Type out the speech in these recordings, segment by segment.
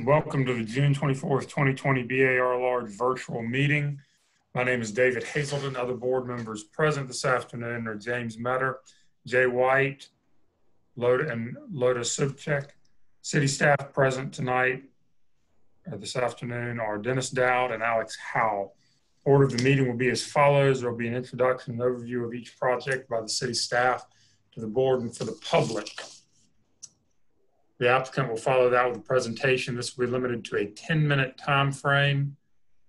Welcome to the June 24th, 2020 BAR Large virtual meeting. My name is David Hazelton. Other board members present this afternoon are James Metter, Jay White, Loda Subcheck. City staff present tonight this afternoon are Dennis Dowd and Alex Howell. Order of the meeting will be as follows. There will be an introduction and overview of each project by the city staff to the board and for the public. The applicant will follow that with a presentation. This will be limited to a 10-minute time frame.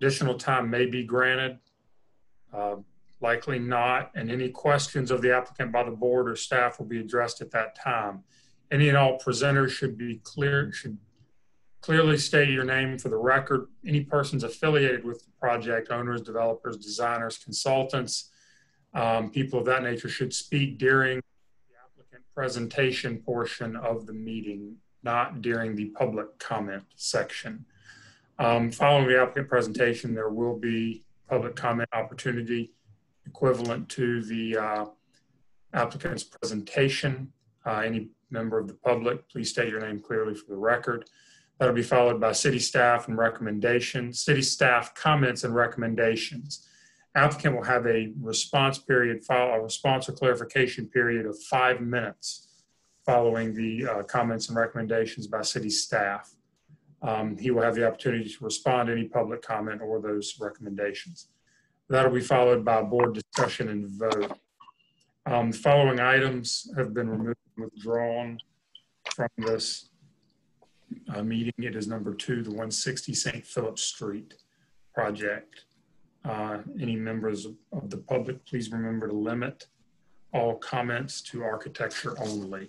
Additional time may be granted, likely not, and any questions of the applicant by the board or staff will be addressed at that time. Any and all presenters should clearly state your name for the record. Any persons affiliated with the project, owners, developers, designers, consultants, people of that nature should speak during the applicant presentation portion of the meeting, not during the public comment section. Following the applicant presentation, there will be public comment opportunity equivalent to the applicant's presentation. Any member of the public, please state your name clearly for the record. That'll be followed by city staff and recommendations, city staff comments and recommendations. Applicant will have a response period, a response or clarification period of 5 minutes following the comments and recommendations by city staff. He will have the opportunity to respond to any public comment or those recommendations. That'll be followed by board discussion and vote. The following items have been removed and withdrawn from this meeting. It is number 2, the 160 St. Philip Street project. Any members of the public, please remember to limit all comments to architecture only.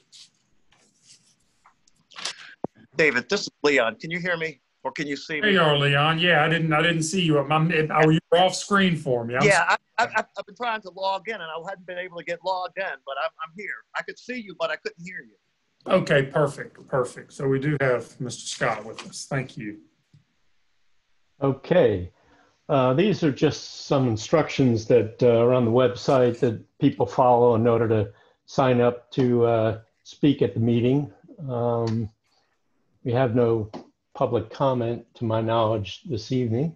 David, this is Leon. Can you hear me or can you see me? There you are, Leon. Yeah, I didn't see you. You were off screen for me. I've been trying to log in and I hadn't been able to get logged in, but I'm here. I could see you, but I couldn't hear you. Okay, perfect. So we do have Mr. Scott with us. Thank you. Okay. These are just some instructions that are on the website that people follow in order to sign up to speak at the meeting. We have no public comment to my knowledge this evening.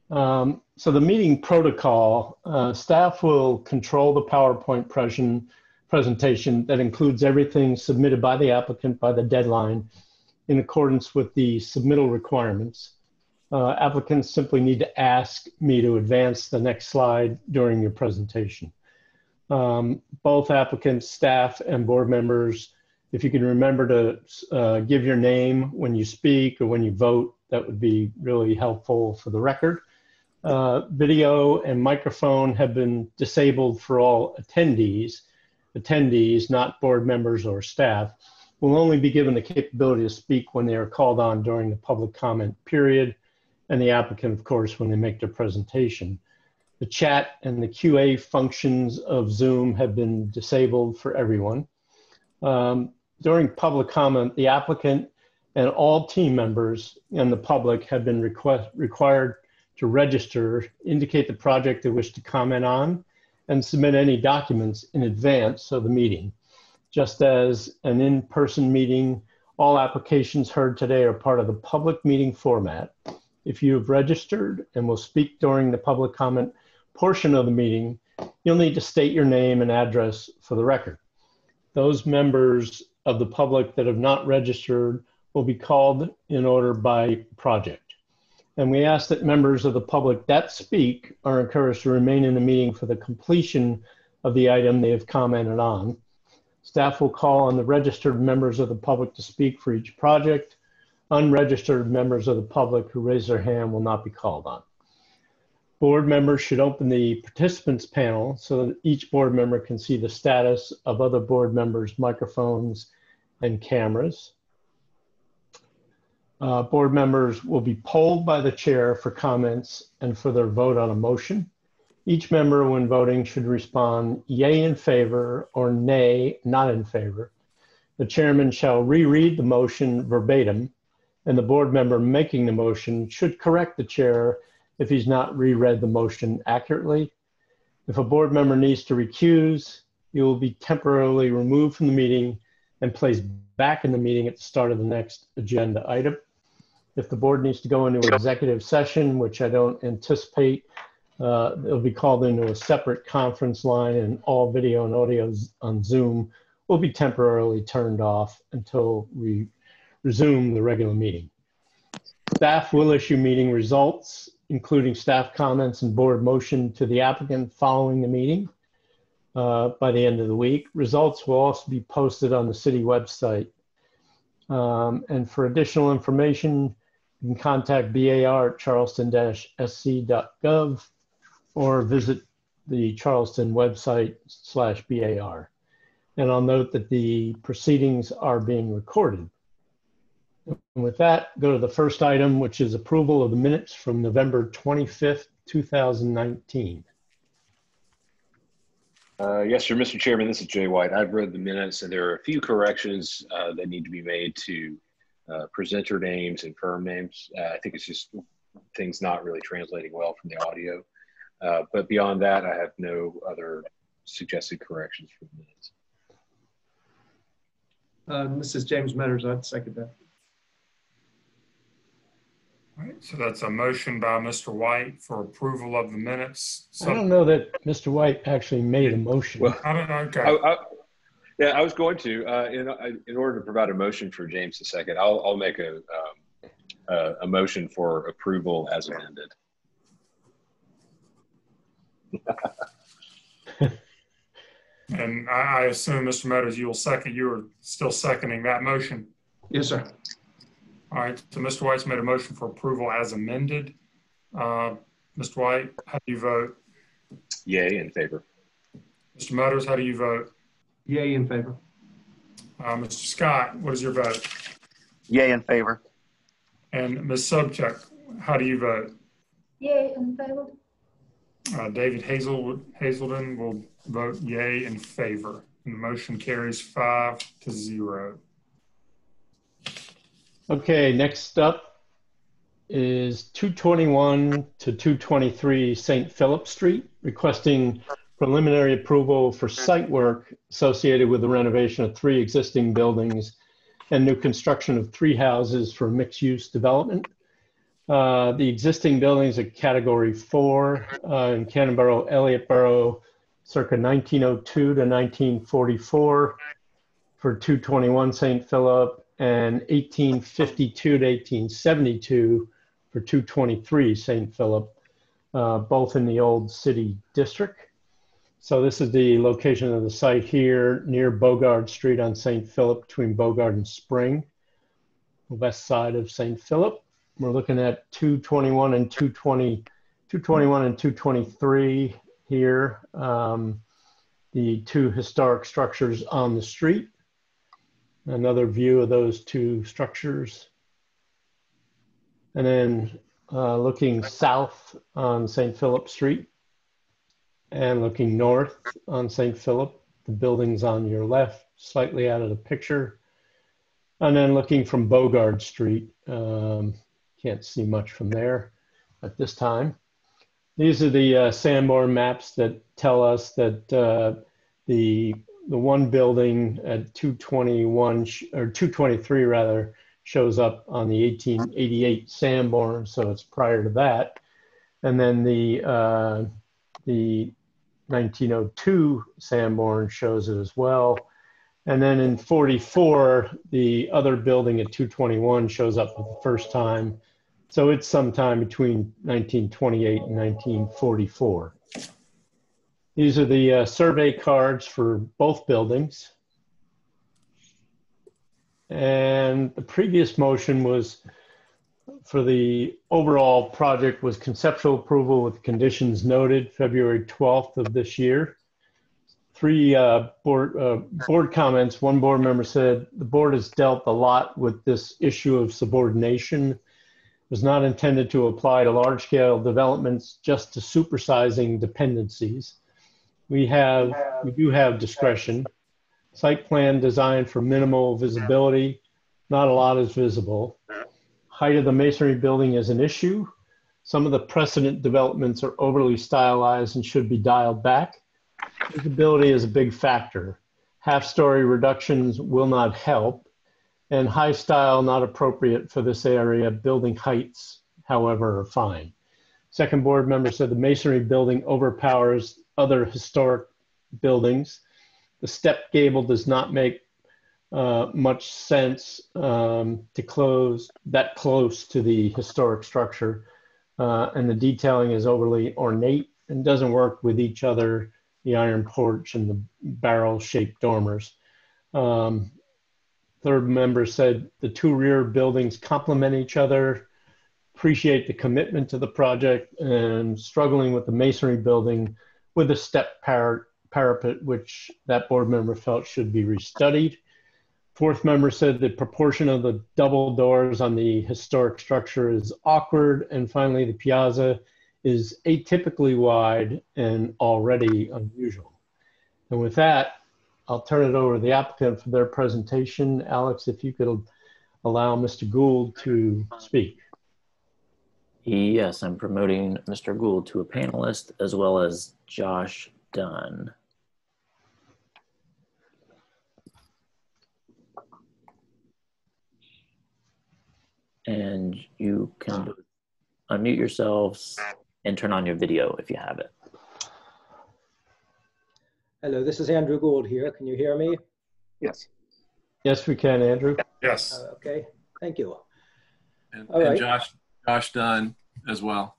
So the meeting protocol, staff will control the PowerPoint presentation that includes everything submitted by the applicant by the deadline in accordance with the submittal requirements. Applicants simply need to ask me to advance the next slide during your presentation. Both applicants, staff, and board members, if you can remember to give your name when you speak or when you vote, that would be really helpful for the record. Video and microphone have been disabled for all attendees. Attendees, not board members or staff, will only be given the capability to speak when they are called on during the public comment period, and the applicant, of course, when they make their presentation. The chat and the QA functions of Zoom have been disabled for everyone. During public comment, the applicant and all team members and the public have been required to register, indicate the project they wish to comment on, and submit any documents in advance of the meeting. Just as an in-person meeting, all applications heard today are part of the public meeting format. If you have registered and will speak during the public comment portion of the meeting, you'll need to state your name and address for the record. Those members of the public that have not registered will be called in order by project. And we ask that members of the public that speak are encouraged to remain in the meeting for the completion of the item they have commented on. Staff will call on the registered members of the public to speak for each project. Unregistered members of the public who raise their hand will not be called on. Board members should open the participants panel so that each board member can see the status of other board members' microphones and cameras. Board members will be polled by the chair for comments and for their vote on a motion. Each member, when voting, should respond yay in favor or nay not in favor. The chairman shall reread the motion verbatim, and the board member making the motion should correct the chair if he's not reread the motion accurately. If a board member needs to recuse, he will be temporarily removed from the meeting and placed back in the meeting at the start of the next agenda item. If the board needs to go into executive session, which I don't anticipate, it'll be called into a separate conference line, and all video and audio on Zoom will be temporarily turned off until we resume the regular meeting. Staff will issue meeting results, including staff comments and board motion to the applicant following the meeting by the end of the week. Results will also be posted on the city website. And for additional information, you can contact BAR at charleston-sc.gov or visit the Charleston website /BAR. And I'll note that the proceedings are being recorded. And with that, go to the first item, which is approval of the minutes from November 25th, 2019. Yes, sir, Mr. Chairman, this is Jay White. I've read the minutes, and there are a few corrections that need to be made to presenter names and firm names. I think it's just things not really translating well from the audio. But beyond that, I have no other suggested corrections for the minutes. This is James Metters. I'd second that. All right, so that's a motion by Mr. White for approval of the minutes. So, I don't know that Mr. White actually made a motion. Well, I don't know. Okay. Yeah, I was going to. In order to provide a motion for James II, I'll make a motion for approval as amended. And I assume, Mr. Meadows, you are still seconding that motion. Yes, sir. All right, so Mr. White's made a motion for approval as amended. Mr. White, how do you vote? Yay, in favor. Mr. Meadows, how do you vote? Yay, in favor. Mr. Scott, what is your vote? Yay in favor. And Ms. Sobchak, how do you vote? Yay in favor. David Hazelden will vote yay in favor. And the motion carries 5-0. Okay, next up is 221 to 223 St. Philip Street, requesting preliminary approval for site work associated with the renovation of 3 existing buildings and new construction of 3 houses for mixed-use development. The existing buildings are Category 4 in Canterbury, Elliott Borough, circa 1902 to 1944 for 221 St. Philip, and 1852 to 1872 for 223 St. Philip, both in the old city district. So this is the location of the site here near Bogard Street on St. Philip, between Bogard and Spring, the west side of St. Philip. We're looking at 221 and 223 here. The 2 historic structures on the street. Another view of those 2 structures. And then looking south on St. Philip Street and looking north on St. Philip, the buildings on your left, slightly out of the picture. And then looking from Bogard Street, can't see much from there at this time. These are the Sanborn maps that tell us that the one building at 221 or 223 rather shows up on the 1888 Sanborn, so it's prior to that. And then the 1902 Sanborn shows it as well. And then in 44, the other building at 221 shows up for the first time. So it's sometime between 1928 and 1944. These are the survey cards for both buildings. And the previous motion was for the overall project was conceptual approval with conditions noted February 12th of this year. 3 board comments. One board member said, the board has dealt a lot with this issue of subordination. It was not intended to apply to large scale developments, just to supersizing dependencies. We do have discretion. Site plan designed for minimal visibility. Not a lot is visible. Height of the masonry building is an issue. Some of the precedent developments are overly stylized and should be dialed back. Visibility is a big factor. Half-story reductions will not help. And high style not appropriate for this area. Building heights, however, are fine. Second board member said the masonry building overpowers other historic buildings. The step gable does not make much sense to close that close to the historic structure. And the detailing is overly ornate and doesn't work with each other, the iron porch and the barrel-shaped dormers. Third member said the two rear buildings complement each other, appreciate the commitment to the project, and struggling with the masonry building with a step parapet, which that board member felt should be restudied. Fourth member said the proportion of the double doors on the historic structure is awkward. And finally, the piazza is atypically wide and already unusual. And with that, I'll turn it over to the applicant for their presentation. Alex, if you could allow Mr. Gould to speak. Yes, I'm promoting Mr. Gould to a panelist as well as Josh Dunn. And you can unmute yourselves and turn on your video if you have it. Hello, this is Andrew Gould here. Can you hear me? Yes. Yes, we can, Andrew. Yes. Okay, thank you. And, All right. and Josh Dunn as well.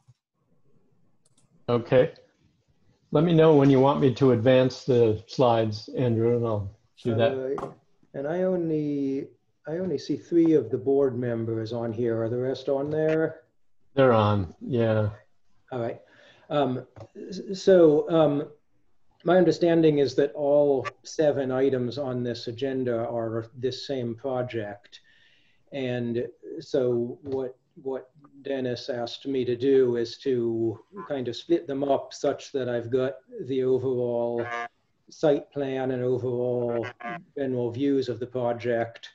Okay. Let me know when you want me to advance the slides, Andrew, and I'll do that. And I only see 3 of the board members on here. Are the rest on there? They're on, yeah. All right. My understanding is that all 7 items on this agenda are this same project. And so what Dennis asked me to do is to kind of split them up such that I've got the overall site plan and overall general views of the project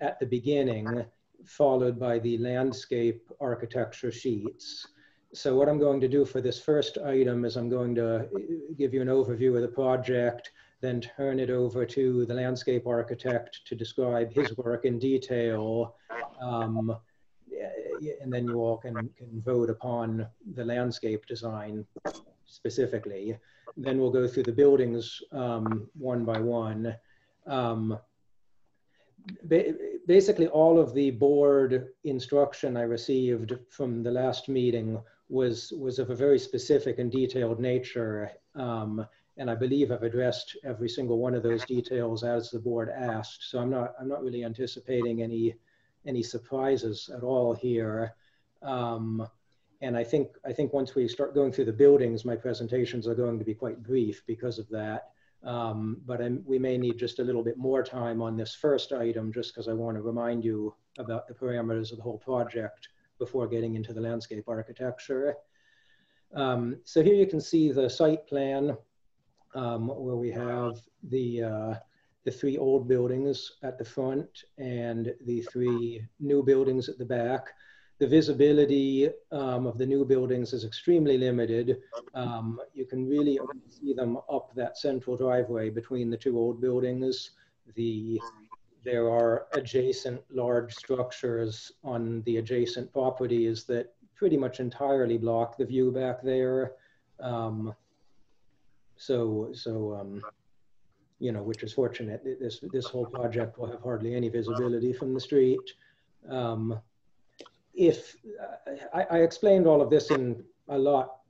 at the beginning, followed by the landscape architecture sheets. So what I'm going to do for this first item is I'm going to give you an overview of the project, then turn it over to the landscape architect to describe his work in detail. And then you all can vote upon the landscape design specifically. Then we'll go through the buildings one by one. Basically, all of the board instruction I received from the last meeting was of a very specific and detailed nature. And I believe I've addressed every single one of those details as the board asked. So I'm not really anticipating any surprises at all here. And I think once we start going through the buildings, my presentations are going to be quite brief because of that. But we may need just a little bit more time on this first item, just because I want to remind you about the parameters of the whole project before getting into the landscape architecture. So here you can see the site plan where we have the 3 old buildings at the front and the 3 new buildings at the back. The visibility of the new buildings is extremely limited. You can really only see them up that central driveway between the 2 old buildings. There are adjacent large structures on the adjacent properties that pretty much entirely block the view back there. You know, which is fortunate. This whole project will have hardly any visibility from the street. I explained all of this in a lot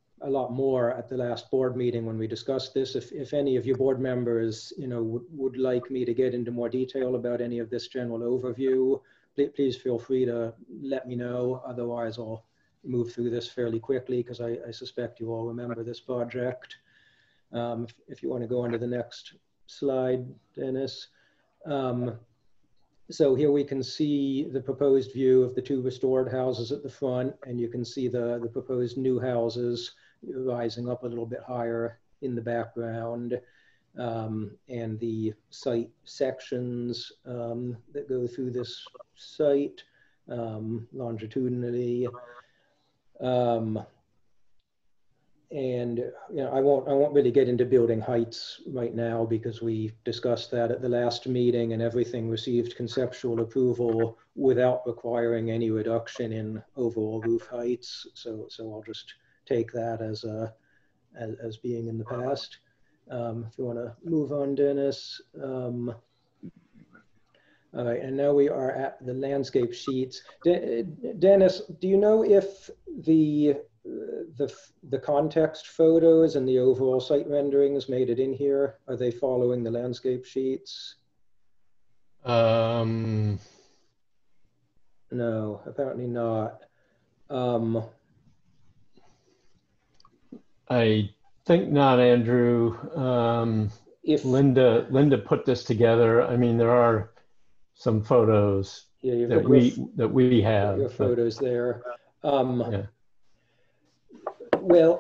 more at the last board meeting when we discussed this. If any of you board members, you know, would like me to get into more detail about any of this general overview, please feel free to let me know. Otherwise, I'll move through this fairly quickly because I suspect you all remember this project. If you want to go on to the next slide, Dennis. So here we can see the proposed view of the 2 restored houses at the front, and you can see the proposed new houses rising up a little bit higher in the background, and the site sections that go through this site longitudinally. and you know, I won't really get into building heights right now because we discussed that at the last meeting, and everything received conceptual approval without requiring any reduction in overall roof heights. So I'll just take that as being in the past. If you want to move on, Dennis. All right, and now we are at the landscape sheets. Dennis, do you know if the context photos and the overall site renderings made it in here? Are they following the landscape sheets? Um, No, apparently not. I think not, Andrew. If Linda put this together. I mean, there are some photos yeah, that we have. your photos there. Yeah. Well,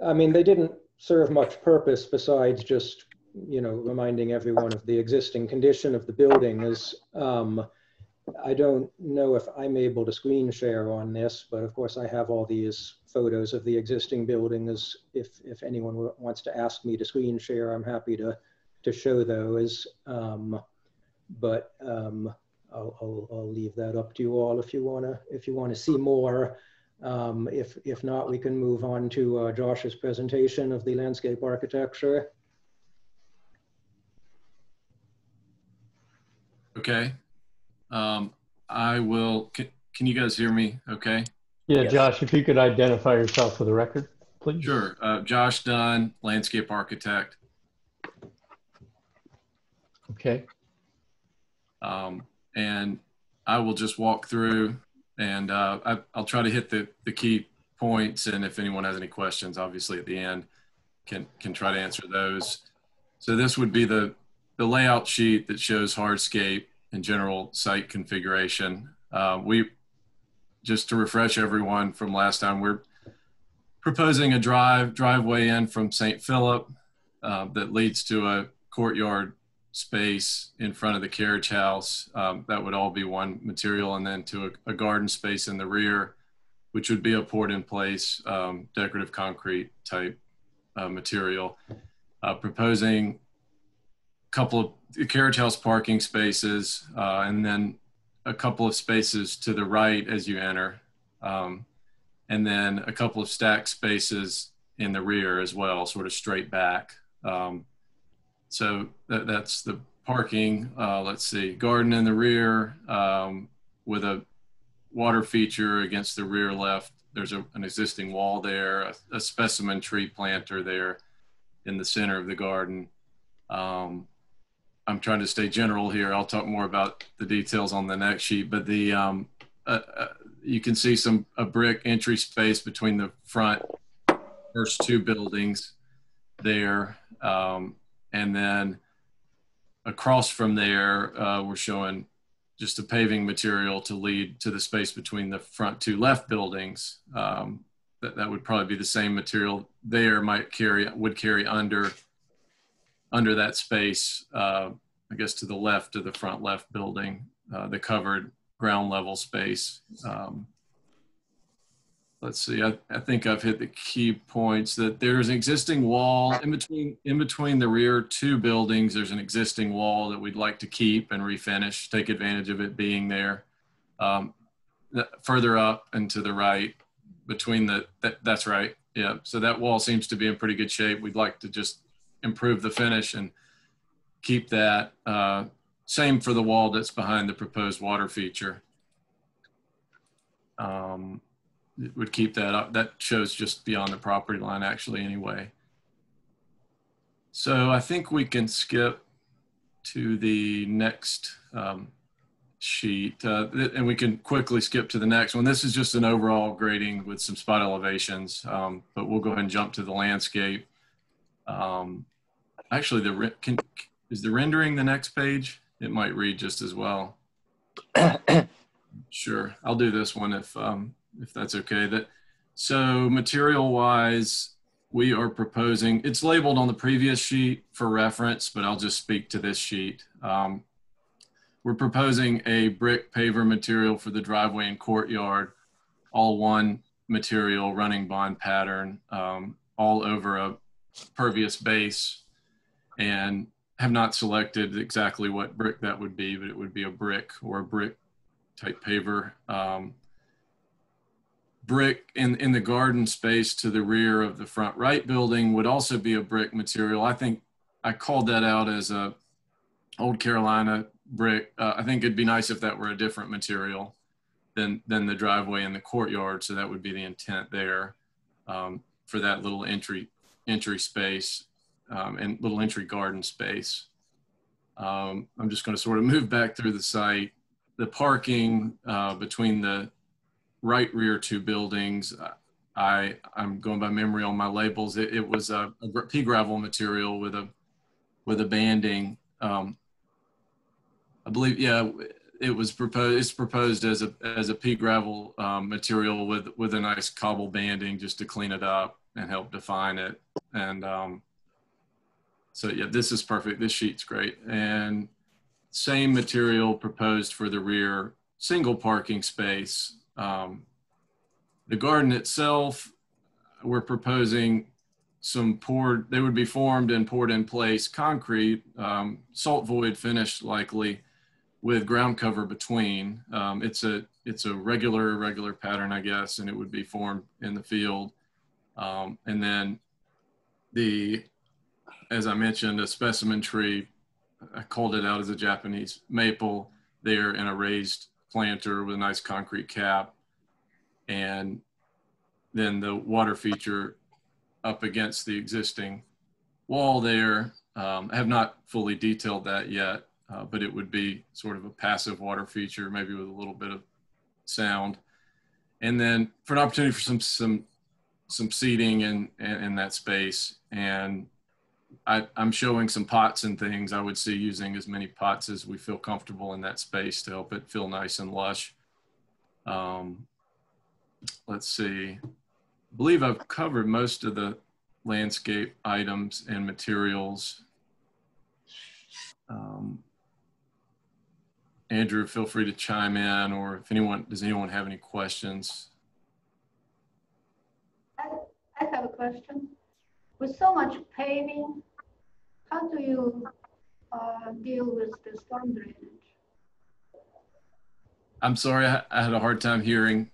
I mean, they didn't serve much purpose besides just, you know, reminding everyone of the existing condition of the building. I don't know if I'm able to screen share on this, but of course I have all these photos of the existing building. If anyone wants to ask me to screen share, I'm happy to show those. But I'll leave that up to you all if you wanna see more. If not, we can move on to Josh's presentation of the landscape architecture. Okay. I will, can you guys hear me okay? Yeah, Yes. Josh, if you could identify yourself for the record, please. Sure. Josh Dunn, landscape architect. Okay. And I will just walk through and I'll try to hit the key points. And if anyone has any questions, obviously at the end, can try to answer those. So this would be the layout sheet that shows hardscape and general site configuration. Just to refresh everyone from last time, we're proposing a driveway in from St. Philip that leads to a courtyard space in front of the carriage house. That would all be one material, and then to a garden space in the rear, which would be a poured in place decorative concrete type material. Proposing a couple of carriage house parking spaces and then a couple of spaces to the right as you enter. And then a couple of stacked spaces in the rear as well, sort of straight back. So that's the parking. Let's see, garden in the rear with a water feature against the rear left. There's an existing wall there, a specimen tree planter there in the center of the garden. I'm trying to stay general here. I'll talk more about the details on the next sheet, but the you can see a brick entry space between the first two buildings there. And then across from there, we're showing just a paving material to lead to the space between the front two left buildings. That would probably be the same material there, would carry under that space, I guess to the left of the front left building, the covered ground level space. Let's see, I think I've hit the key points. That there's an existing wall in between the rear two buildings. There's an existing wall that we'd like to keep and refinish, take advantage of it being there. Further up and to the right between that's right. Yeah, so that wall seems to be in pretty good shape. We'd like to just improve the finish and keep that. Same for the wall that's behind the proposed water feature. It would keep that up. That shows just beyond the property line actually anyway. So I think we can skip to the next sheet and we can quickly skip to the next one. This is just an overall grading with some spot elevations, but we'll go ahead and jump to the landscape. Actually, is the rendering the next page? It might read just as well. Sure, I'll do this one if that's okay. So material wise, we are proposing, it's labeled on the previous sheet for reference, but I'll just speak to this sheet. We're proposing a brick paver material for the driveway and courtyard, all one material, running bond pattern, all over a pervious base, and have not selected exactly what brick that would be, but it would be a brick or a brick type paver. Brick in the garden space to the rear of the front right building would also be a brick material. I think I called that out as a Old Carolina brick. I think it'd be nice if that were a different material than the driveway and the courtyard. So that would be the intent there, for that little entry space, and little entry garden space. I'm just going to sort of move back through the site. The parking between the right rear two buildings, I'm going by memory on my labels. It was a pea gravel material with a banding. I believe, yeah, it's proposed as a pea gravel material with a nice cobble banding just to clean it up and help define it. And so yeah, this is perfect. This sheet's great. And same material proposed for the rear single parking space. The garden itself, we're proposing some they would be formed and poured in place concrete, salt void finish likely, with ground cover between. It's a regular pattern, I guess, and it would be formed in the field. And then as I mentioned, a specimen tree, I called it out as a Japanese maple there in a raised planter with a nice concrete cap. And then the water feature up against the existing wall there. I have not fully detailed that yet, but it would be sort of a passive water feature, maybe with a little bit of sound. And then for an opportunity for some seating in that space. And I'm showing some pots and things. I would see using as many pots as we feel comfortable in that space to help it feel nice and lush. Let's see, I believe I've covered most of the landscape items and materials. Andrew, feel free to chime in, or if does anyone have any questions? I have a question. With so much paving, how do you deal with the storm drainage? I'm sorry, I had a hard time hearing.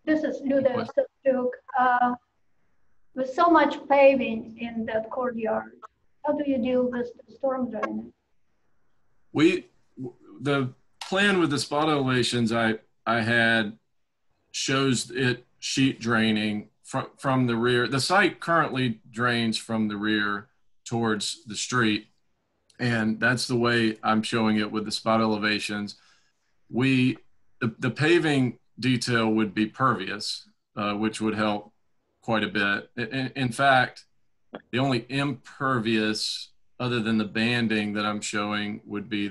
This is Luda Suk. With so much paving in that courtyard, how do you deal with the storm drainage? The plan with the spot elevations I had shows it sheet draining from the rear. The site currently drains from the rear towards the street, and that's the way I'm showing it with the spot elevations. The paving detail would be pervious, which would help quite a bit. In fact, the only impervious other than the banding that I'm showing would be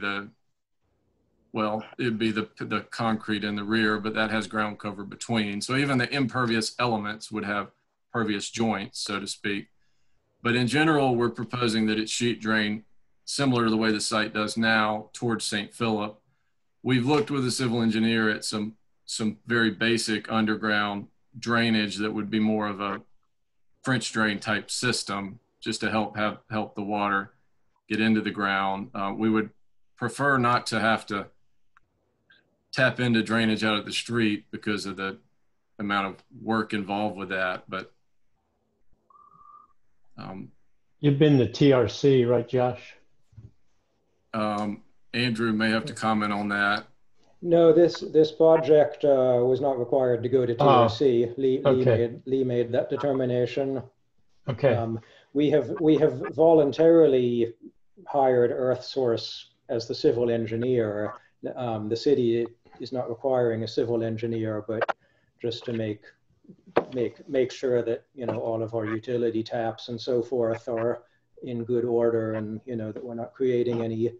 it'd be the concrete in the rear, but that has ground cover between. So even the impervious elements would have pervious joints, so to speak. But in general, we're proposing that it sheet drain similar to the way the site does now towards St. Philip. We've looked with a civil engineer at some very basic underground drainage that would be more of a French drain type system, just to help the water get into the ground. We would prefer not to have to tap into drainage out of the street because of the amount of work involved with that. But you've been to TRC, right, Josh? Andrew may have to comment on that. No, this project was not required to go to TRC. Lee made that determination. Okay. We have voluntarily hired Earthsource as the civil engineer. The city is not requiring a civil engineer, but just to make sure that all of our utility taps and so forth are in good order, and that we're not creating any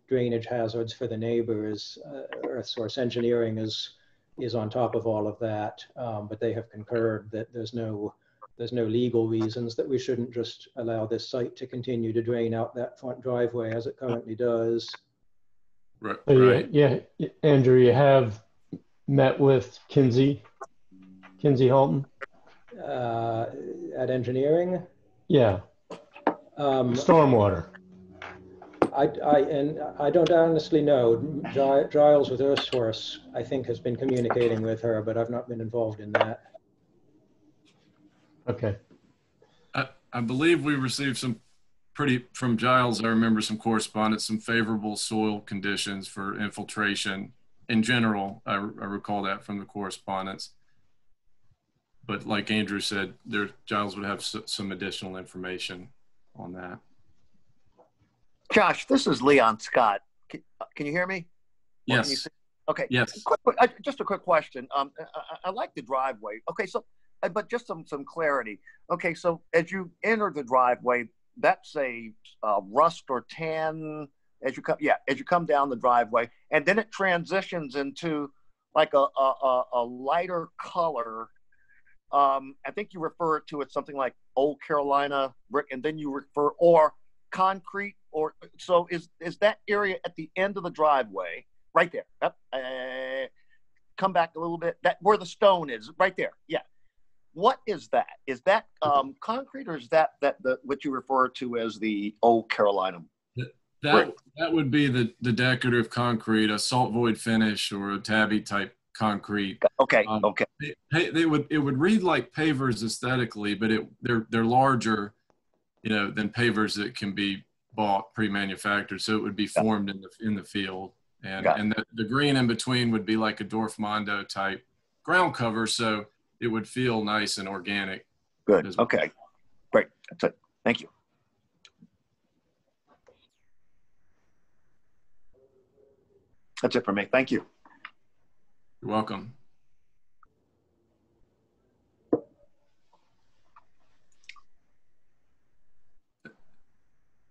drainage hazards for the neighbors. Earthsource Engineering is on top of all of that, but they have concurred that there's no legal reasons that we shouldn't just allow this site to continue to drain out that front driveway as it currently does. Right. So yeah, Andrew, you have met with Kinsey Halton? At engineering? Yeah, stormwater. I don't honestly know. Giles with Earthsource, I think, has been communicating with her, but I've not been involved in that. Okay. I believe we received from Giles, I remember some correspondence, some favorable soil conditions for infiltration in general. I recall that from the correspondence. But like Andrew said, Giles would have some additional information on that. Josh, this is Leon Scott. Can you hear me? Yes. Okay. Yes. Just a quick question. I like the driveway. Okay, so, but just some clarity. Okay, so as you enter the driveway, that's a rust or tan as you come. Yeah, as you come down the driveway, and then it transitions into like a lighter color. I think you refer to it something like Old Carolina brick, and then you refer or concrete, or so is that area at the end of the driveway right there? Come back a little bit. That where the stone is, right there. Yeah. What is that? Is that concrete, or is that what you refer to as the Old Carolina? That would be the decorative concrete, a salt void finish or a tabby type concrete. Okay. Okay. It would read like pavers aesthetically, but they're larger, than pavers that can be bought pre-manufactured. So it would be formed in the field, and the green in between would be like a Dorfmando type ground cover. So it would feel nice and organic. Good. Well. Okay. Great. That's it. Thank you. That's it for me. Thank you. You're welcome.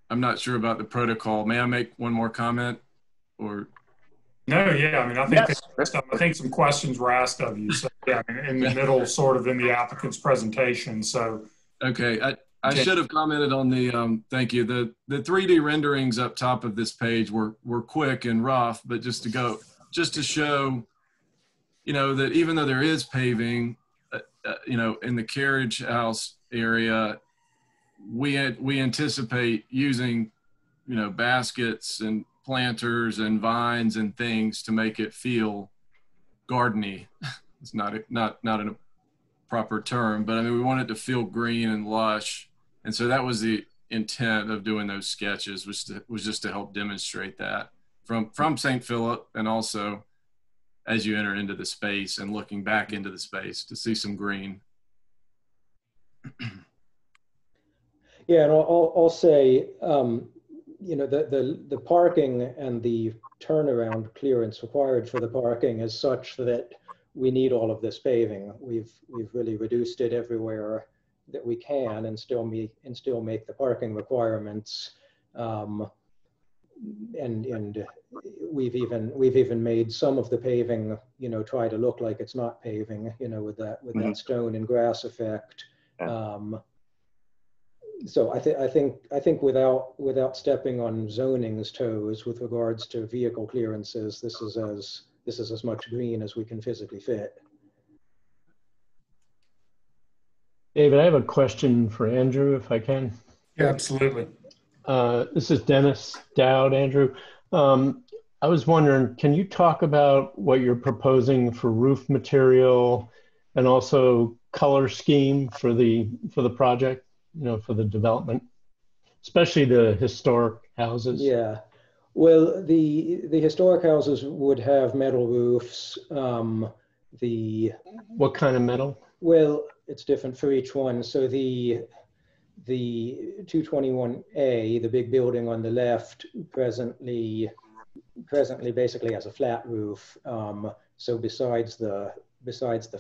I'm not sure about the protocol. May I make one more comment? Or no, yeah. I mean, I think some questions were asked of you. So yeah, in the middle, sort of in the applicant's presentation. So okay, I should have commented on the thank you. The 3D renderings up top of this page were quick and rough, but just to show, that even though there is paving, in the carriage house area, we anticipate using, baskets and planters and vines and things to make it feel gardeny. It's not a proper term, but I mean, we want it to feel green and lush. And so that was the intent of doing those sketches, was just to help demonstrate that from St. Philip, and also as you enter into the space and looking back into the space to see some green. Yeah, and I'll say, the parking and the turnaround clearance required for the parking is such that we need all of this paving. We've really reduced it everywhere that we can, and still make the parking requirements. And we've even made some of the paving, try to look like it's not paving, with that stone and grass effect. So I think without stepping on zoning's toes with regards to vehicle clearances, this is as much green as we can physically fit. David, I have a question for Andrew, if I can. Yeah, absolutely. This is Dennis Dowd, Andrew. I was wondering, can you talk about what you're proposing for roof material and also color scheme for the project, for the development, especially the historic houses? Yeah. Well, the historic houses would have metal roofs. What kind of metal? Well, it's different for each one. So the 221A, the big building on the left, presently basically has a flat roof. So besides the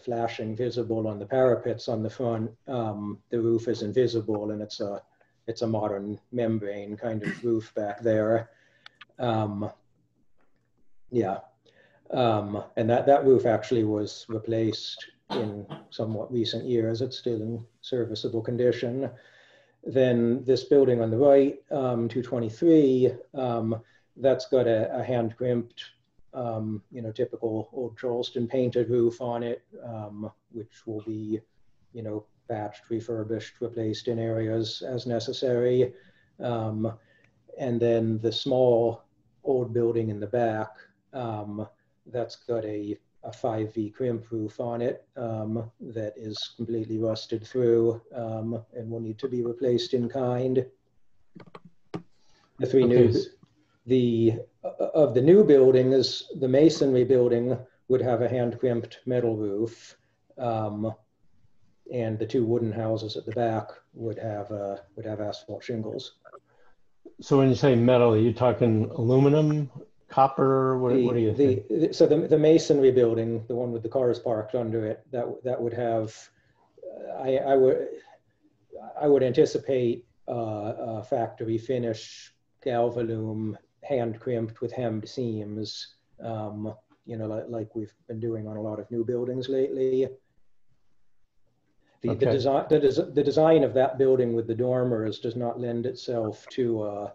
flashing visible on the parapets on the front, the roof is invisible, and it's a modern membrane kind of roof back there. Yeah. And that roof actually was replaced in somewhat recent years. It's still in serviceable condition. Then this building on the right, 223, that's got a hand crimped, typical old Charleston painted roof on it, which will be you know, patched, refurbished, replaced in areas as necessary. And then the small old building in the back, that's got a 5V crimp roof on it that is completely rusted through and will need to be replaced in kind. The three of the new buildings, the masonry building would have a hand crimped metal roof, and the two wooden houses at the back would have asphalt shingles. So when you say metal, are you talking aluminum, copper? What do you think? So the masonry building, the one with the cars parked under it, that would have, I would anticipate a factory finish galvalume, hand crimped with hemmed seams, you know, like we've been doing on a lot of new buildings lately. The design of that building with the dormers does not lend itself to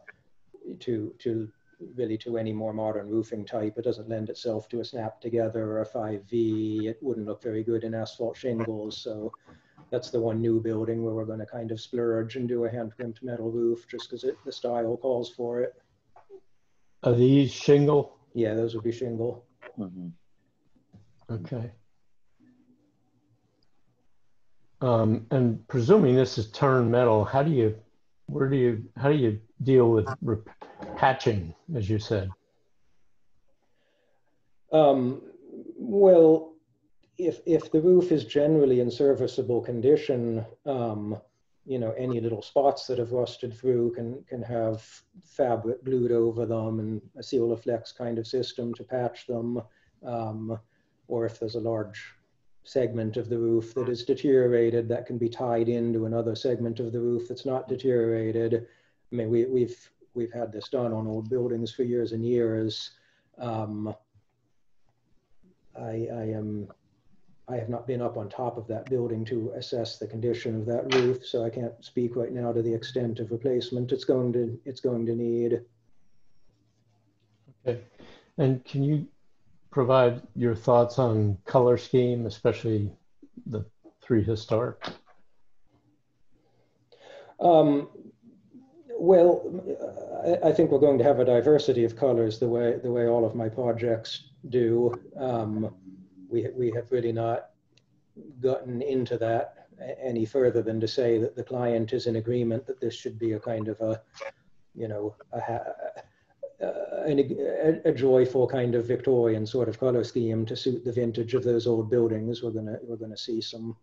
really to any more modern roofing type. It doesn't lend itself to a snap together or a 5V. It wouldn't look very good in asphalt shingles. So that's the one new building where we're going to kind of splurge and do a hand crimped metal roof just because the style calls for it. Are these shingle? Yeah, those would be shingle. Mm-hmm. Okay. And presuming this is turned metal, how do you deal with patching, as you said? Well, if the roof is generally in serviceable condition, you know, any little spots that have rusted through can have fabric glued over them and a Seal-A-Flex kind of system to patch them. Or if there's a large segment of the roof that is deteriorated, that can be tied into another segment of the roof that's not deteriorated. I mean, we've had this done on old buildings for years and years. I have not been up on top of that building to assess the condition of that roof, so I can't speak right now to the extent of replacement it's going to need. Okay, and can you provide your thoughts on color scheme, especially the three historic? Well, I think we're going to have a diversity of colors the way all of my projects do. We have really not gotten into that any further than to say that the client is in agreement that this should be a kind of a, you know, a joyful kind of Victorian sort of color scheme to suit the vintage of those old buildings. We're gonna see some,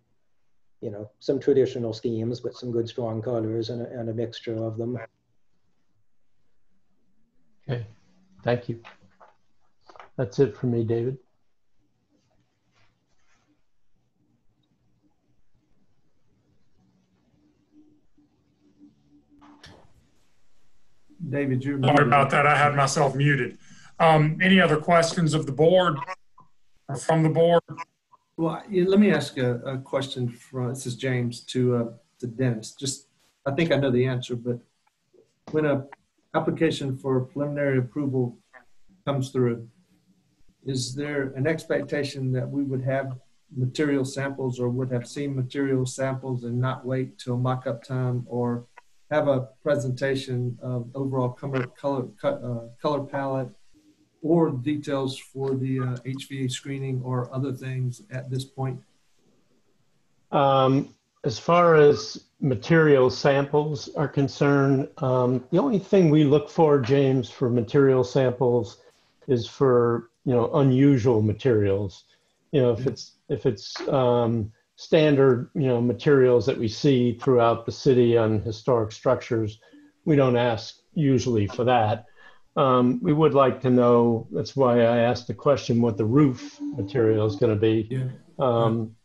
you know, some traditional schemes, but some good strong colors and a mixture of them. Okay, thank you. That's it for me, David. David, you're Sorry about that. I had myself muted. Any other questions of the board or from the board? Well, let me ask a question from, this is James, to Dennis. Just, I think I know the answer, but when a application for preliminary approval comes through, is there an expectation that we would have material samples or would have seen material samples and not wait till mock-up time, or have a presentation of overall color palette or details for the HVA screening or other things at this point? As far as material samples are concerned, the only thing we look for, James, for material samples is for, you know, unusual materials. You know, if it's standard, you know, materials that we see throughout the city on historic structures, we don't ask usually for that. We would like to know, that's why I asked the question, what the roof material is going to be. Yeah.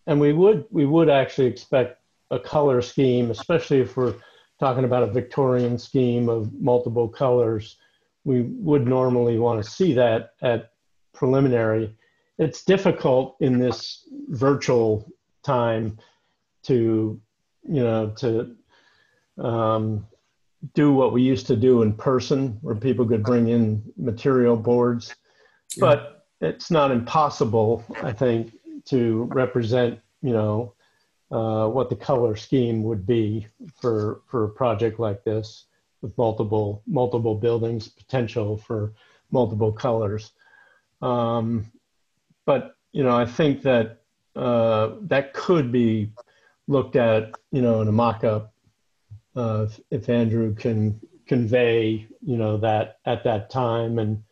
And we would actually expect a color scheme, especially if we're talking about a Victorian scheme of multiple colors. We would normally want to see that at preliminary. It's difficult in this virtual time to, you know, to do what we used to do in person, where people could bring in material boards. Yeah. But it's not impossible, I think, to represent, you know, what the color scheme would be for a project like this with multiple buildings, potential for multiple colors. But I think that that could be looked at, in a mock-up, if Andrew can convey, that at that time, and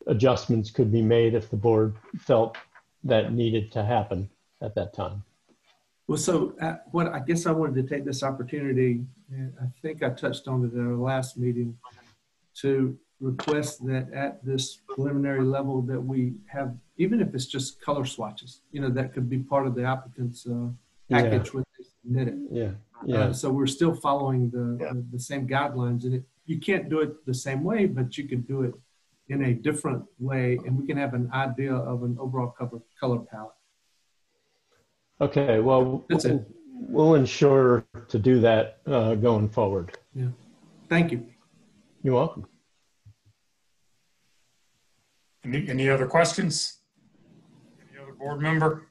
adjustments could be made if the board felt that needed to happen at that time. Well, so what I guess I wanted to take this opportunity, and I think I touched on it at our last meeting, to request that at this preliminary level that we have, even if it's just color swatches, that could be part of the applicant's package when they submit it. Yeah. So we're still following the same guidelines, and you can't do it the same way, but you can do it in a different way, and we can have an idea of an overall color palette. Okay, well, we'll ensure to do that going forward. Yeah, thank you. You're welcome. Any other questions? Any other board member?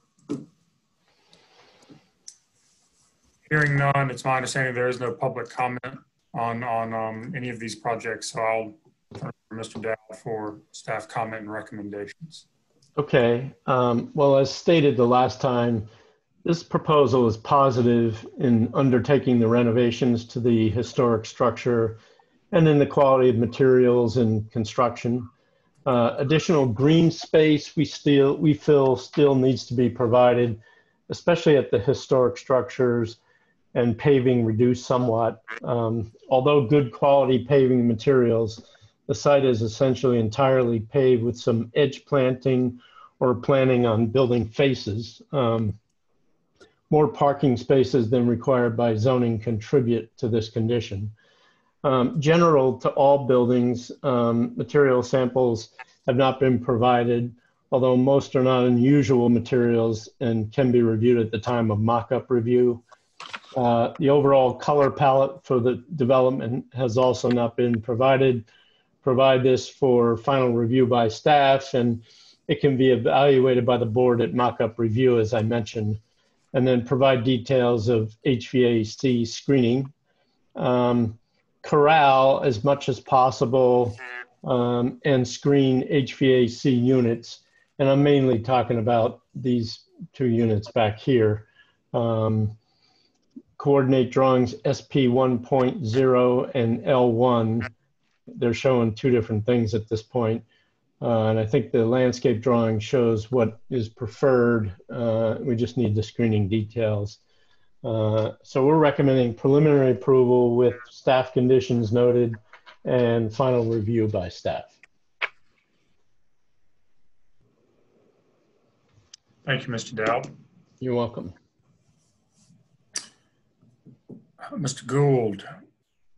Hearing none, it's my understanding there is no public comment on any of these projects, so I'll turn to Mr. Dowd for staff comment and recommendations. Okay, well, as stated the last time, this proposal is positive in undertaking the renovations to the historic structure and in the quality of materials and construction. Additional green space we feel still needs to be provided, especially at the historic structures, and paving reduced somewhat. Although good quality paving materials, the site is essentially entirely paved with some edge planting or planting on building faces. More parking spaces than required by zoning contribute to this condition. General to all buildings, material samples have not been provided, although most are not unusual materials and can be reviewed at the time of mock-up review. The overall color palette for the development has also not been provided. Provide this for final review by staff, and it can be evaluated by the board at mock-up review, as I mentioned, and then provide details of HVAC screening. Corral as much as possible and screen HVAC units. And I'm mainly talking about these two units back here. Coordinate drawings SP 1.0 and L1. They're showing two different things at this point. And I think the landscape drawing shows what is preferred. We just need the screening details. So we're recommending preliminary approval with staff conditions noted and final review by staff. Thank you, Mr. Dowd. You're welcome. Mr. Gould,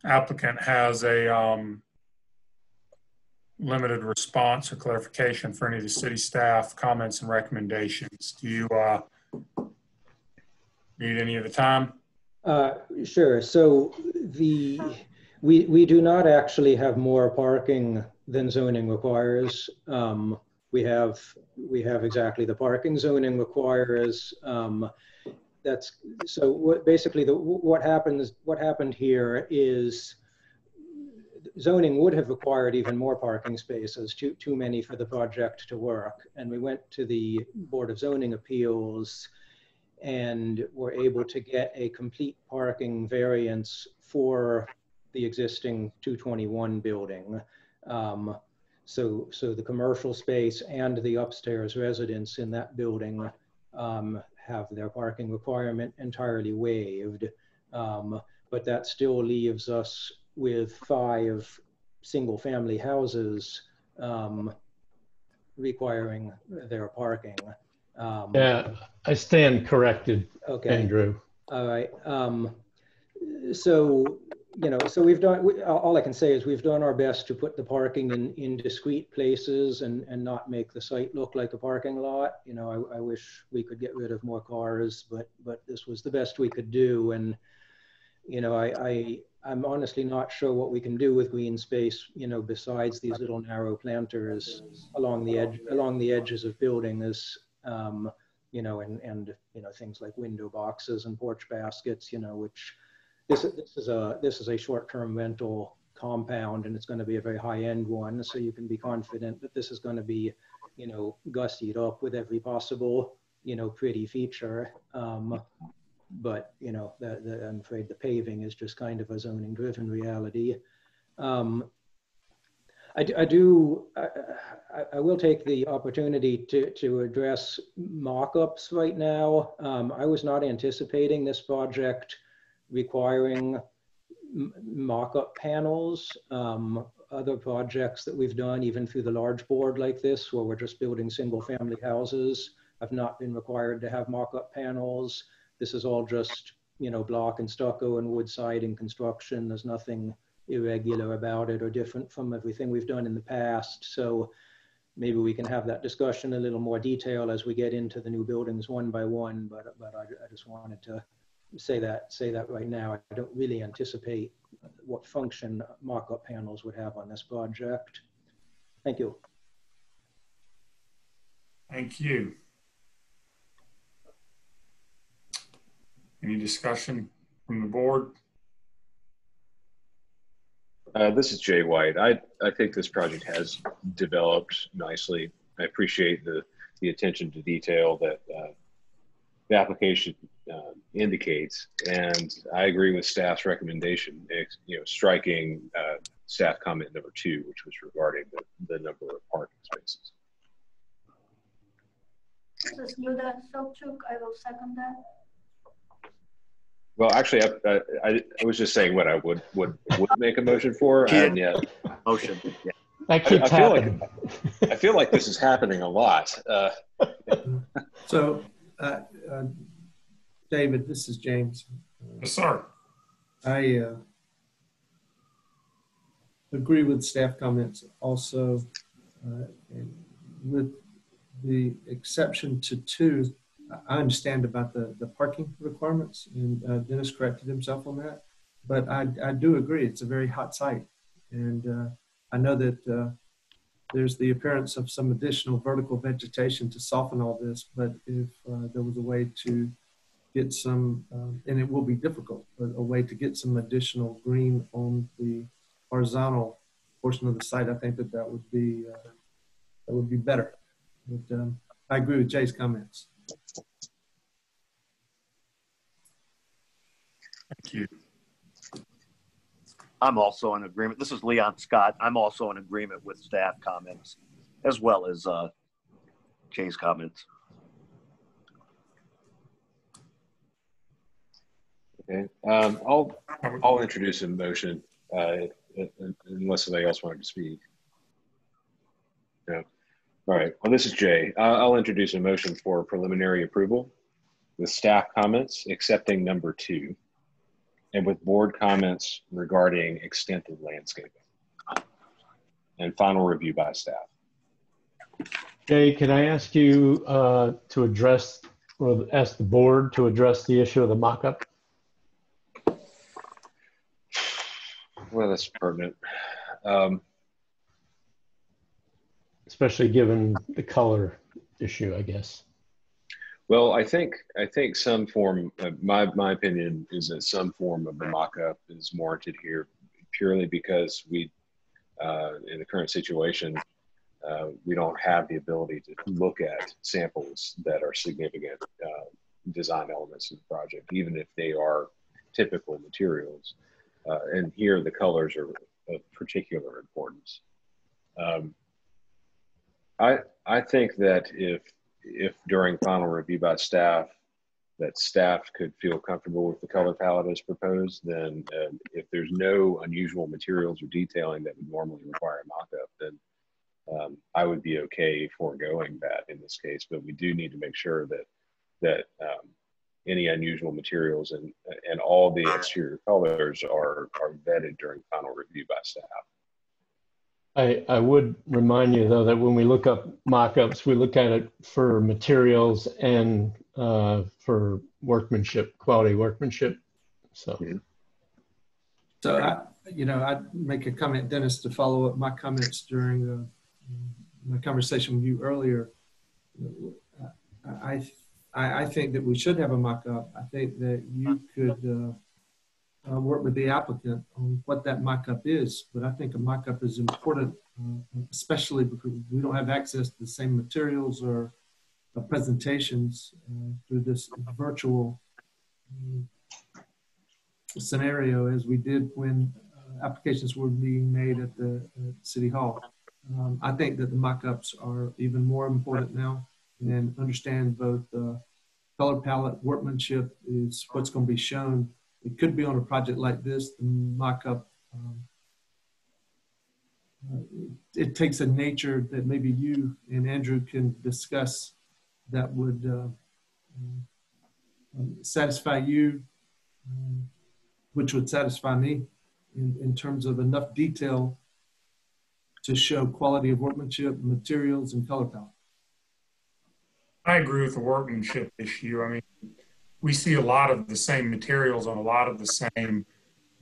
applicant has a limited response or clarification for any of the city staff comments and recommendations. Do you need any of the time? Sure. So we do not actually have more parking than zoning requires. We have exactly the parking zoning requires. That's so basically what happened here is zoning would have required even more parking spaces, too many for the project to work. And we went to the Board of Zoning Appeals and were able to get a complete parking variance for the existing 221 building. So the commercial space and the upstairs residents in that building have their parking requirement entirely waived. But that still leaves us with 5 single-family houses requiring their parking. Yeah, I stand corrected, okay. Andrew. All right. So we've done, all I can say is we've done our best to put the parking in discrete places and not make the site look like a parking lot. I wish we could get rid of more cars, but this was the best we could do. And, I'm honestly not sure what we can do with green space, besides these little narrow planters along the edges of buildings. and things like window boxes and porch baskets, which this is a short-term rental compound, and it's going to be a very high-end one. So you can be confident that this is going to be, gussied up with every possible, pretty feature. But I'm afraid the paving is just kind of a zoning-driven reality. I will take the opportunity to address mock-ups right now. I was not anticipating this project requiring mock-up panels. Other projects that we've done, even through the large board like this, where we're just building single-family houses, have not been required to have mock-up panels. This is all just, block and stucco and wood siding construction. There's nothing irregular about it or different from everything we've done in the past. So maybe we can have that discussion in a little more detail as we get into the new buildings one by one. But I just wanted to say that right now. I don't really anticipate what function mock-up panels would have on this project. Thank you. Thank you. Any discussion from the board? This is Jay White. I think this project has developed nicely. I appreciate the attention to detail that the application indicates, and I agree with staff's recommendation. Striking staff comment number 2, which was regarding the number of parking spaces. This is Yuda Sobchuk. I will second that. Well, actually, I was just saying what I would make a motion for, and yet Motion. Yeah. That keeps happening. I feel like this is happening a lot. So, David, this is James. Yes, sir. I agree with staff comments also, and with the exception to 2. I understand about the parking requirements, and Dennis corrected himself on that. But I do agree, it's a very hot site. And I know that there's the appearance of some additional vertical vegetation to soften all this, but if there was a way to get some, and it will be difficult, but a way to get some additional green on the horizontal portion of the site, I think that would be better. But I agree with Jay's comments. Thank you. I'm also in agreement. This is Leon Scott. I'm also in agreement with staff comments as well as Jay's comments. Okay. I'll introduce a motion unless somebody else wanted to speak. No. All right. Well, this is Jay. I'll introduce a motion for preliminary approval with staff comments accepting number 2, and with board comments regarding extent of landscaping, and final review by staff. Jay, can I ask you to address, or ask the board to address the issue of the mock-up? Well, that's pertinent. Especially given the color issue, I guess. Well, I think some form, my opinion is that some form of the mock-up is warranted here, purely because we, in the current situation, we don't have the ability to look at samples that are significant design elements of the project, even if they are typical materials. And here the colors are of particular importance. I think that if during final review by staff, that staff could feel comfortable with the color palette as proposed, then if there's no unusual materials or detailing that would normally require a mock-up, then I would be okay foregoing that in this case. But we do need to make sure that any unusual materials and all the exterior colors are vetted during final review by staff. I would remind you, though, that when we look up mock-ups, we look at it for materials and for workmanship, quality workmanship. So, I'd make a comment, Dennis, to follow up my comments during my conversation with you earlier. I I think that we should have a mock-up. I think that you could work with the applicant on what that mock-up is, but I think a mock-up is important, especially because we don't have access to the same materials or presentations through this virtual scenario as we did when applications were being made at the City Hall. I think that the mock-ups are even more important now, and understand both color palette, workmanship is what's going to be shown. It could be on a project like this, the mock-up. It takes a nature that maybe you and Andrew can discuss that would satisfy you, which would satisfy me in terms of enough detail to show quality of workmanship, materials, and color palette. I agree with the workmanship issue. I mean, we see a lot of the same materials on a lot of the same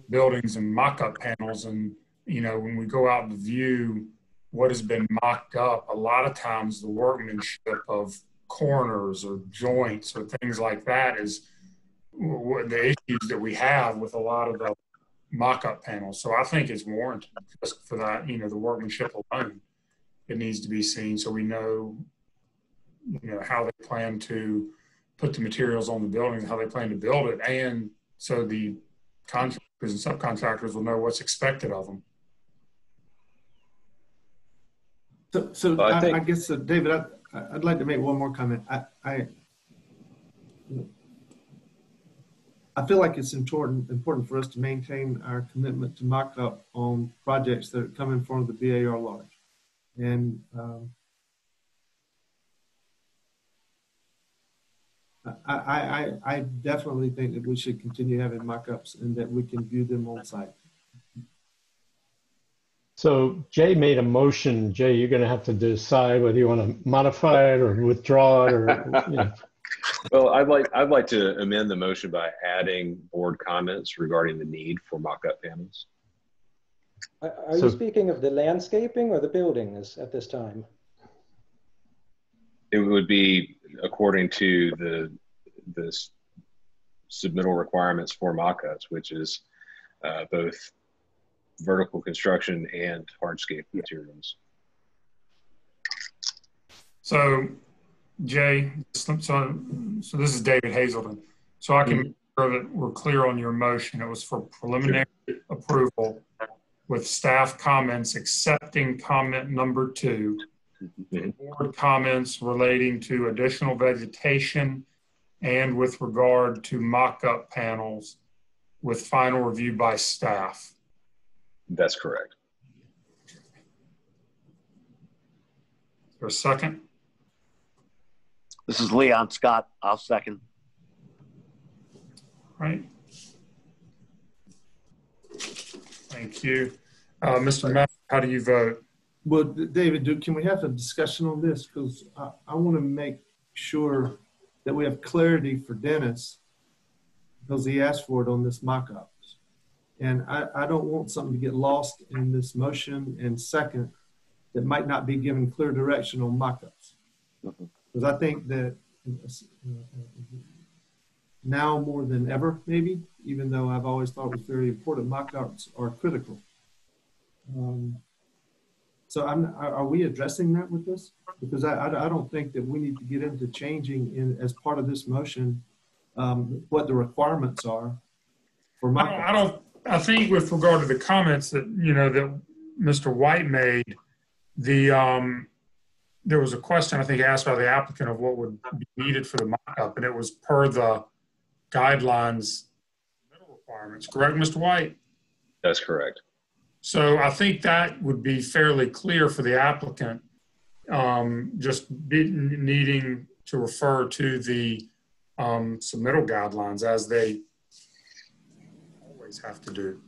buildings and mock-up panels. And, you know, when we go out and view what has been mocked up, a lot of times the workmanship of corners or joints or things like that is the issues that we have with a lot of the mock-up panels. So I think it's warranted just for that, you know, the workmanship alone. It needs to be seen so we know, you know, how they plan to put the materials on the buildings, how they plan to build it, and so the contractors and subcontractors will know what's expected of them. So I guess, David, I'd like to make one more comment. I feel like it's important for us to maintain our commitment to mock-up on projects that come in front of the BAR large. And I definitely think that we should continue having mock-ups and that we can view them on site. So Jay made a motion. Jay, you're going to have to decide whether you want to modify it or withdraw it, or you know. Well, I'd like to amend the motion by adding board comments regarding the need for mock-up panels. Are you speaking of the landscaping or the buildings at this time? It would be according to the submittal requirements for mock-ups, which is both vertical construction and hardscape materials. So, Jay, so this is David Hazelton. So I can make sure that we're clear on your motion. It was for preliminary approval with staff comments accepting comment number 2, board comments relating to additional vegetation and with regard to mock-up panels with final review by staff. That's correct. Is there a second? This is Leon Scott. I'll second. Right. Thank you. Mr. Matt, how do you vote? Well, David, can we have a discussion on this? Because I want to make sure that we have clarity for Dennis, because he asked for it on this mock-ups. And I don't want something to get lost in this motion and second that might not be given clear direction on mock-ups. Because I think that now more than ever, maybe, even though I've always thought it was very important, mock-ups are critical. So are we addressing that with this? Because I don't think that we need to get into changing as part of this motion what the requirements are for mock-ups. I think with regard to the comments that, you know, that Mr. White made, there was a question I think asked by the applicant of what would be needed for the mock-up, and it was per the guidelines requirements. Correct, Mr. White? That's correct. So I think that would be fairly clear for the applicant, just needing to refer to the submittal guidelines as they always have to do.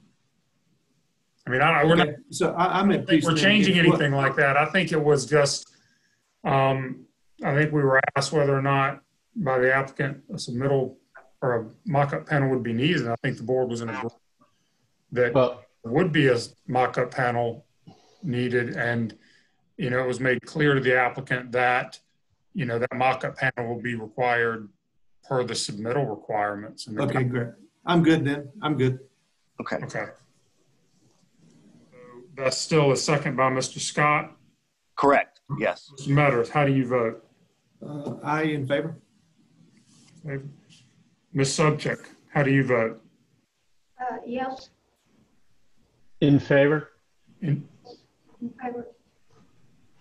I mean, we're not. So I'm at peace. We're changing anything like that. I think it was just. I think we were asked whether or not by the applicant a submittal or a mock-up panel would be needed. And I think the board was in agreement that there would be a mock-up panel needed, and you know it was made clear to the applicant that you know that mock-up panel will be required per the submittal requirements. And Okay, great. I'm good then. I'm good. Okay. Okay. So that's still a second by Mr. Scott. Correct. Yes. Mr. Metters, how do you vote? Aye, in favor. Favor. Ms. Sobchak, how do you vote? Yes, In favor? In favor.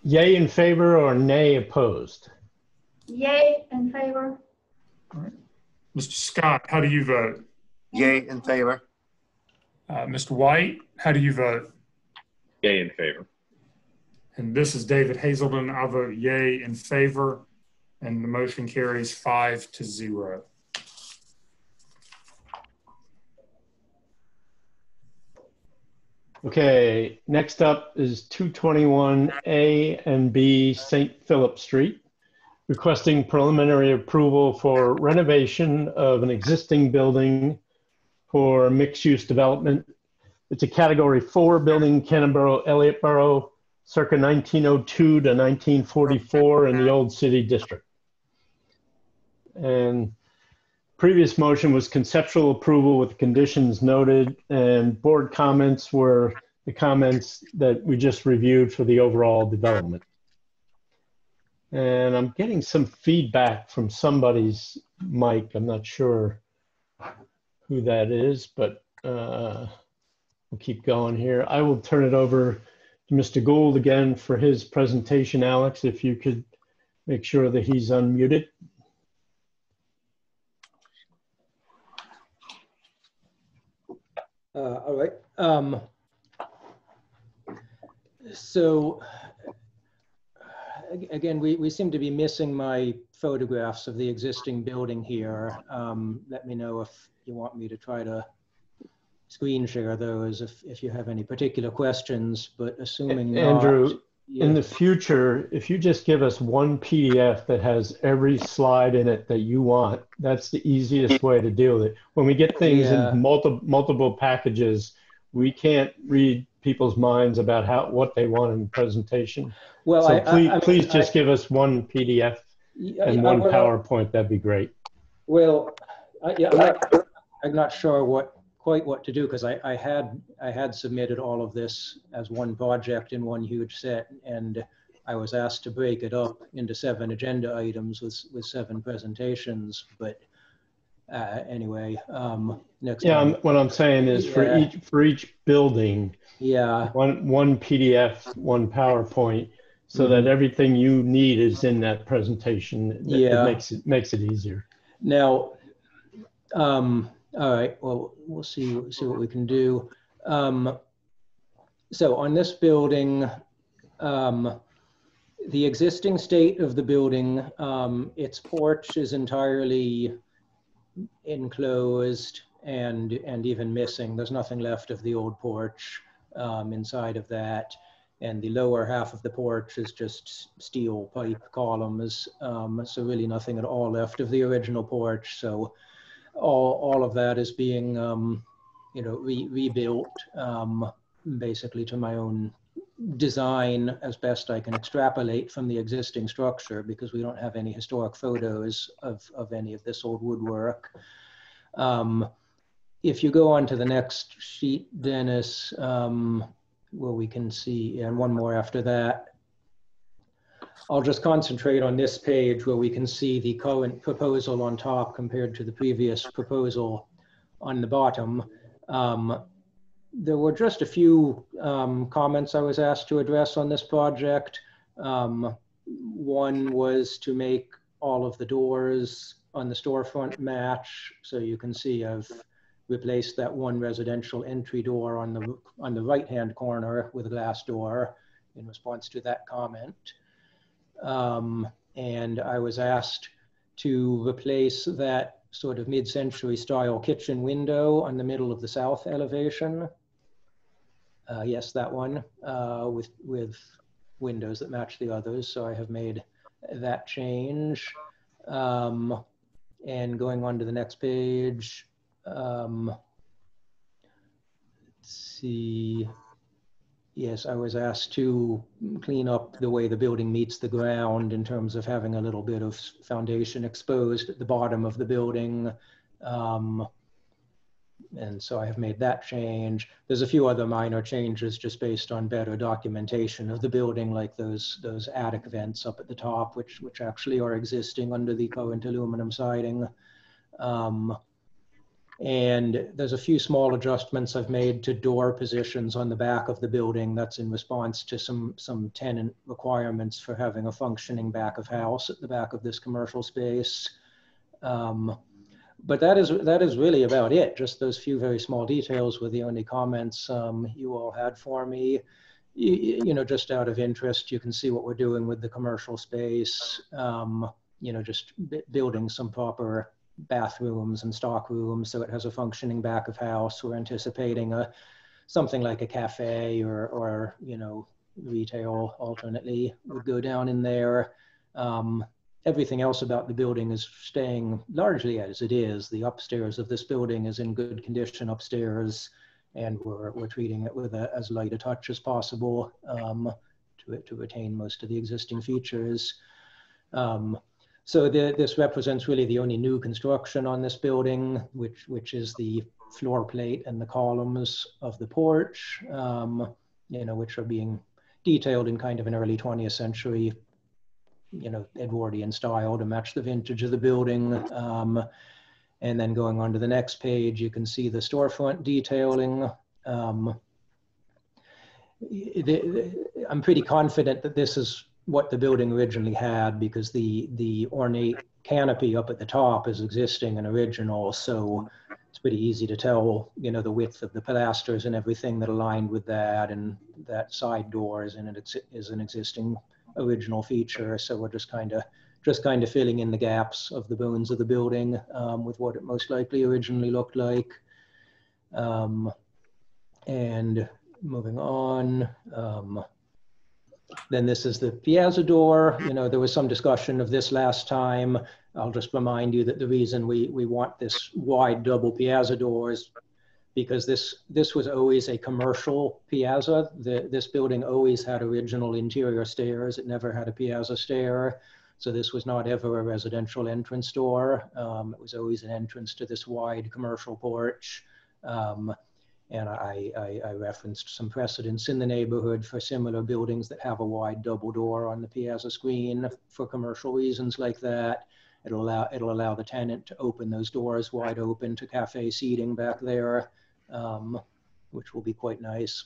Yay in favor or nay opposed? Yay, in favor. All right. Mr. Scott, how do you vote? Yay, in favor. Mr. White, how do you vote? Yay in favor. And this is David Hazelden. I vote yay in favor, and the motion carries 5-0. Okay, next up is 221 A and B St. Philip Street, requesting preliminary approval for renovation of an existing building for mixed-use development. It's a Category 4 building, Canterbury, Elliottboro, circa 1902 to 1944 in the Old City District. And previous motion was conceptual approval with conditions noted, and board comments were the comments that we just reviewed for the overall development. And I'm getting some feedback from somebody's mic. I'm not sure who that is, but we'll keep going here. I will turn it over to Mr. Gould again for his presentation. Alex, if you could make sure that he's unmuted. All right. So again, we seem to be missing my photographs of the existing building here. Let me know if you want me to try to screen share those if you have any particular questions, but assuming Andrew, not, yeah. In the future, if you just give us one PDF that has every slide in it that you want, that's the easiest way to deal with it. When we get things in multiple packages, we can't read people's minds about what they want in the presentation. Well, so please just give us one PDF and one PowerPoint. That'd be great. Well, I'm not sure quite what to do, because I had submitted all of this as one project in one huge set, and I was asked to break it up into 7 agenda items with 7 presentations. But anyway, next time. What I'm saying is for each building, one PDF, one PowerPoint, so that everything you need is in that presentation. It makes it easier. Now, all right, well, we'll see what we can do. So on this building, the existing state of the building, its porch is entirely enclosed and even missing. There's nothing left of the old porch inside of that. And the lower half of the porch is just steel pipe columns. So really nothing at all left of the original porch. So all of that is being, rebuilt basically to my own design as best I can extrapolate from the existing structure, because we don't have any historic photos of any of this old woodwork. If you go on to the next sheet, Dennis, where we can see, and one more after that, I'll just concentrate on this page where we can see the current proposal on top compared to the previous proposal on the bottom. There were just a few comments I was asked to address on this project. One was to make all of the doors on the storefront match. So you can see I've replaced that one residential entry door on the right-hand corner with a glass door in response to that comment. And I was asked to replace that sort of mid-century style kitchen window on the middle of the south elevation. Yes, that one, with windows that match the others. So I have made that change. And going on to the next page, let's see. yes, I was asked to clean up the way the building meets the ground in terms of having a little bit of foundation exposed at the bottom of the building. And so I have made that change. There's a few other minor changes just based on better documentation of the building, like those attic vents up at the top, which actually are existing under the current aluminum siding. And there's a few small adjustments I've made to door positions on the back of the building. That's in response to some tenant requirements for having a functioning back of house at the back of this commercial space. But that is really about it. Just those few very small details were the only comments you all had for me. You know, just out of interest, you can see what we're doing with the commercial space. You know, just building some proper bathrooms and stock rooms so it has a functioning back of house. We're anticipating something like a cafe or you know, retail alternately would go down in there. Everything else about the building is staying largely as it is. The upstairs of this building is in good condition upstairs, and we're treating it with as light a touch as possible to retain most of the existing features. So this represents really the only new construction on this building, which is the floor plate and the columns of the porch, you know, which are being detailed in kind of an early 20th century, you know, Edwardian style to match the vintage of the building. And then going on to the next page, you can see the storefront detailing. I'm pretty confident that this is what the building originally had, because the ornate canopy up at the top is existing and original. So it's pretty easy to tell, you know, the width of the pilasters and everything that aligned with that, and that side door is an existing original feature. So we're just kind of filling in the gaps of the bones of the building with what it most likely originally looked like. And moving on, then this is the piazza door. You know, there was some discussion of this last time. I'll just remind you that the reason we want this wide double piazza doors, because this was always a commercial piazza. This building always had original interior stairs. It never had a piazza stair. So this was not ever a residential entrance door. It was always an entrance to this wide commercial porch. And I referenced some precedents in the neighborhood for similar buildings that have a wide double door on the piazza screen for commercial reasons like that. It'll allow the tenant to open those doors wide open to cafe seating back there, which will be quite nice.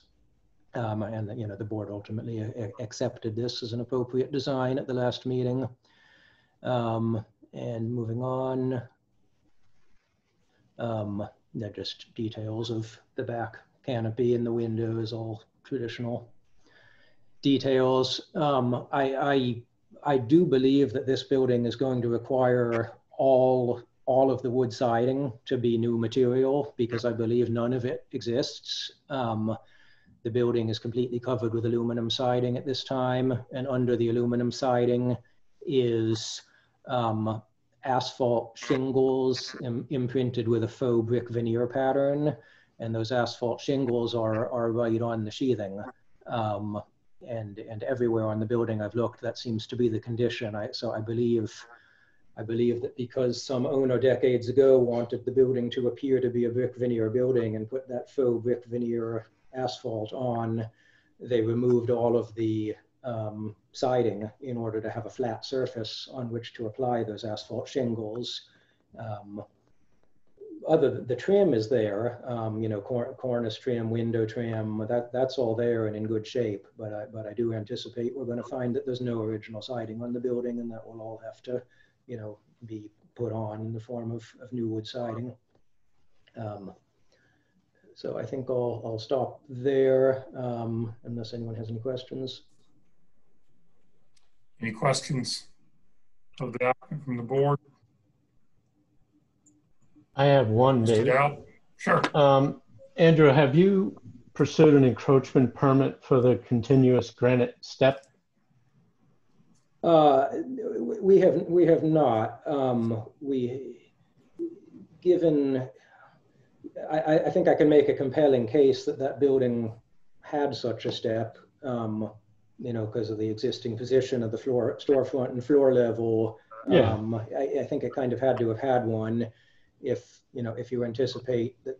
And you know, the board ultimately accepted this as an appropriate design at the last meeting. And moving on, they're just details of the back canopy and the windows, all traditional details. I do believe that this building is going to require all of the wood siding to be new material, because I believe none of it exists. The building is completely covered with aluminum siding at this time, and under the aluminum siding is asphalt shingles imprinted with a faux brick veneer pattern, and those asphalt shingles are right on the sheathing. And everywhere on the building I've looked, that seems to be the condition. So I believe that because some owner decades ago wanted the building to appear to be a brick veneer building and put that faux brick veneer asphalt on, they removed all of the siding in order to have a flat surface on which to apply those asphalt shingles. The trim is there, you know, cornice trim, window trim, that's all there and in good shape. But I do anticipate we're going to find that there's no original siding on the building, and that will all have to, you know, be put on in the form of new wood siding. So I think I'll stop there unless anyone has any questions. Any questions of the applicant from the board? I have one, David. Sure. Andrew, have you pursued an encroachment permit for the continuous granite step? We have not. I think I can make a compelling case that building had such a step, you know, because of the existing position of the storefront and floor level. Yeah. I think it kind of had to have had one if, you know, if you anticipate that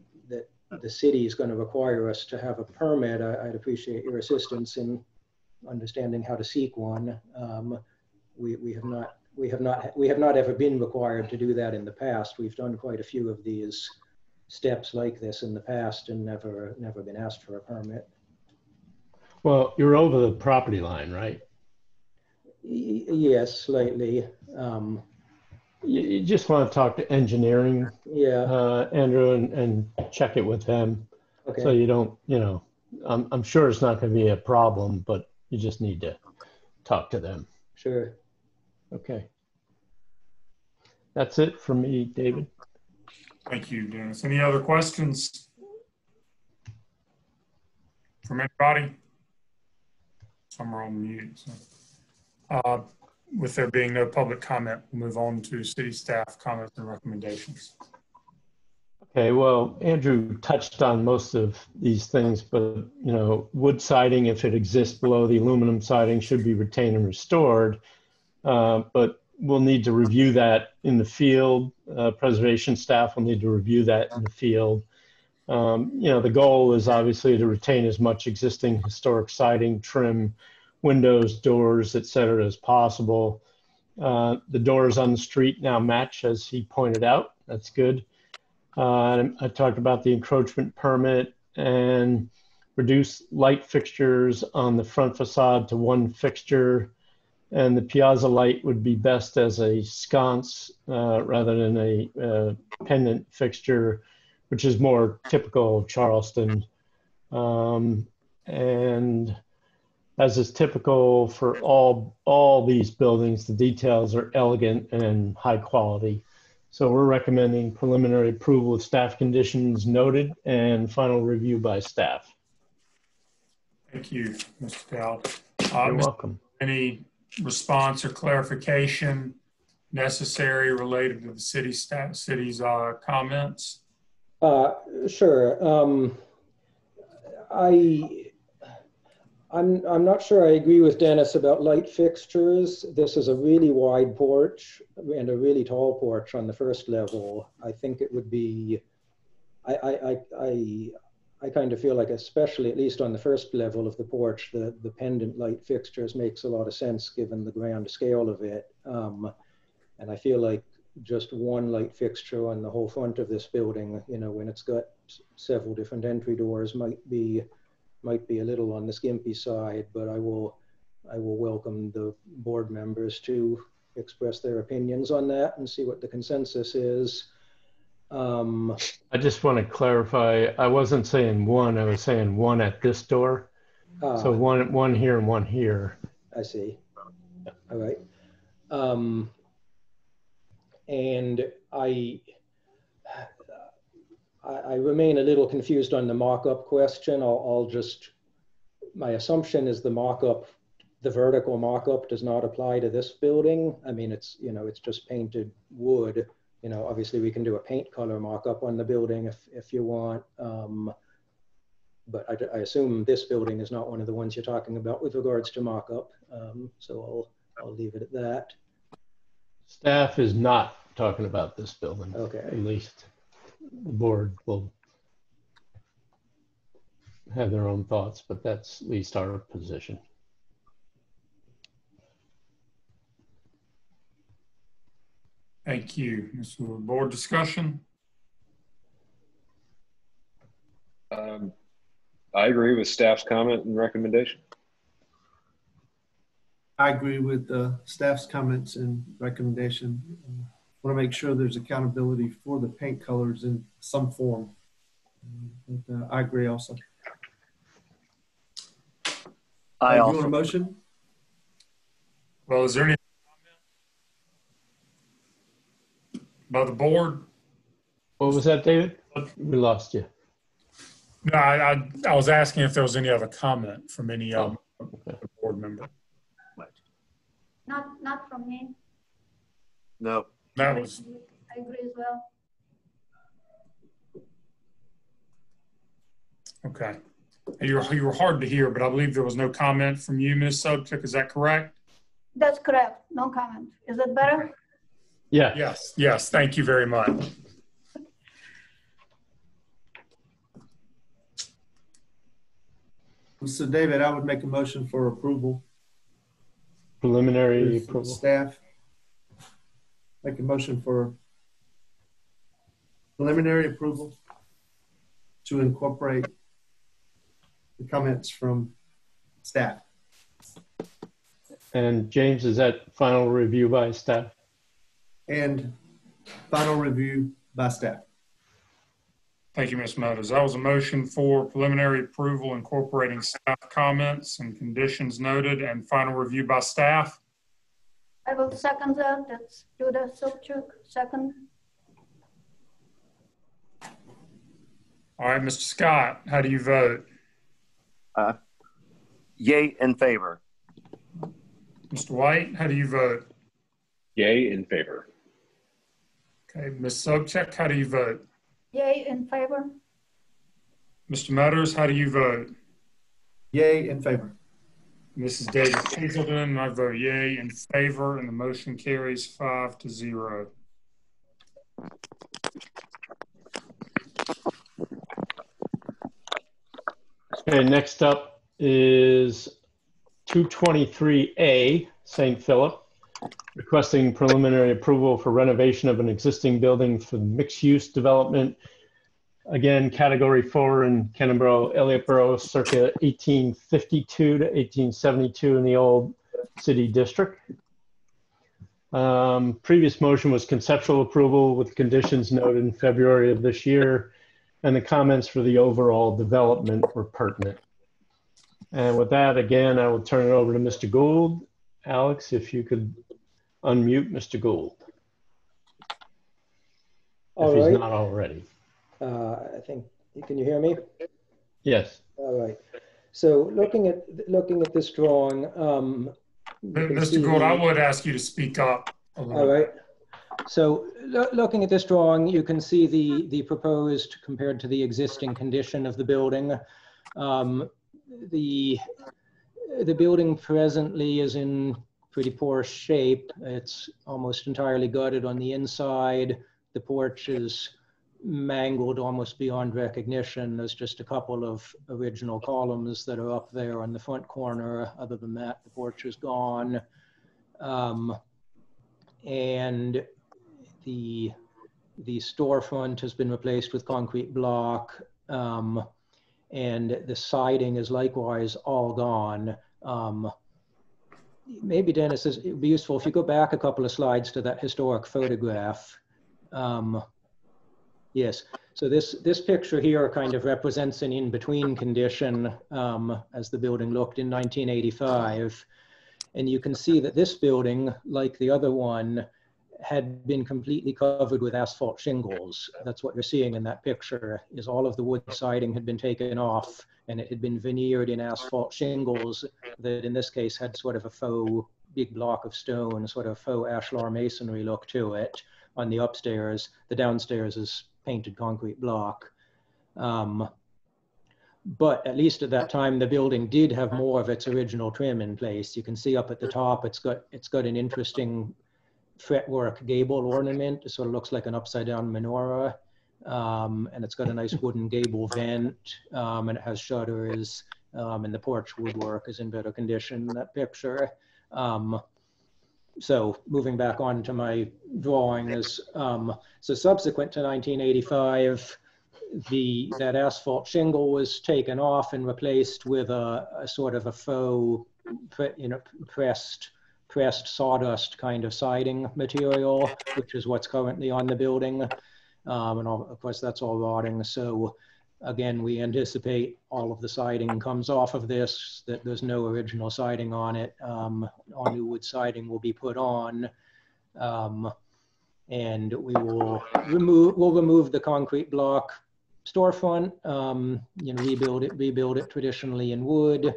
the city is going to require us to have a permit. I'd appreciate your assistance in understanding how to seek one. We have not ever been required to do that in the past. We've done quite a few of these steps like this in the past and never been asked for a permit. Well, you're over the property line, right? Yes, slightly. You just want to talk to engineering, Yeah. Andrew, and check it with them. Okay. So you don't, you know, I'm sure it's not going to be a problem, but you just need to talk to them. Sure. Okay. That's it for me, David. Thank you, Dennis. Any other questions from anybody? Some are on mute. So. With there being no public comment, we'll move on to city staff comments and recommendations. Okay, well, Andrew touched on most of these things, but, you know, wood siding, if it exists below the aluminum siding, should be retained and restored. But we'll need to review that in the field. Preservation staff will need to review that in the field. You know, the goal is obviously to retain as much existing historic siding, trim, windows, doors, et cetera, as possible. The doors on the street now match, as he pointed out. That's good. I talked about the encroachment permit and reduce light fixtures on the front facade to one fixture. And the piazza light would be best as a sconce rather than a pendant fixture, which is more typical of Charleston. And as is typical for all these buildings, the details are elegant and high quality. So we're recommending preliminary approval of staff conditions noted and final review by staff. Thank you, Mr. Dowd. You're welcome. Any response or clarification necessary related to the city's comments? Sure. I'm not sure I agree with Dennis about light fixtures. This is a really wide porch and a really tall porch on the first level. I think it would be, I kind of feel like, especially at least on the first level of the porch, the pendant light fixtures makes a lot of sense given the grand scale of it. And I feel like just one light fixture on the whole front of this building, you know, when it's got several different entry doors, might be a little on the skimpy side, but I will welcome the board members to express their opinions on that and see what the consensus is. I just want to clarify, I wasn't saying one, I was saying one at this door. So one here and one here. I see. All right. And I remain a little confused on the mock-up question. My assumption is the mock-up, the vertical mock-up does not apply to this building. I mean, it's, you know, it's just painted wood. You know, obviously we can do a paint color mock-up on the building if you want. But I assume this building is not one of the ones you're talking about with regards to mock-up. So I'll leave it at that. Staff is not talking about this building. Okay. At least the board will have their own thoughts, but that's at least our position. Thank you. So board discussion. I agree with staff's comment and recommendation. I agree with staff's comments and recommendation. Want to make sure there's accountability for the paint colors in some form. But, I agree also. I you also want a motion? Well, is there any comment by the board? What was that, David? We lost you. No, I was asking if there was any other comment from any Okay. board member. Not from me. no. That was I agree as well. okay. You were hard to hear, but I believe there was no comment from you, Ms. Sobchak. Is that correct? That's correct. No comment. Is it better? Yeah. Yes. Yes. Thank you very much. So David, I would make a motion for approval. Preliminary With approval. Staff. Make a motion for preliminary approval to incorporate the comments from staff. And James, is that final review by staff? And final review by staff. Thank you, Ms. Meadows. That was a motion for preliminary approval incorporating staff comments and conditions noted and final review by staff. I will second that. That's Judith Sobchak, second. All right, Mr. Scott, how do you vote? Yay in favor. Mr. White, how do you vote? Yay in favor. Okay, Ms. Sobchak, how do you vote? Yay in favor. Mr. Meadows, how do you vote? Yay in favor. Mrs. Davis Hazelden, and I vote yay in favor, and the motion carries 5-0. Okay, next up is 223A, St. Philip, requesting preliminary approval for renovation of an existing building for mixed-use development. Again, Category 4 in Kenneboro, Elliottboro, circa 1852 to 1872 in the old city district. Previous motion was conceptual approval with conditions noted in February of this year, and the comments for the overall development were pertinent. And with that, again, I will turn it over to Mr. Gould. Alex, if you could unmute Mr. Gould. If he's not already. I think, can you hear me? Yes. All right. So looking at this drawing, Mr. Gould, I would ask you to speak up a little. All right. So looking at this drawing, you can see the proposed compared to the existing condition of the building. The building presently is in pretty poor shape. It's almost entirely gutted on the inside. The porch is mangled almost beyond recognition. There's just a couple of original columns that are up there on the front corner. Other than that, the porch is gone. And the storefront has been replaced with concrete block, and the siding is likewise all gone. Maybe Dennis, it would be useful if you go back a couple of slides to that historic photograph. Yes, so this picture here kind of represents an in-between condition as the building looked in 1985. And you can see that this building, like the other one, had been completely covered with asphalt shingles. That's what you're seeing in that picture, is all of the wood siding had been taken off and it had been veneered in asphalt shingles that in this case had sort of a faux big block of stone, sort of faux ashlar masonry look to it on the upstairs. The downstairs is painted concrete block. But at least at that time, the building did have more of its original trim in place. You can see up at the top, it's got an interesting fretwork gable ornament. It sort of looks like an upside down menorah. And it's got a nice wooden gable vent, and it has shutters, and the porch woodwork is in better condition in that picture. So moving back on to my drawing is, so subsequent to 1985, that asphalt shingle was taken off and replaced with a sort of a faux, pressed sawdust kind of siding material, which is what's currently on the building. And of course, that's all rotting. So again, we anticipate all of the siding comes off of this, that there's no original siding on it. All new wood siding will be put on. And we'll remove the concrete block storefront, rebuild it traditionally in wood,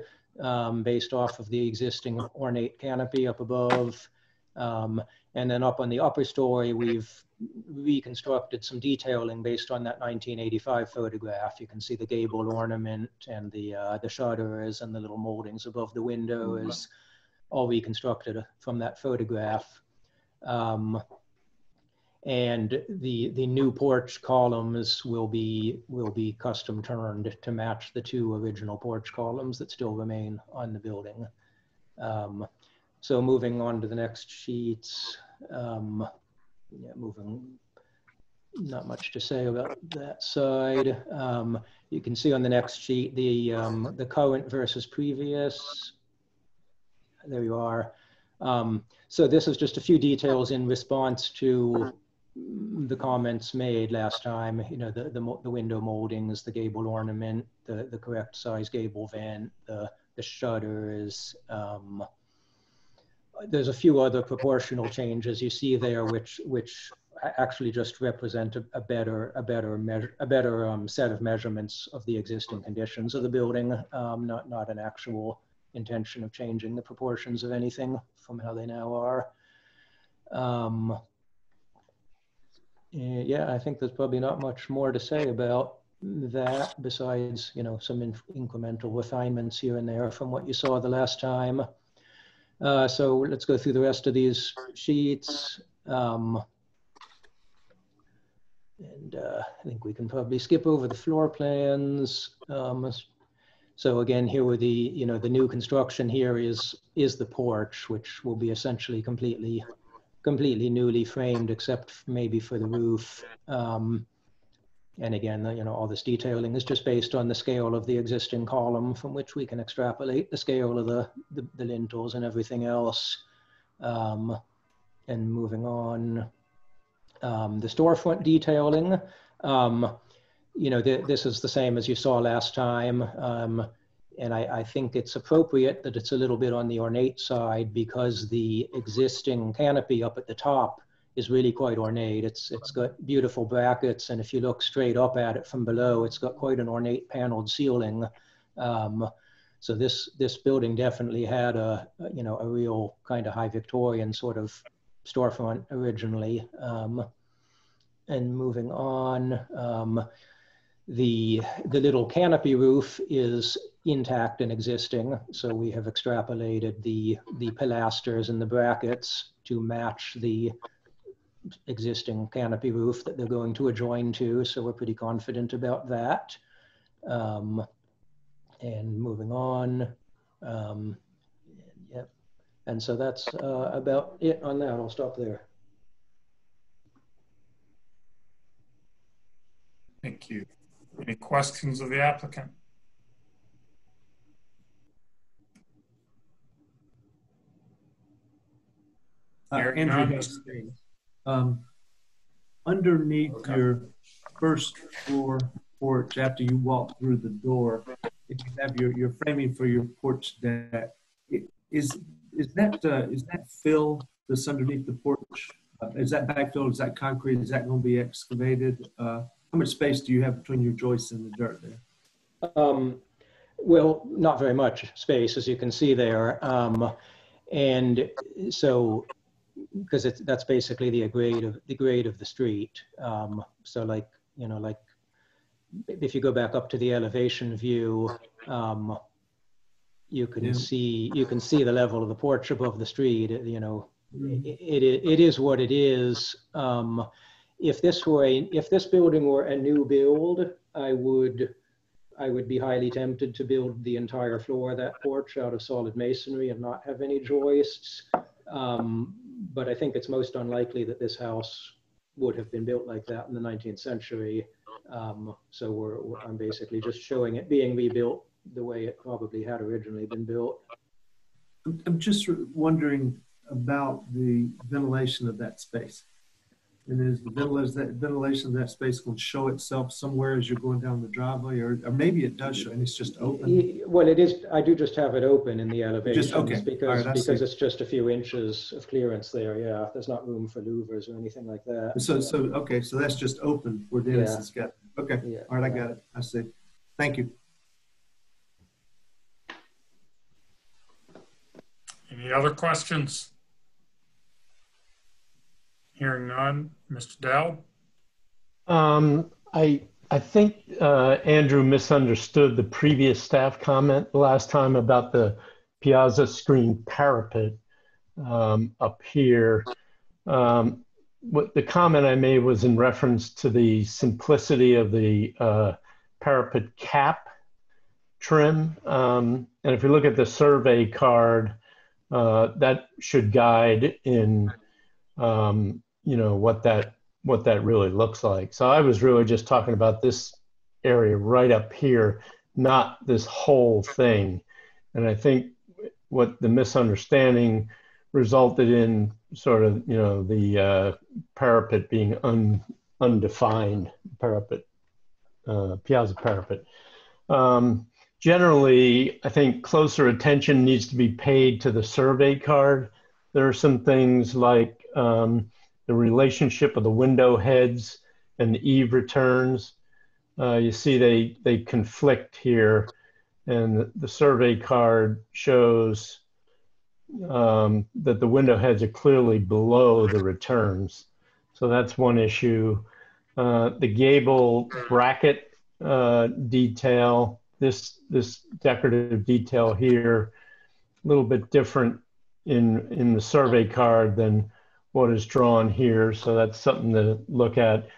based off of the existing ornate canopy up above. And then up on the upper story, we've reconstructed some detailing based on that 1985 photograph. You can see the gable ornament and the shutters and the little moldings above the window is all reconstructed from that photograph. And the new porch columns will be custom turned to match the two original porch columns that still remain on the building. So moving on to the next sheets, not much to say about that side. You can see on the next sheet the current versus previous. There you are. So this is just a few details in response to the comments made last time. You know, the window moldings, the gable ornament, the correct size gable vent, the shutters. There's a few other proportional changes you see there, which actually just represent a better set of measurements of the existing conditions of the building, not an actual intention of changing the proportions of anything from how they now are. Yeah, I think there's probably not much more to say about that besides, you know, some incremental refinements here and there from what you saw the last time. So let's go through the rest of these sheets. I think we can probably skip over the floor plans. So again, here with the new construction here is the porch, which will be essentially completely newly framed, except maybe for the roof. And again, you know, all this detailing is just based on the scale of the existing column from which we can extrapolate the scale of the lintels and everything else. And moving on, the storefront detailing, you know, this is the same as you saw last time. And I think it's appropriate that it's a little bit on the ornate side because the existing canopy up at the top is really quite ornate. It's got beautiful brackets, and if you look straight up at it from below, it's got quite an ornate paneled ceiling. So this building definitely had a real kind of high Victorian sort of storefront originally. And moving on, the little canopy roof is intact and existing. So we have extrapolated the pilasters and the brackets to match the existing canopy roof that they're going to adjoin to. So we're pretty confident about that. And moving on. Yep. And so that's about it on that. I'll stop there. Thank you. Any questions of the applicant? Andrew has underneath your first floor porch, after you walk through the door, if you have your framing for your porch deck, is that fill that's underneath the porch? Is that backfill? Is that concrete? Is that going to be excavated? How much space do you have between your joists and the dirt there? Well, not very much space, as you can see there. And so, because that's basically the grade of the street. So like, you know, like if you go back up to the elevation view, you can see the level of the porch above the street. You know, it is what it is. If this building were a new build, I would be highly tempted to build the entire floor of that porch out of solid masonry and not have any joists. But I think it's most unlikely that this house would have been built like that in the 19th century. So I'm basically just showing it being rebuilt the way it probably had originally been built. I'm just wondering about the ventilation of that space. And is the ventilation of that space going to show itself somewhere as you're going down the driveway, or maybe it does show and it's just open? Well, it is. I do just have it open in the elevations because it's just a few inches of clearance there. Yeah, there's not room for louvers or anything like that. So okay, so that's just open where Dennis has got. Okay, all right, I got it. I see. Thank you. Any other questions? Hearing none. Mr. Dowd? I think Andrew misunderstood the previous staff comment the last time about the piazza screen parapet up here. What the comment I made was in reference to the simplicity of the parapet cap trim. And if you look at the survey card, that should guide in, you know, what that really looks like. So I was really just talking about this area right up here, not this whole thing. And I think what the misunderstanding resulted in sort of, you know, the parapet being undefined parapet, piazza parapet. Generally, I think closer attention needs to be paid to the survey card. There are some things like the relationship of the window heads and the eave returns. You see they conflict here, and the survey card shows that the window heads are clearly below the returns. So that's one issue. The gable bracket detail, this decorative detail here, a little bit different in the survey card than what is drawn here. So that's something to look at.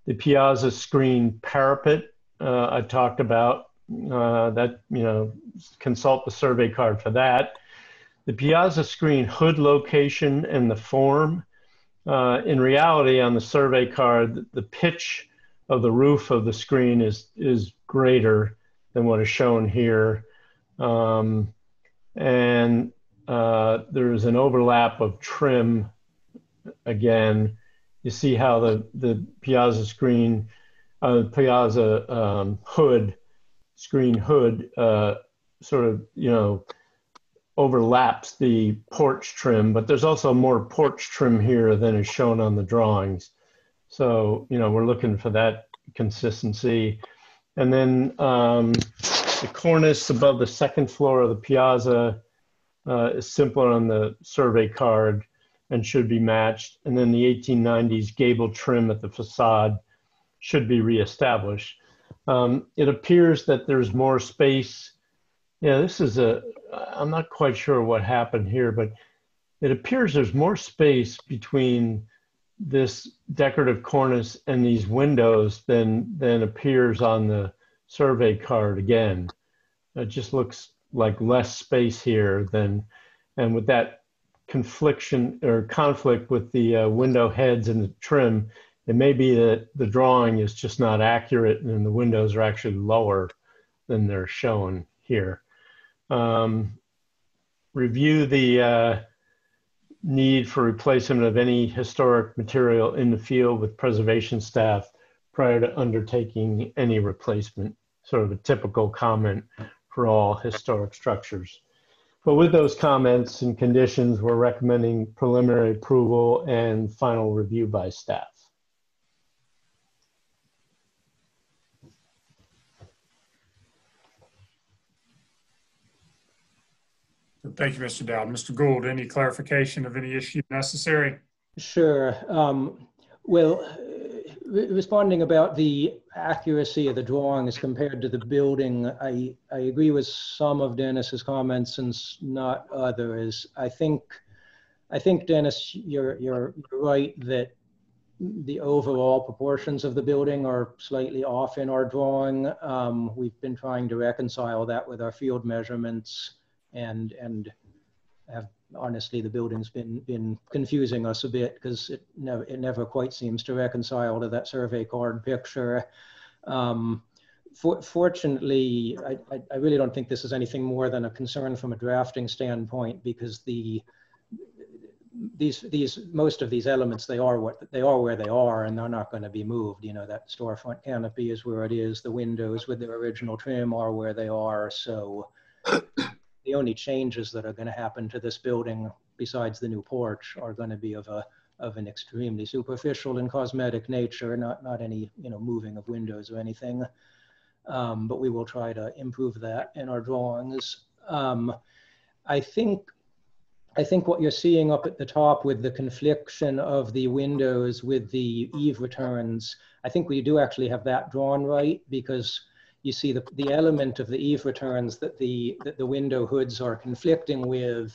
The piazza screen parapet I talked about, that, you know, consult the survey card for that. The piazza screen hood location and the form, in reality on the survey card, the pitch of the roof of the screen is greater than what is shown here. And there's an overlap of trim. Again, you see how the piazza screen, piazza hood, screen hood sort of, you know, overlaps the porch trim, but there's also more porch trim here than is shown on the drawings. So, you know, we're looking for that consistency. And then the cornice above the second floor of the piazza is simpler on the survey card and should be matched. And then the 1890s gable trim at the facade should be reestablished. It appears that there's more space. Yeah, this is I'm not quite sure what happened here, but it appears there's more space between this decorative cornice and these windows than appears on the survey card again. It just looks like less space here than, and with that conflict with the window heads and the trim, it may be that the drawing is just not accurate and the windows are actually lower than they're shown here. Review the need for replacement of any historic material in the field with preservation staff prior to undertaking any replacement, sort of a typical comment for all historic structures. But with those comments and conditions, we're recommending preliminary approval and final review by staff. Thank you, Mr. Dowd. Mr. Gould, any clarification of any issue necessary? Sure. Well, responding about the accuracy of the drawings compared to the building, I agree with some of Dennis's comments and not others. I think Dennis, you're right that the overall proportions of the building are slightly off in our drawing. We've been trying to reconcile that with our field measurements, and honestly, the building's been confusing us a bit because it never quite seems to reconcile to that survey card picture. Fortunately, I really don't think this is anything more than a concern from a drafting standpoint, because most of these elements, they are where they are, and they're not going to be moved. You know, that storefront canopy is where it is. The windows with their original trim are where they are. So the only changes that are going to happen to this building, besides the new porch, are going to be of an extremely superficial and cosmetic nature, not any, you know, moving of windows or anything. But we will try to improve that in our drawings. I think I think what you're seeing up at the top with the confliction of the windows with the eave returns, I think we do actually have that drawn right, because you see the element of the eave returns that the window hoods are conflicting with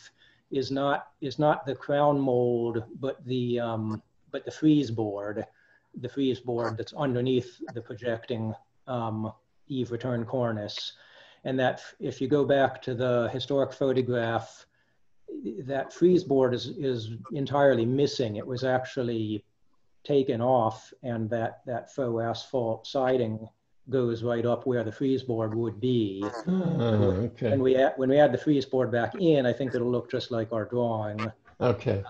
is not the crown mold, but the frieze board that's underneath the projecting eave return cornice. And that if you go back to the historic photograph, that frieze board is entirely missing. It was actually taken off, and that faux asphalt siding goes right up where the frieze board would be. Okay. When we add the frieze board back in, I think it'll look just like our drawing. Okay.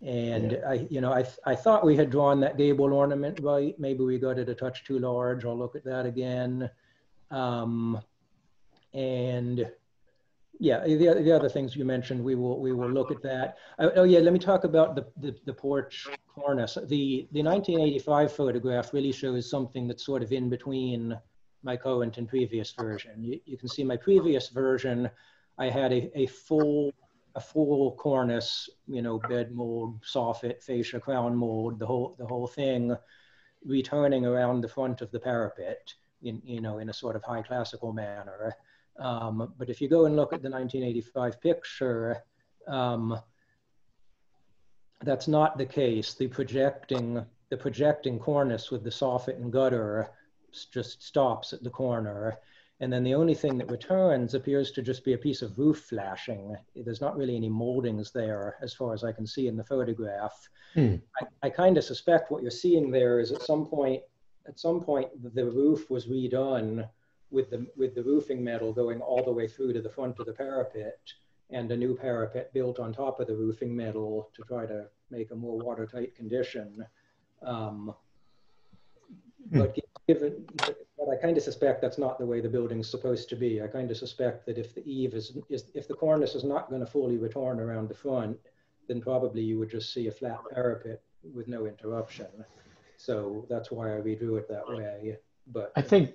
And yeah. I thought we had drawn that gable ornament right. Maybe we got it a touch too large. I'll look at that again. And yeah, the other things you mentioned, we will look at that. Oh yeah, let me talk about the porch cornice. The 1985 photograph really shows something that's sort of in between my current and previous version. You can see my previous version, I had a full cornice, bed mold, soffit, fascia, crown mold, the whole thing, returning around the front of the parapet in a sort of high classical manner. But if you go and look at the 1985 picture, that's not the case. The projecting cornice with the soffit and gutter just stops at the corner. And then the only thing that returns appears to just be a piece of roof flashing. There's not really any moldings there as far as I can see in the photograph. I kind of suspect what you're seeing there is at some point the roof was redone with the roofing metal going all the way through to the front of the parapet, and a new parapet built on top of the roofing metal to try to make a more watertight condition. But I kind of suspect that's not the way the building's supposed to be. I kind of suspect that if the eave if the cornice is not going to fully return around the front, then probably you would just see a flat parapet with no interruption. So that's why I redrew it that way. But I think,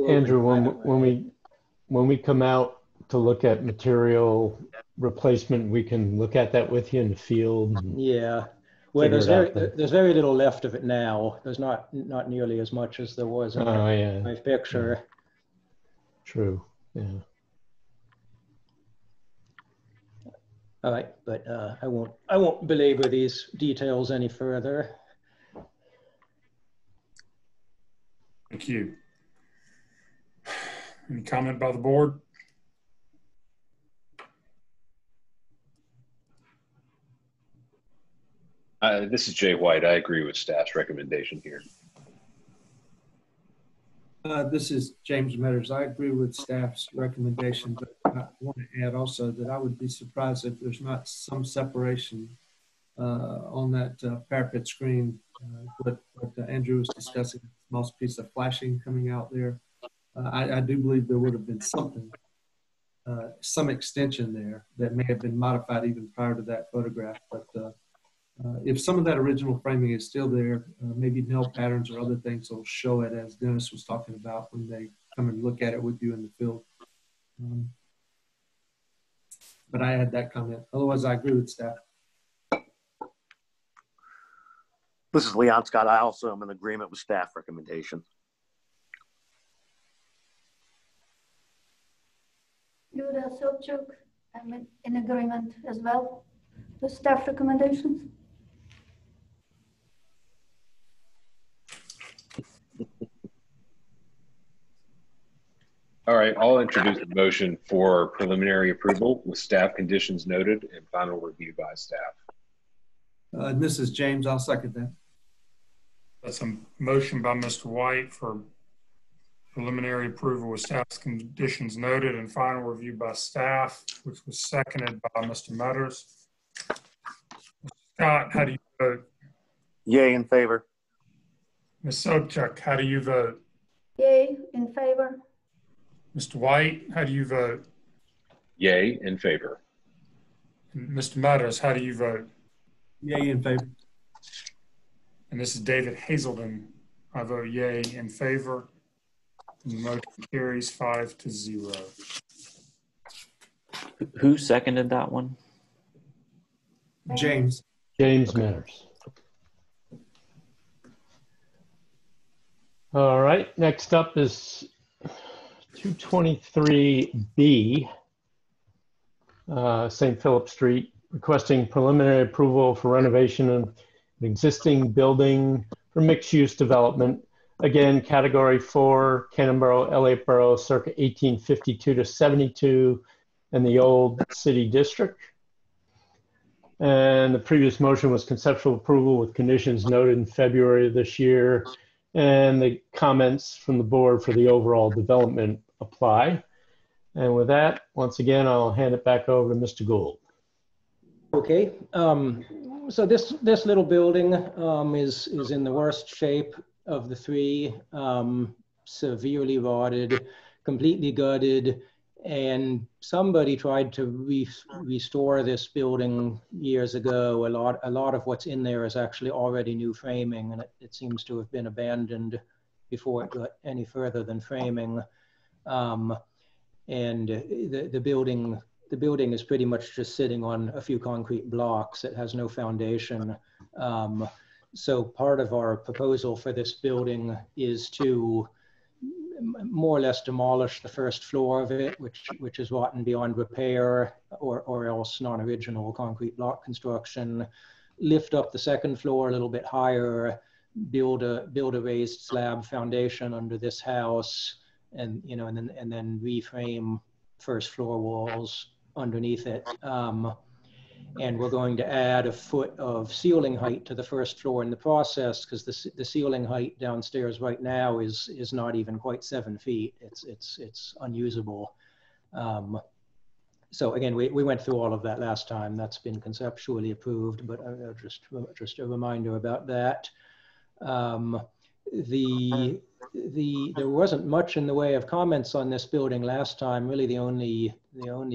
Andrew, when we come out to look at material replacement, we can look at that with you in the field. Yeah. Well, there's very little left of it now. There's not nearly as much as there was in my picture. Yeah. True. Yeah. All right, but I won't belabor these details any further. Thank you. Any comment by the board? This is Jay White. I agree with staff's recommendation here. This is James Metters. I agree with staff's recommendation, but I want to add also that I would be surprised if there's not some separation on that parapet screen. What Andrew was discussing, small piece of flashing coming out there. I do believe there would have been something, some extension there that may have been modified even prior to that photograph. But if some of that original framing is still there, maybe nail patterns or other things will show it, as Dennis was talking about, when they come and look at it with you in the field. But I had that comment. Otherwise, I agree with staff. This is Leon Scott. I also am in agreement with staff recommendation. Yuda Sobchuk, I'm in agreement as well. The staff recommendations. All right, I'll introduce the motion for preliminary approval with staff conditions noted and final review by staff. This is James. I'll second that. That's a motion by Mr. White for preliminary approval with staff's conditions noted and final review by staff, which was seconded by Mr. Metters. Scott, how do you vote? Yay in favor. Ms. Sobchuk, how do you vote? Yay in favor. Mr. White, how do you vote? Yay in favor. And Mr. Metters, how do you vote? Yay in favor. And this is David Hazelden. I vote yay in favor. And the motion carries 5-0. Who seconded that one? James. James Manners. All right, next up is 223B, St. Philip Street, requesting preliminary approval for renovation of an existing building for mixed-use development. Again, category 4, Cannonboro, Elliott Borough, circa 1852 to 72 in the old city district. And the previous motion was conceptual approval with conditions noted in February of this year. And the comments from the board for the overall development apply. And with that, once again, I'll hand it back over to Mr. Gould. Okay, so this little building is in the worst shape of the three, severely rotted, completely gutted, and somebody tried to restore this building years ago. A lot of what's in there is actually already new framing, and it seems to have been abandoned before it got any further than framing. And the building is pretty much just sitting on a few concrete blocks. It has no foundation. So part of our proposal for this building is to more or less demolish the first floor of it, which is rotten beyond repair or else non-original concrete block construction, lift up the second floor a little bit higher, build a raised slab foundation under this house, and then reframe first floor walls underneath it. And we're going to add a foot of ceiling height to the first floor in the process, because the ceiling height downstairs right now is not even quite 7 feet. It's unusable. So again, we went through all of that last time. That's been conceptually approved, but just a reminder about that. There wasn't much in the way of comments on this building last time. Really, the only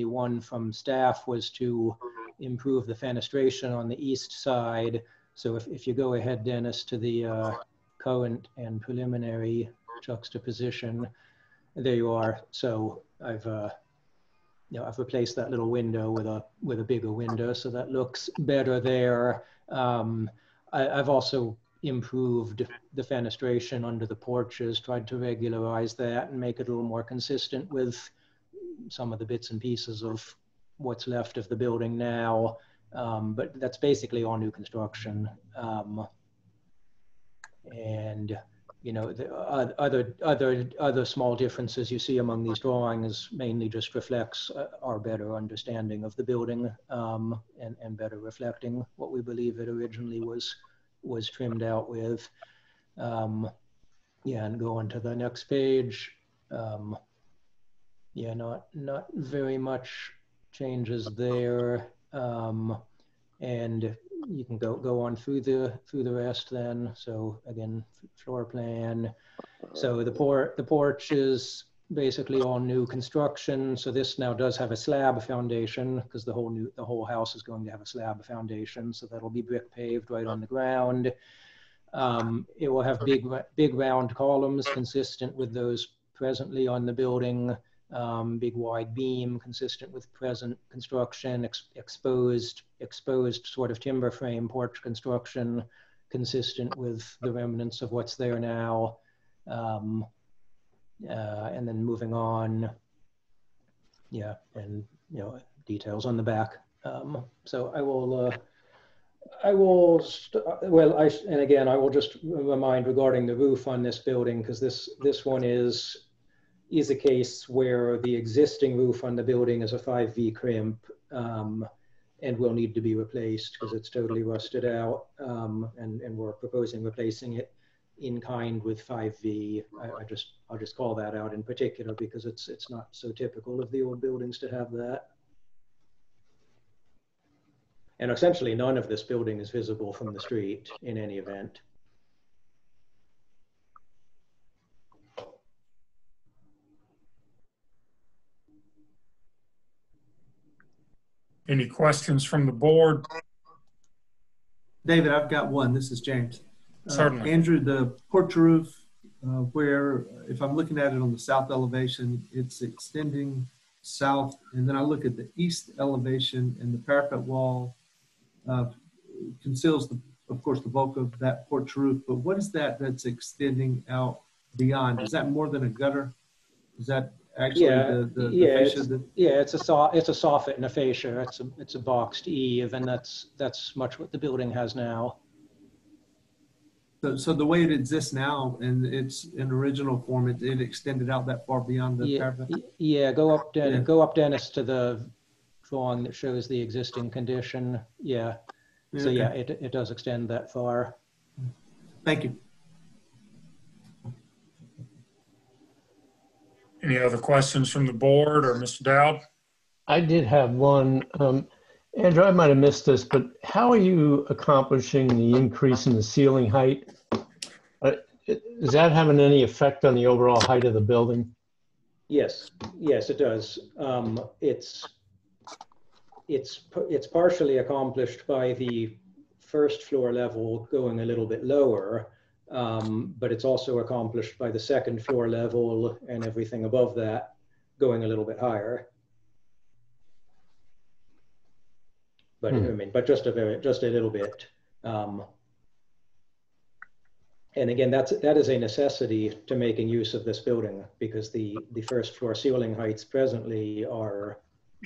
one from staff was to improve the fenestration on the east side. So if you go ahead, Dennis, to the current and preliminary juxtaposition, there you are. So I've replaced that little window with a bigger window, so that looks better there. I've also improved the fenestration under the porches, tried to regularize that and make it a little more consistent with some of the bits and pieces of what's left of the building now. But that's basically all new construction. And the other small differences you see among these drawings mainly just reflects our better understanding of the building, and better reflecting what we believe it originally was trimmed out with. And go on to the next page. Not very much changes there. And you can go on through the rest then. So again, floor plan. So the porch is basically all new construction. So this now does have a slab foundation, because the whole house is going to have a slab foundation. So that'll be brick paved right on the ground. It will have big round columns consistent with those presently on the building. Big wide beam consistent with present construction, exposed sort of timber frame porch construction consistent with the remnants of what's there now. And then moving on, and details on the back. So I will just remind regarding the roof on this building, because this one is a case where the existing roof on the building is a 5V crimp, and will need to be replaced because it's totally rusted out, and we're proposing replacing it in kind with 5V. I'll just call that out in particular because it's not so typical of the old buildings to have that. And essentially none of this building is visible from the street in any event. Any questions from the board? David, I've got one. This is James. Certainly. Andrew, the porch roof, where if I'm looking at it on the south elevation, it's extending south, and then I look at the east elevation and the parapet wall conceals, of course, the bulk of that porch roof. But what is that that's extending out beyond? Is that more than a gutter? Is that actually the fascia? It's a soffit and a fascia. It's a boxed eave, and that's much what the building has now. So the way it exists now, and it's in original form, it extended out that far beyond the parapet? Yeah, go up, Dennis, to the drawing that shows the existing condition. Yeah. So yeah, it does extend that far. Thank you. Any other questions from the board or Mr. Dowd? I did have one. Andrew, I might have missed this, but how are you accomplishing the increase in the ceiling height? Is that having any effect on the overall height of the building? Yes, it does. It's partially accomplished by the first floor level going a little bit lower, but it's also accomplished by the second floor level and everything above that going a little bit higher. But I mean, but just a little bit. And again, that is a necessity to making use of this building, because the first floor ceiling heights presently are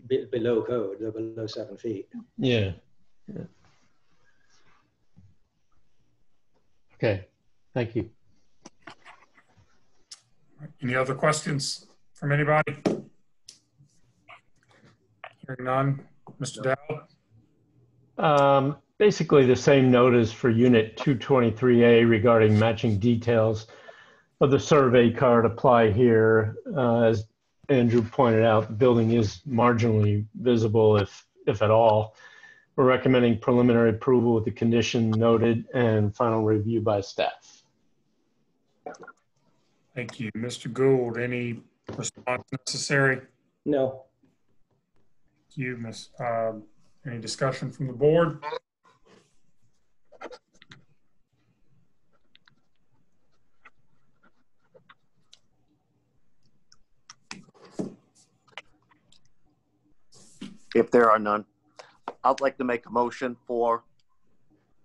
below code. They're below 7 feet. Yeah. Okay, thank you. Any other questions from anybody? Hearing none. Mr. Dowd? Basically the same notice for Unit 223A regarding matching details of the survey card apply here. As Andrew pointed out, the building is marginally visible, if at all. We're recommending preliminary approval with the condition noted and final review by staff. Thank you. Mr. Gould, any response necessary? No. Thank you, Ms. Any discussion from the board? If there are none, I'd like to make a motion for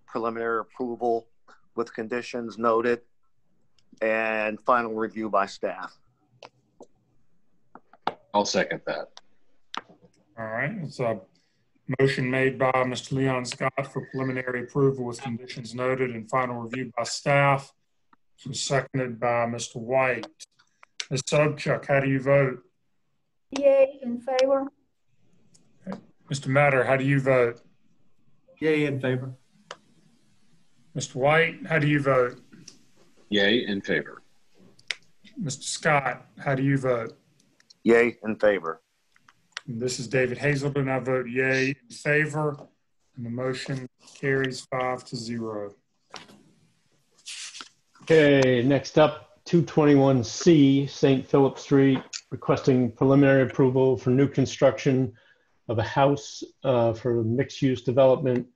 preliminary approval with conditions noted and final review by staff. I'll second that. All right, it's a motion made by Mr. Leon Scott for preliminary approval with conditions noted and final review by staff. It was seconded by Mr. White. Ms. Sobchak, how do you vote? Yay, in favor. Okay. Mr. Matter, how do you vote? Yay, in favor. Mr. White, how do you vote? Yay, in favor. Mr. Scott, how do you vote? Yay, in favor. And this is David Hazelton. I vote yay in favor, and the motion carries 5-0. Okay, next up, 221C, St. Philip Street, requesting preliminary approval for new construction of a house for mixed-use development.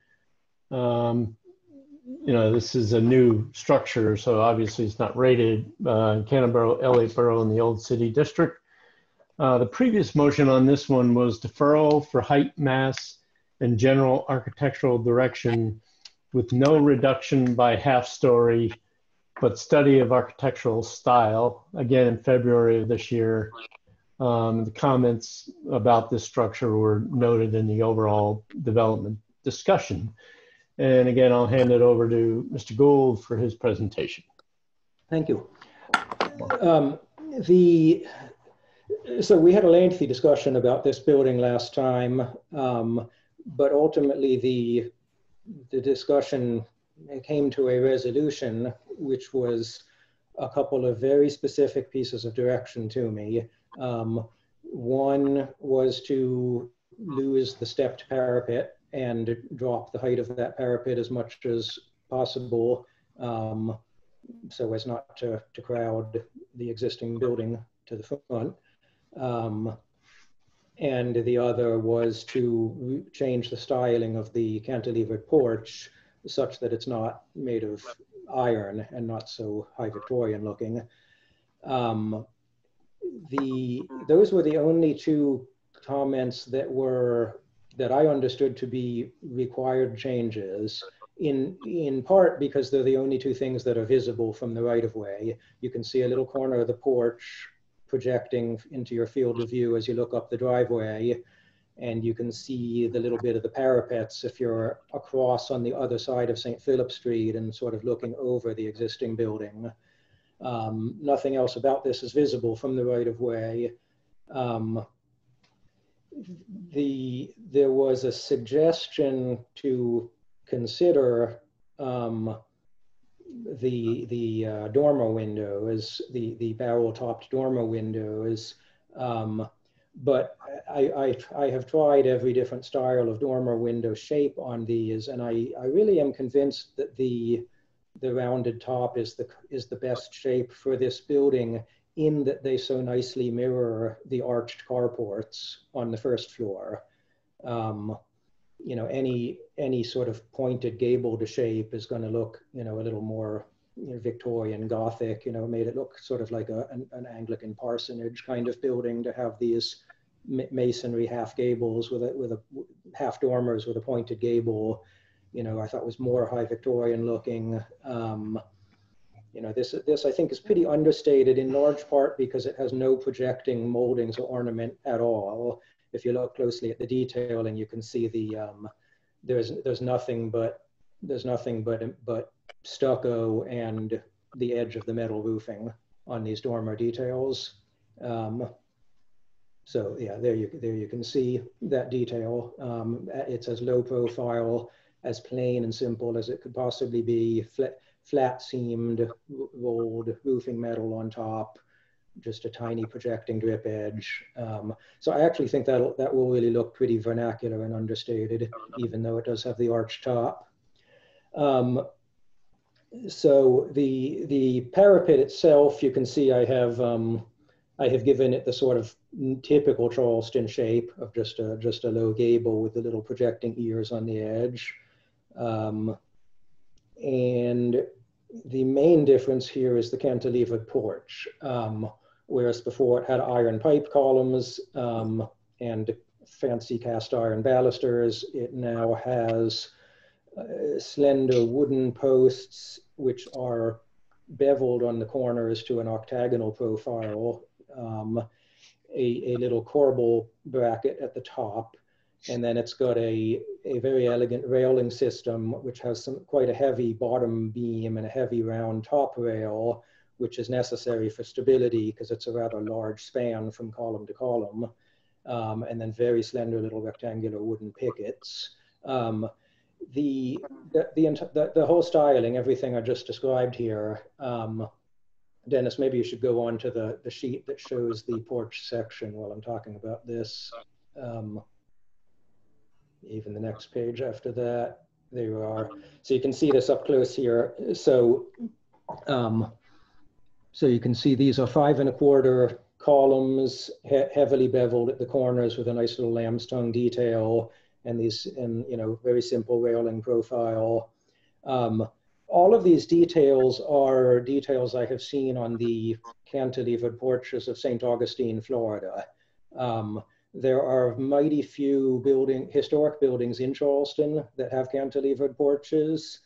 You know, this is a new structure, so obviously it's not rated in Canterbury, Elliott Borough in the Old City District. The previous motion on this one was deferral for height, mass, and general architectural direction with no reduction by half story, but study of architectural style, again in February of this year. The comments about this structure were noted in the overall development discussion. And again, I'll hand it over to Mr. Gould for his presentation. Thank you. So we had a lengthy discussion about this building last time, but ultimately the discussion came to a resolution, which was a couple of very specific pieces of direction to me. One was to lose the stepped parapet and drop the height of that parapet as much as possible, so as not to crowd the existing building to the front. And the other was to change the styling of the cantilevered porch such that it's not made of iron and not so high Victorian looking. Those were the only two comments that were that I understood to be required changes, in part because they're the only two things that are visible from the right-of-way. You can see a little corner of the porch projecting into your field of view as you look up the driveway, and you can see the little bit of the parapets if you're across on the other side of St. Philip Street and sort of looking over the existing building. Nothing else about this is visible from the right-of-way. There was a suggestion to consider the dormer windows, the barrel-topped dormer windows, but I have tried every different style of dormer window shape on these, and I really am convinced that the rounded top is the best shape for this building, in that they so nicely mirror the arched carports on the first floor. You know, any sort of pointed gabled shape is going to look, you know, a little more, you know, Victorian Gothic. You know, made it look sort of like an Anglican parsonage kind of building to have these masonry half gables with a half dormers with a pointed gable. You know, I thought was more high Victorian looking. You know, this I think is pretty understated, in large part because it has no projecting moldings or ornament at all. If you look closely at the detailing, you can see the there's nothing but stucco and the edge of the metal roofing on these dormer details. So yeah, there you can see that detail. It's as low profile, as plain and simple as it could possibly be. Flat seamed rolled roofing metal on top, just a tiny projecting drip edge. So I actually think that will really look pretty vernacular and understated, even though it does have the arched top. So the parapet itself, you can see I have given it the sort of typical Charleston shape of just a low gable with the little projecting ears on the edge. And the main difference here is the cantilevered porch. Whereas before it had iron pipe columns and fancy cast iron balusters, it now has slender wooden posts which are beveled on the corners to an octagonal profile, a little corbel bracket at the top, and then it's got a very elegant railing system which has quite a heavy bottom beam and a heavy round top rail, which is necessary for stability because it's a rather large span from column to column, and then very slender little rectangular wooden pickets. The whole styling, everything I just described here, Dennis, maybe you should go on to the sheet that shows the porch section while I'm talking about this. Even the next page after that, there you are. So you can see this up close here. So you can see these are 5 1/4 columns, heavily beveled at the corners with a nice little lamb's tongue detail, and these, you know, very simple railing profile. All of these details are details I have seen on the cantilevered porches of St. Augustine, Florida. There are mighty few historic buildings in Charleston that have cantilevered porches.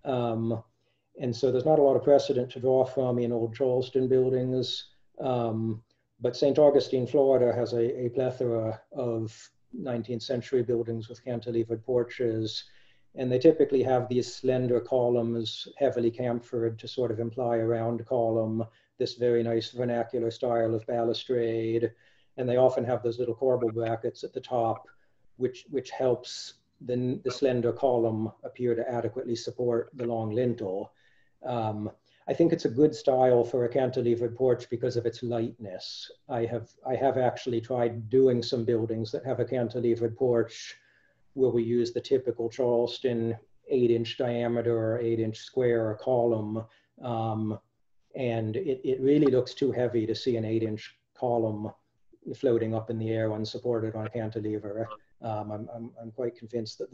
And so there's not a lot of precedent to draw from in old Charleston buildings. But St. Augustine, Florida has a plethora of 19th century buildings with cantilevered porches. And they typically have these slender columns, heavily chamfered to sort of imply a round column, this very nice vernacular style of balustrade. And they often have those little corbel brackets at the top, which helps the slender column appear to adequately support the long lintel. I think it's a good style for a cantilevered porch because of its lightness. I have actually tried doing some buildings that have a cantilevered porch where we use the typical Charleston 8-inch diameter or 8-inch square column. And it really looks too heavy to see an 8-inch column floating up in the air unsupported on a cantilever. I'm quite convinced that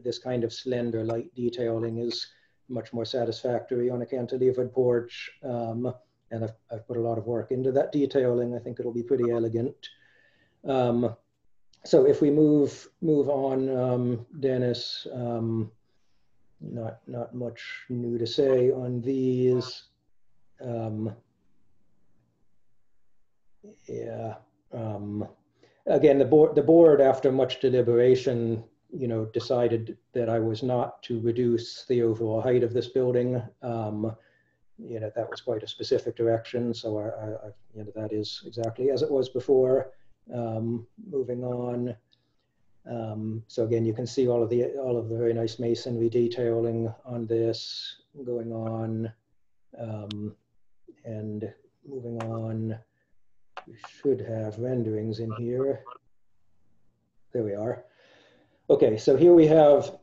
this kind of slender light detailing is much more satisfactory on a cantilevered porch. And I've put a lot of work into that detailing. I think it'll be pretty elegant. So if we move on, Dennis, not much new to say on these. Yeah. Again, the board, after much deliberation, decided that I was not to reduce the overall height of this building. That was quite a specific direction. So that is exactly as it was before. Moving on. So again, you can see all of the very nice masonry detailing on this going on. And moving on, we should have renderings in here. There we are. Okay, so here we have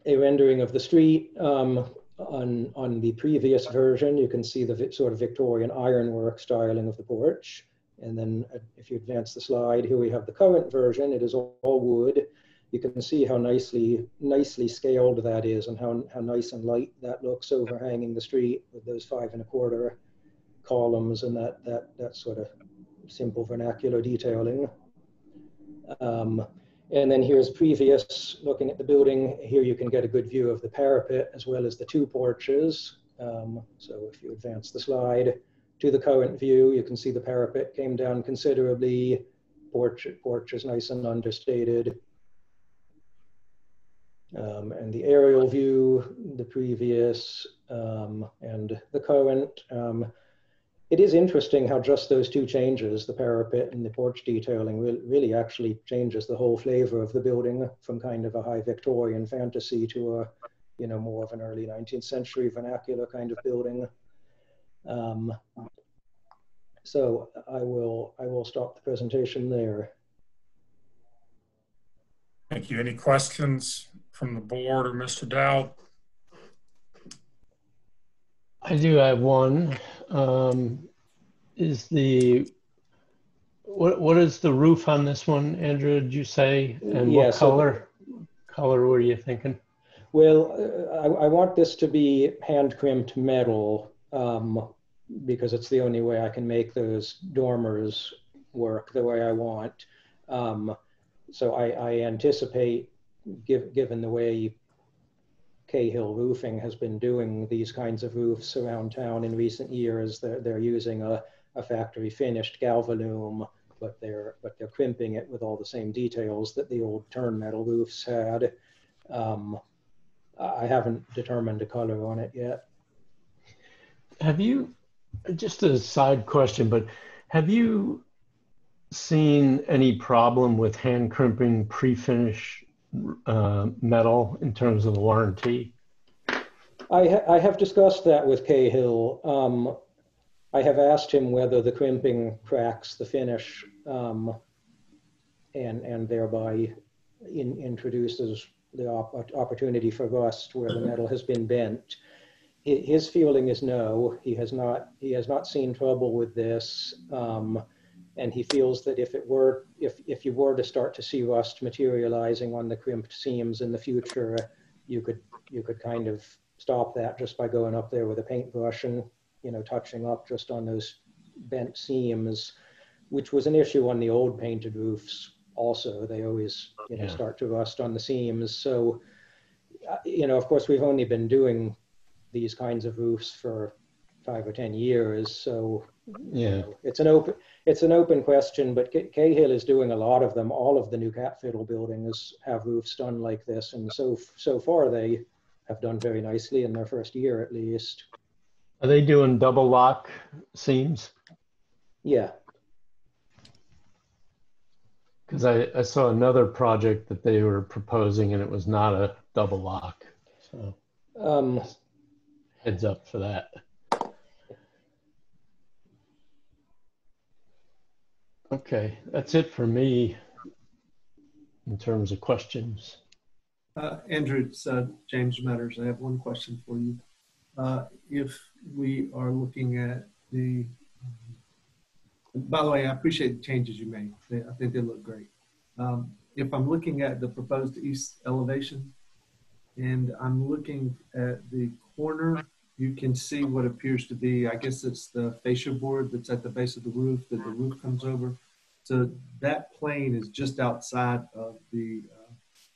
a rendering of the street. On the previous version, you can see the sort of Victorian ironwork styling of the porch. And then if you advance the slide, here we have the current version. It is all wood. You can see how nicely scaled that is and how nice and light that looks overhanging the street with those 5 1/4 columns and that sort of simple vernacular detailing. And then here's previous, looking at the building. Here you can get a good view of the parapet as well as the 2 porches. So if you advance the slide to the current view, you can see the parapet came down considerably. Porch is nice and understated. And the aerial view, the previous and the current. It is interesting how just those 2 changes, the parapet and the porch detailing, really actually changes the whole flavor of the building from kind of a high Victorian fantasy to a, more of an early 19th century vernacular kind of building. So I will stop the presentation there. Thank you. Any questions from the board or Mr. Dowd? I do have one. What is the roof on this one, Andrew, did you say? And what color? Color were you thinking? Well, I want this to be hand crimped metal because it's the only way I can make those dormers work the way I want. So I anticipate, given the way Cahill Roofing has been doing these kinds of roofs around town in recent years, they're using a factory finished galvalume, but they're crimping it with all the same details that the old turn metal roofs had. I haven't determined a color on it yet. Have you, just a side question, but have you seen any problem with hand crimping pre-finish metal in terms of the warranty? I have discussed that with Cahill. I have asked him whether the crimping cracks the finish and thereby introduces the opportunity for rust where the metal has been bent. His feeling is no. He has not seen trouble with this. And he feels that if you were to start to see rust materializing on the crimped seams in the future, you could kind of stop that just by going up there with a paintbrush and touching up just on those bent seams, which was an issue on the old painted roofs. Also, they always start to rust on the seams. So, of course, we've only been doing these kinds of roofs for 5 or 10 years. So yeah, it's an open question, but Cahill is doing a lot of them. All of the new Cat Fiddle buildings have roofs done like this. And so far they have done very nicely in their first year, at least. Are they doing double lock seams? Yeah. Because I saw another project that they were proposing and it was not a double lock. So heads up for that. Okay, that's it for me in terms of questions. Andrew, it's James Metters. I have one question for you. If we are looking at the, by the way, I appreciate the changes you made. I think they look great. If I'm looking at the proposed east elevation and I'm looking at the corner, you can see what appears to be, I guess it's the fascia board that's at the base of the roof that the roof comes over. So that plane is just outside of the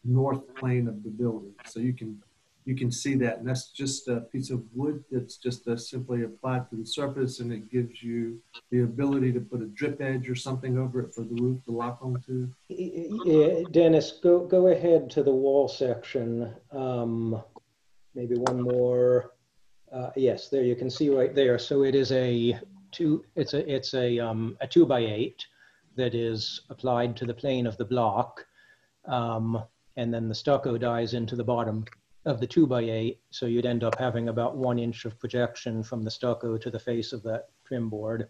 north plane of the building. So you can see that, and that's just a piece of wood that's just simply applied to the surface, and it gives you the ability to put a drip edge or something over it for the roof to lock onto. Dennis, go ahead to the wall section. Maybe one more. Yes, there you can see right there. So it is a 2x8 that is applied to the plane of the block, and then the stucco dies into the bottom of the 2x8. So you'd end up having about 1 inch of projection from the stucco to the face of that trim board.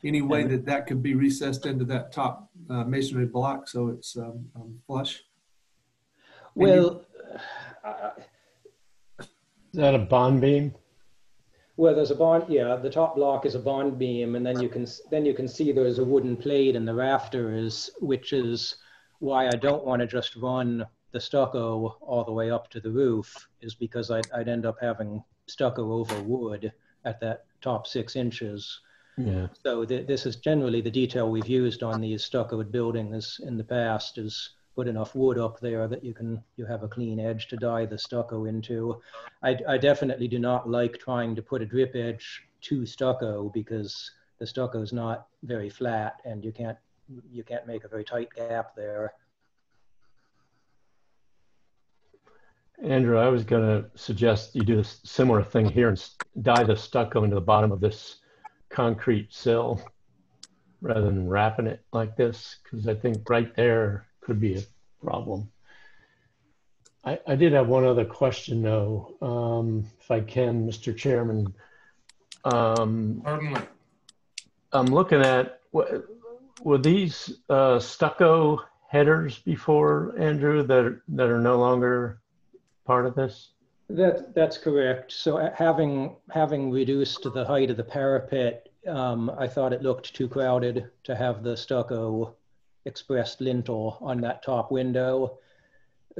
Any way that could be recessed into that top masonry block so it's flush? Well, is that a bond beam? Well, there's a bond. Yeah, the top block is a bond beam, and then you can see there's a wooden plate in the rafters, which is why I don't want to just run the stucco all the way up to the roof, is because I'd end up having stucco over wood at that top 6 inches. Yeah. So this is generally the detail we've used on these stuccoed buildings in the past, is put enough wood up there that you have a clean edge to die the stucco into. I definitely do not like trying to put a drip edge to stucco, because the stucco is not very flat and you can't make a very tight gap there. Andrew, I was going to suggest you do a similar thing here and dye the stucco into the bottom of this concrete sill rather than wrapping it like this, because I think right there could be a problem. I did have one other question though, if I can, Mr. Chairman. Certainly. I'm looking at, were these stucco headers before, Andrew, that are no longer part of this? That's correct. So having reduced the height of the parapet, I thought it looked too crowded to have the stucco expressed lintel on that top window.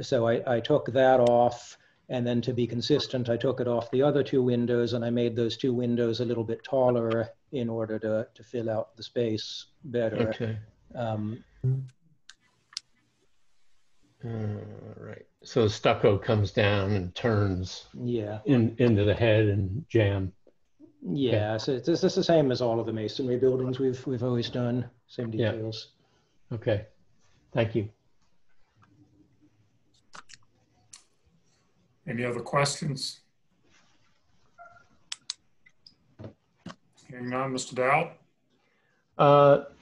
So I took that off, and then to be consistent, I took it off the other 2 windows, and I made those 2 windows a little bit taller in order to fill out the space better. Okay. Right. So the stucco comes down and turns into the head and jam. Yeah, okay. So it's the same as all of the masonry buildings we've always done, same details. Yeah. Okay, thank you. Any other questions? Hearing none, Mr. Dowd?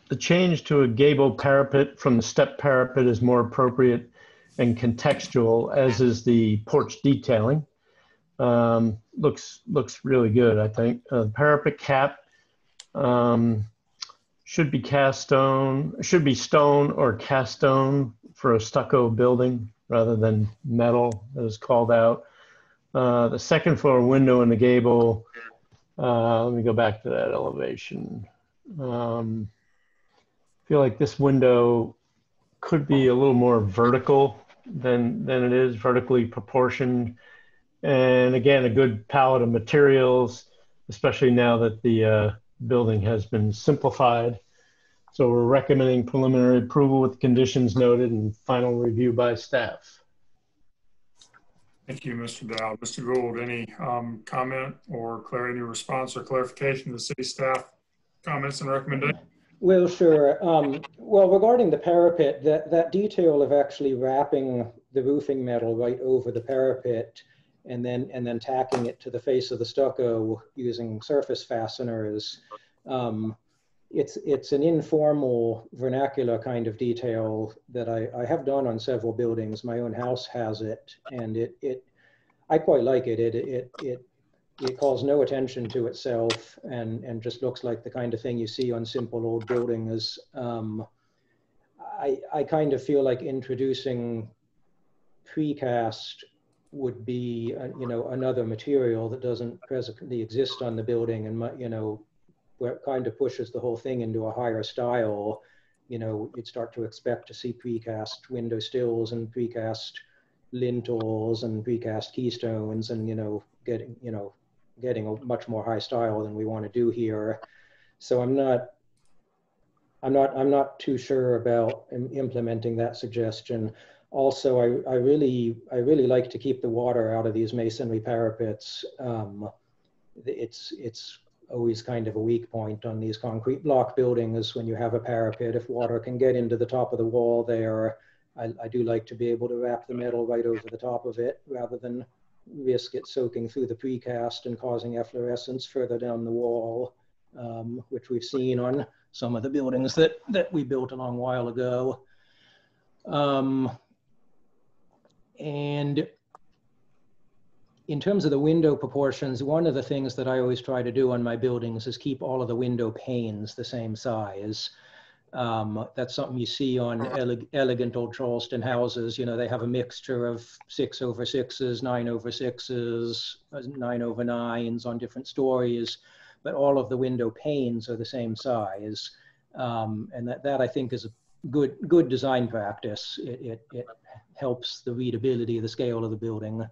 The change to a gable parapet from the step parapet is more appropriate and contextual, as is the porch detailing. Looks really good, I think. The parapet cap should be stone or cast stone for a stucco building rather than metal, as called out. The second floor window in the gable, let me go back to that elevation. I feel like this window could be a little more vertical than it is, vertically proportioned. And again, a good palette of materials, especially now that the building has been simplified. So we're recommending preliminary approval with conditions noted and final review by staff. Thank you, Mr. Dowd. Mr. Gould, any comment or any response or clarification to the city staff comments and recommendations? Well, sure. Well, regarding the parapet, that detail of actually wrapping the roofing metal right over the parapet and then tacking it to the face of the stucco using surface fasteners, it's an informal vernacular kind of detail that I have done on several buildings. My own house has it, and I quite like it. It calls no attention to itself and just looks like the kind of thing you see on simple old buildings. I kind of feel like introducing precast would be another material that doesn't presently exist on the building, and where it kind of pushes the whole thing into a higher style. You'd start to expect to see precast window sills and precast lintels and precast keystones, and getting a much more high style than we want to do here. So I'm not I'm not too sure about implementing that suggestion. Also, I really like to keep the water out of these masonry parapets. It's always kind of a weak point on these concrete block buildings when you have a parapet. If water can get into the top of the wall there, I do like to be able to wrap the metal right over the top of it rather than risk it soaking through the precast and causing efflorescence further down the wall, which we've seen on some of the buildings that we built a long while ago. And in terms of the window proportions, one of the things that I always try to do on my buildings is keep all of the window panes the same size. That's something you see on elegant old Charleston houses. You know, they have a mixture of 6/6s, 9/6s, 9/9s on different stories, but all of the window panes are the same size. And that I think is a good design practice. It helps the readability of the scale of the building.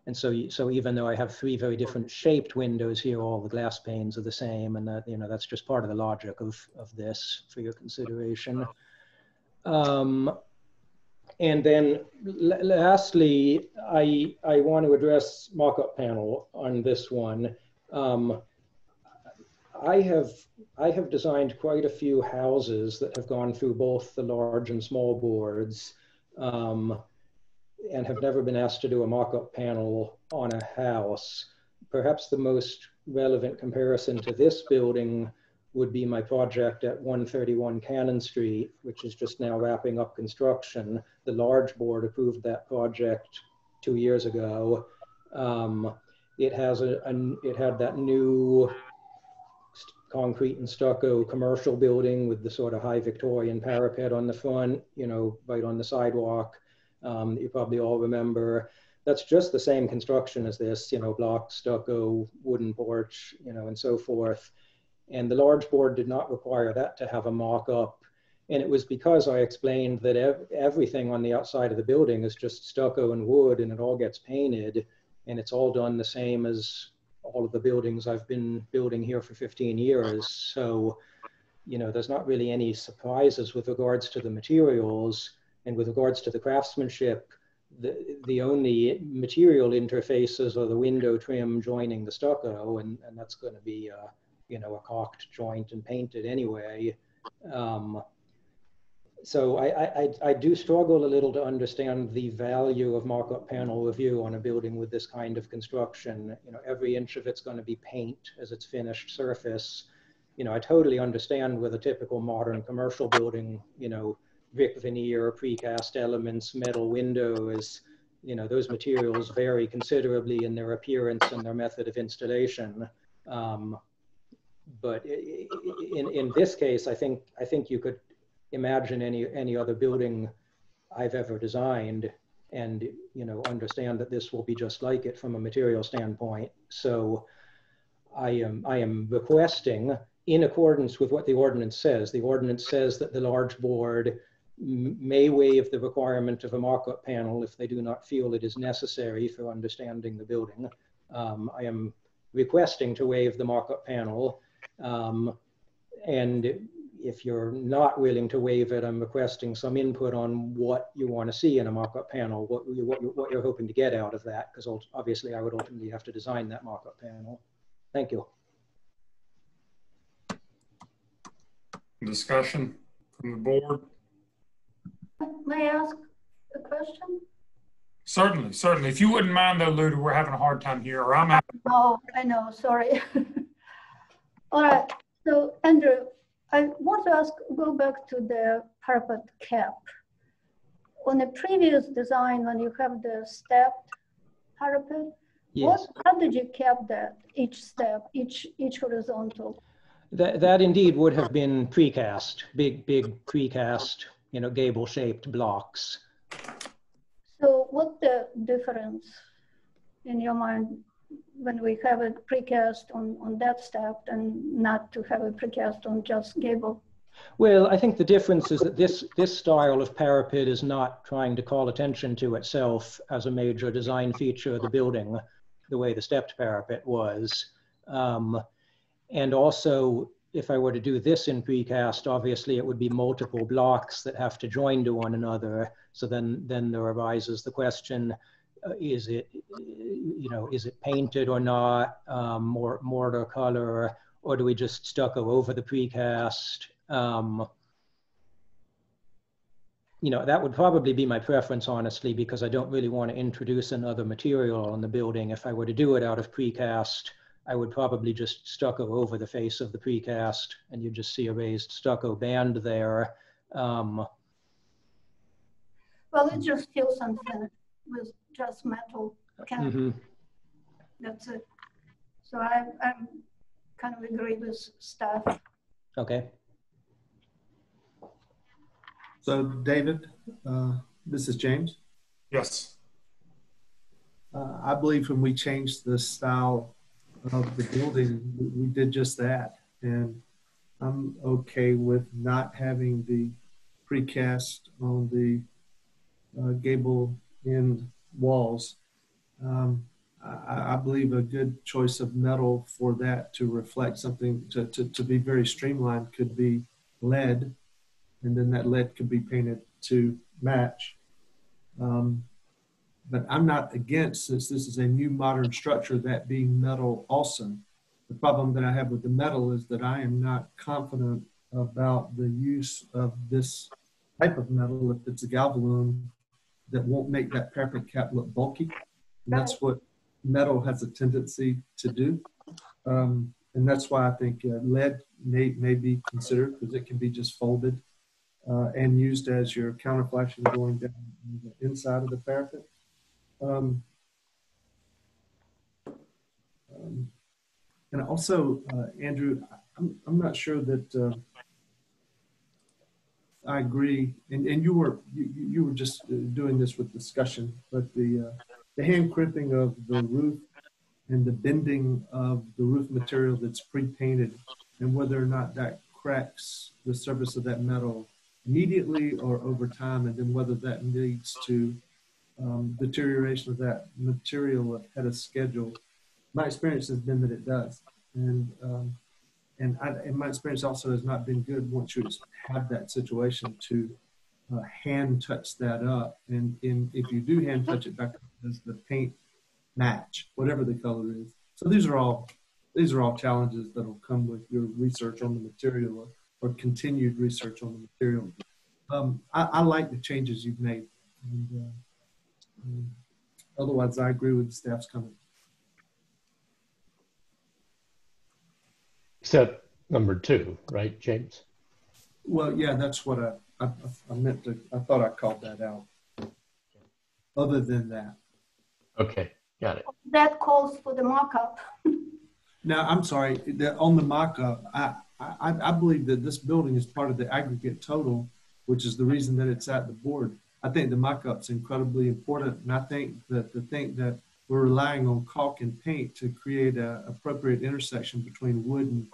And so even though I have 3 very different shaped windows here, all the glass panes are the same, and that, you know, that's just part of the logic of this for your consideration. And then lastly, I want to address mock-up panel on this one. I have designed quite a few houses that have gone through both the large and small boards, and have never been asked to do a mock-up panel on a house. Perhaps the most relevant comparison to this building would be my project at 131 Cannon Street, which is just now wrapping up construction. The large board approved that project 2 years ago. It had that new concrete and stucco commercial building with the sort of high Victorian parapet on the front, you know, right on the sidewalk. That you probably all remember. That's just the same construction as this, you know, block, stucco, wooden porch, you know, and so forth. And the large board did not require that to have a mock-up. And it was because I explained that everything on the outside of the building is just stucco and wood, and it all gets painted, and it's all done the same as all of the buildings I've been building here for 15 years. So, you know, there's not really any surprises with regards to the materials. And with regards to the craftsmanship, the only material interfaces are the window trim joining the stucco, and that's going to be, you know, a caulked joint and painted anyway. So I do struggle a little to understand the value of mock-up panel review on a building with this kind of construction. You know, every inch of it's going to be paint as its finished surface. You know, I totally understand with a typical modern commercial building, you know, brick veneer, precast elements, metal windows, you know, those materials vary considerably in their appearance and their method of installation. But in this case, I think you could imagine any other building I've ever designed and, you know, understand that this will be just like it from a material standpoint. So I am requesting, in accordance with what the ordinance says that the large board may waive the requirement of a mock-up panel if they do not feel it is necessary for understanding the building. I am requesting to waive the mock-up panel. And if you're not willing to waive it, I'm requesting some input on what you want to see in a mock-up panel, what you're hoping to get out of that, because obviously I would ultimately have to design that mock-up panel. Thank you. Discussion from the board? May I ask a question? Certainly, certainly. If you wouldn't mind though, Luda, we're having a hard time here, or I'm having. Oh, I know, sorry. All right, so Andrew, I want to go back to the parapet cap. On the previous design, when you have the stepped parapet, yes. How did you cap that, each step, each horizontal? That indeed would have been precast, big precast, you know, gable-shaped blocks. So what's the difference in your mind when we have a precast on that step and not to have a precast on just gable? Well, I think the difference is that this style of parapet is not trying to call attention to itself as a major design feature of the building, the way the stepped parapet was. And also, if I were to do this in precast, obviously it would be multiple blocks that have to join to one another. So then there arises the question, is it, is it painted or not, mortar color, or do we just stucco over the precast? That would probably be my preference, honestly, because I don't really want to introduce another material on the building. If I were to do it out of precast, I would probably just stucco over the face of the precast, and you just see a raised stucco band there. Well, it's just still something with just metal. That's it. So I'm kind of agree with staff. Okay. So David, this is James. Yes. I believe when we changed the style of the building, we did just that. And I'm okay with not having the precast on the gable end walls. I believe a good choice of metal for that to reflect something, to be very streamlined, could be lead, and then that lead could be painted to match. But I'm not against, since this is a new modern structure, that being metal also. The problem that I have with the metal is that I am not confident about the use of this type of metal if it's a galvalume that won't make that parapet cap look bulky. And that's what metal has a tendency to do. And that's why I think lead may be considered, because it can be just folded and used as your counterflashing going down the inside of the parapet. And also, Andrew, I'm not sure that I agree. And you were just doing this with discussion, but the hand crimping of the roof and the bending of the roof material that's pre-painted, and whether or not that cracks the surface of that metal immediately or over time, and then whether that leads to deterioration of that material ahead of schedule. My experience has been that it does, and my experience also has not been good once you have that situation to hand touch that up, and if you do hand touch it back up, does the paint match whatever the color is? So these are all challenges that will come with your research on the material or continued research on the material. I like the changes you've made, and otherwise I agree with the staff's comment. Except number 2, right, James? Well, yeah, that's what I meant to. I thought I called that out. Other than that. Okay, got it. That calls for the mock-up. Now, I'm sorry, on the mock-up, I believe that this building is part of the aggregate total, which is the reason that it's at the board. I think the mock-up's incredibly important, and I think that we're relying on caulk and paint to create an appropriate intersection between wood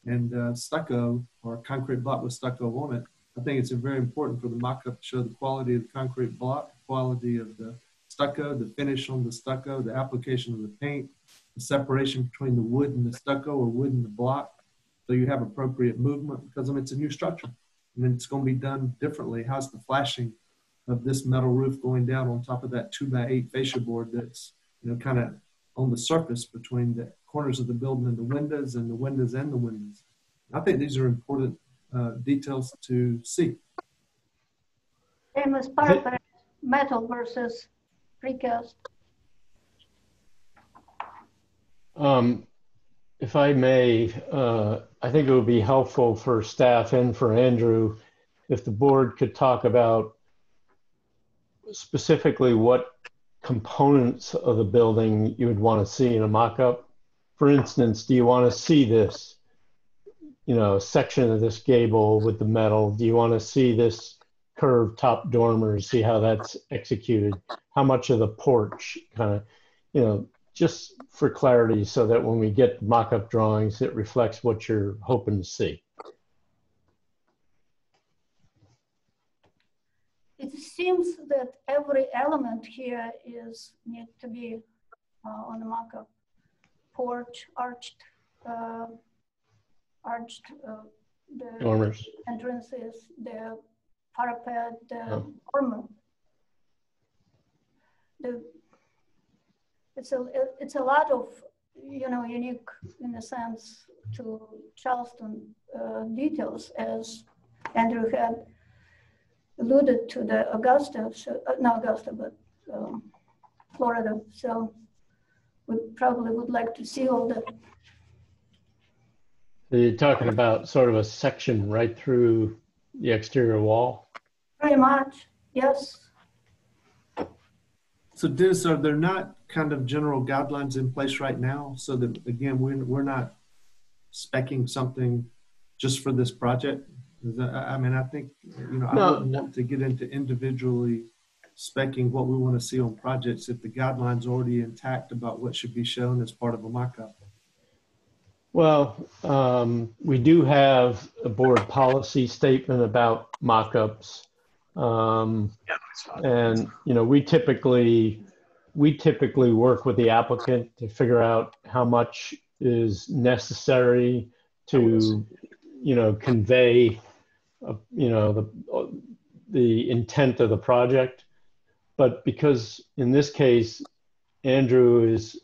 and stucco, or concrete block with stucco on it. I think it's very important for the mock-up to show the quality of the concrete block, quality of the stucco, the finish on the stucco, the application of the paint, the separation between the wood and the stucco or wood and the block, so you have appropriate movement, because it's a new structure and it's going to be done differently. How's the flashing of this metal roof going down on top of that 2x8 fascia board that's kind of on the surface between the corners of the building and the windows and the windows and the windows? I think these are important details to see. Same as parapet, metal versus precast. If I may, I think it would be helpful for staff and for Andrew if the board could talk about specifically what components of the building you would want to see in a mock-up. For instance, do you want to see this, section of this gable with the metal? Do you want to see this curved top dormer, see how that's executed? How much of the porch kind of, just for clarity, so that when we get mock-up drawings, it reflects what you're hoping to see. It seems that every element here need to be on the mock-up. Porch, arched arched the Dormers. entrances, the parapet, the Oh. dormer. It's a lot of, unique in a sense to Charleston details, as Andrew had alluded to the Augusta, not Augusta, but Florida. So we probably would like to see all that. So you're talking about sort of a section right through the exterior wall? Pretty much, yes. So Dennis, are there not kind of general guidelines in place right now so that, again, we're not speccing something just for this project? I mean, I think, I wouldn't want to get into individually speccing what we want to see on projects if the guidelines are already intact about what should be shown as part of a mock-up. Well, we do have a board policy statement about mock-ups. And, we typically work with the applicant to figure out how much is necessary to, convey, the intent of the project. But because in this case, Andrew is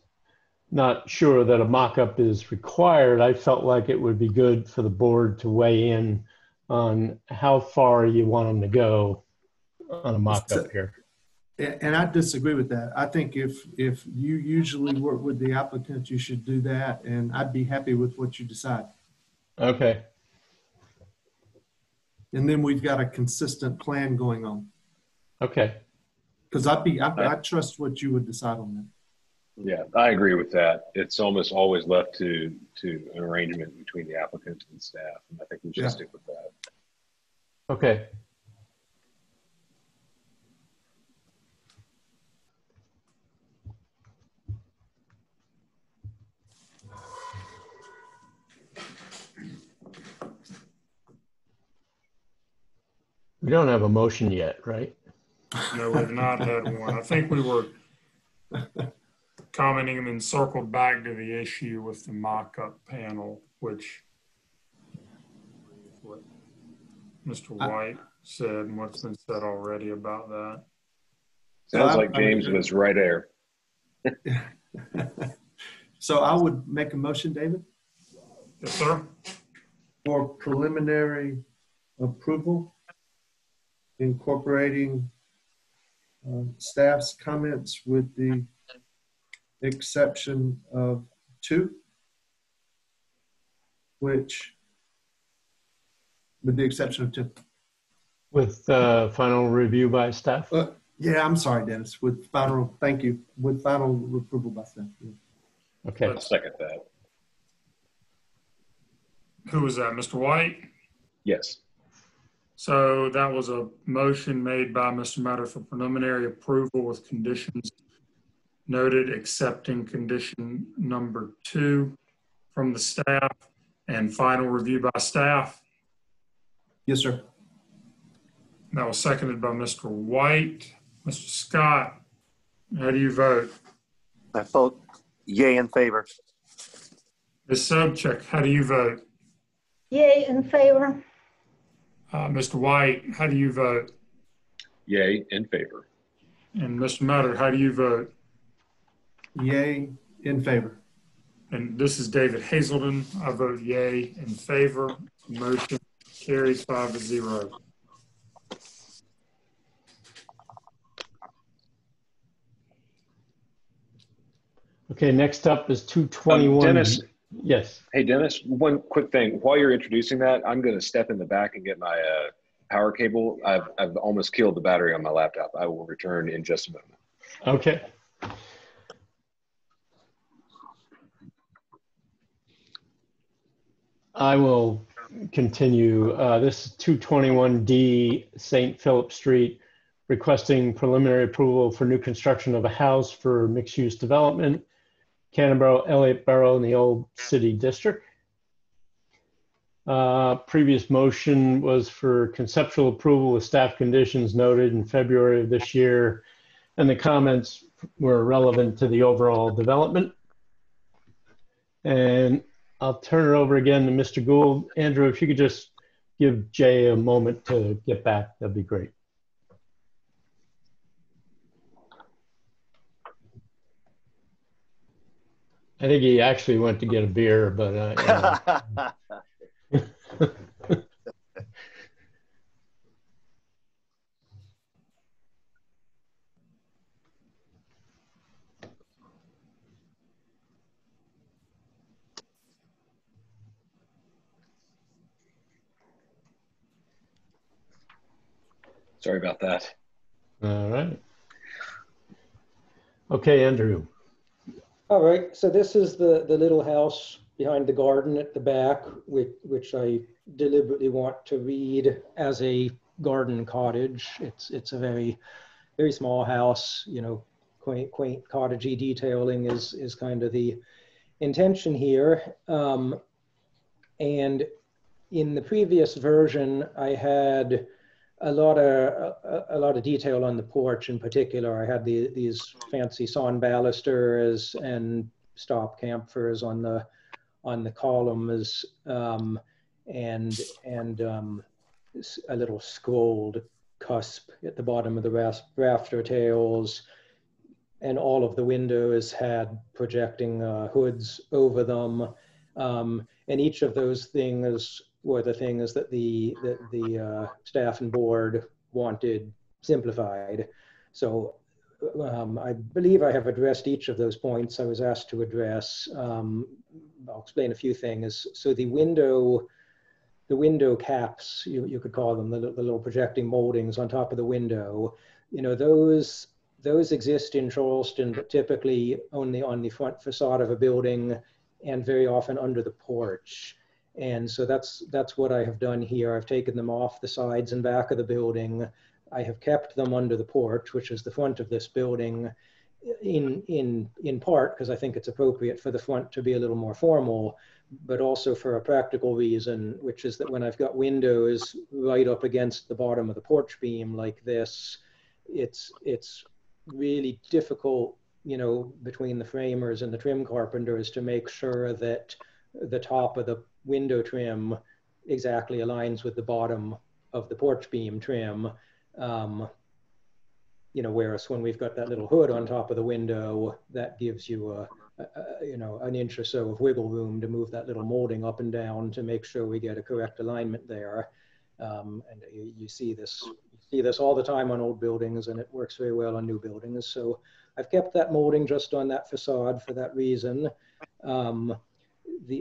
not sure that a mock-up is required, I felt like it would be good for the board to weigh in on how far you want them to go on a mock-up here. And I disagree with that. I think if you usually work with the applicant, you should do that, and I'd be happy with what you decide. Okay. And then we've got a consistent plan going on. Okay. Because I trust what you would decide on that. Yeah, I agree with that. It's almost always left to an arrangement between the applicant and staff, and I think we should stick with that. Okay. We don't have a motion yet, right? No, we've not had one. I think we were commenting and then circled back to the issue with the mock-up panel, which what Mr. White said and what's been said already about that. Sounds like James was right there. So I would make a motion, David? Yes, sir. For preliminary approval, incorporating staff's comments with the exception of 2, with the exception of 2. With final review by staff? Yeah, I'm sorry, Dennis. With final, thank you. With final approval by staff. Yeah. Okay. I'll second that. Who was that, Mr. White? Yes. So that was a motion made by Mr. Matter for preliminary approval with conditions noted, accepting condition number 2 from the staff and final review by staff. Yes, sir. That was seconded by Mr. White. Mr. Scott, how do you vote? I vote yay in favor. Ms. Sobchak, how do you vote? Yay in favor. Mr. White, how do you vote? Yay in favor. And Mr. Matter, how do you vote? Yay in favor. And this is David Hazelden. I vote yay in favor. Motion carries 5-0. Okay, next up is 221. Dennis. Yes. Hey, Dennis, one quick thing. While you're introducing that, I'm going to step in the back and get my power cable. I've almost killed the battery on my laptop. I will return in just a moment. Okay. I will continue. This is 221D St. Philip Street, requesting preliminary approval for new construction of a house for mixed-use development, Canterbury, Elliott Borough in the Old City District. Previous motion was for conceptual approval with staff conditions noted in February of this year, and the comments were relevant to the overall development. And I'll turn it over again to Mr. Gould. Andrew, if you could just give Jay a moment to get back, that'd be great. I think he actually went to get a beer, but Sorry about that. all right. Okay, Andrew. All right, so this is the little house behind the garden at the back, which I deliberately want to read as a garden cottage. It's a very, very small house, you know, quaint cottagey detailing is kind of the intention here. And in the previous version, I had a lot of detail on the porch in particular. I had these fancy sawn balusters and stop camphors on the columns, and a little scrolled cusp at the bottom of the rafter tails, and all of the windows had projecting hoods over them, and each of those things were the things that the staff and board wanted simplified. So I believe I have addressed each of those points I was asked to address. I'll explain a few things. So the window caps, you could call them, the little projecting moldings on top of the window, you know, those exist in Charleston, but typically only on the front facade of a building and very often under the porch. And so that's what I have done here. I've taken them off the sides and back of the building. I have kept them under the porch, which is the front of this building, in part because I think it's appropriate for the front to be a little more formal, but also for a practical reason, which is that when I've got windows right up against the bottom of the porch beam like this, it's really difficult, you know, between the framers and the trim carpenters to make sure that the top of the window trim exactly aligns with the bottom of the porch beam trim. You know, whereas when we've got that little hood on top of the window, that gives you you know, an inch or so of wiggle room to move that little molding up and down to make sure we get a correct alignment there. And you see this all the time on old buildings, and it works very well on new buildings. So I've kept that molding just on that facade for that reason.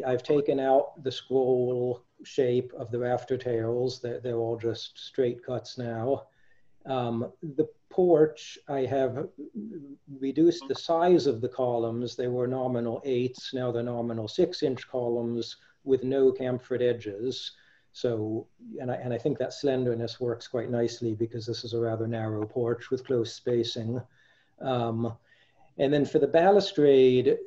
I've taken out the scroll shape of the rafter tails. They're all just straight cuts now. The porch, I have reduced the size of the columns. They were nominal 8s, now they're nominal 6-inch columns with no chamfered edges. So, and I think that slenderness works quite nicely because this is a rather narrow porch with close spacing. And then for the balustrade,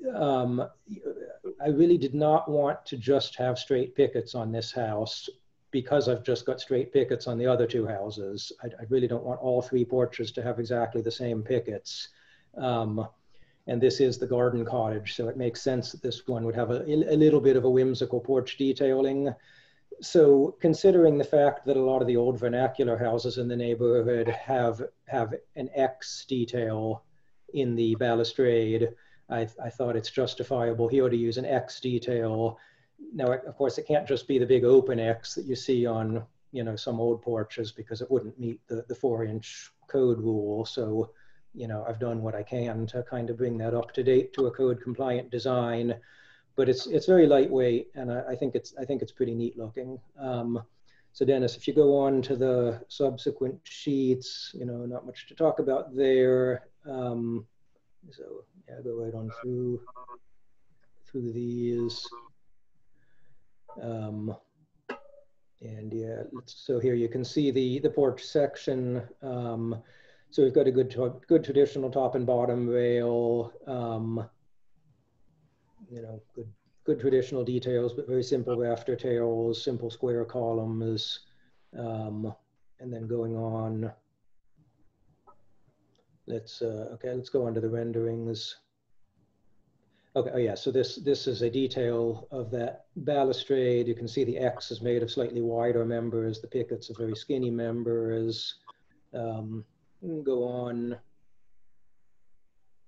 I really did not want to just have straight pickets on this house because I've just got straight pickets on the other two houses. I really don't want all 3 porches to have exactly the same pickets. And this is the garden cottage, so it makes sense that this one would have a little bit of a whimsical porch detailing. So considering the fact that a lot of the old vernacular houses in the neighborhood have an X detail in the balustrade, I thought it's justifiable here to use an X detail. Now, of course, it can't just be the big open X that you see on, you know, some old porches because it wouldn't meet the 4-inch code rule. So, you know, I've done what I can to kind of bring that up to date to a code compliant design, but it's very lightweight, and I think it's pretty neat looking. So Dennis, if you go on to the subsequent sheets, you know, not much to talk about there. So yeah, go right on through these. And yeah, so here you can see the porch section. So we've got a good traditional top and bottom rail. You know, good traditional details, but very simple rafter tails, simple square columns, and then going on. Let's go on to the renderings. Okay, oh yeah, so this is a detail of that balustrade. You can see the X is made of slightly wider members. The pickets are very skinny members. Go on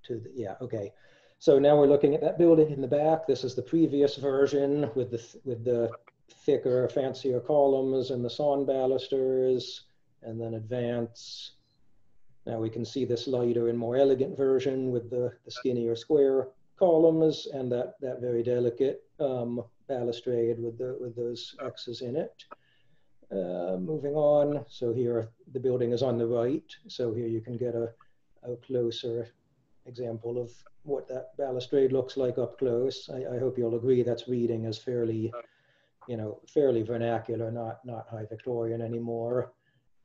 to the, yeah, okay. So now we're looking at that building in the back. This is the previous version with the thicker, fancier columns and the sawn balusters, and then advance. Now we can see this lighter and more elegant version with the skinnier square columns and that very delicate balustrade with those X's in it. Moving on, so here the building is on the right. So here you can get a closer example of what that balustrade looks like up close. I hope you'll agree that's reading as fairly, fairly vernacular, not high Victorian anymore.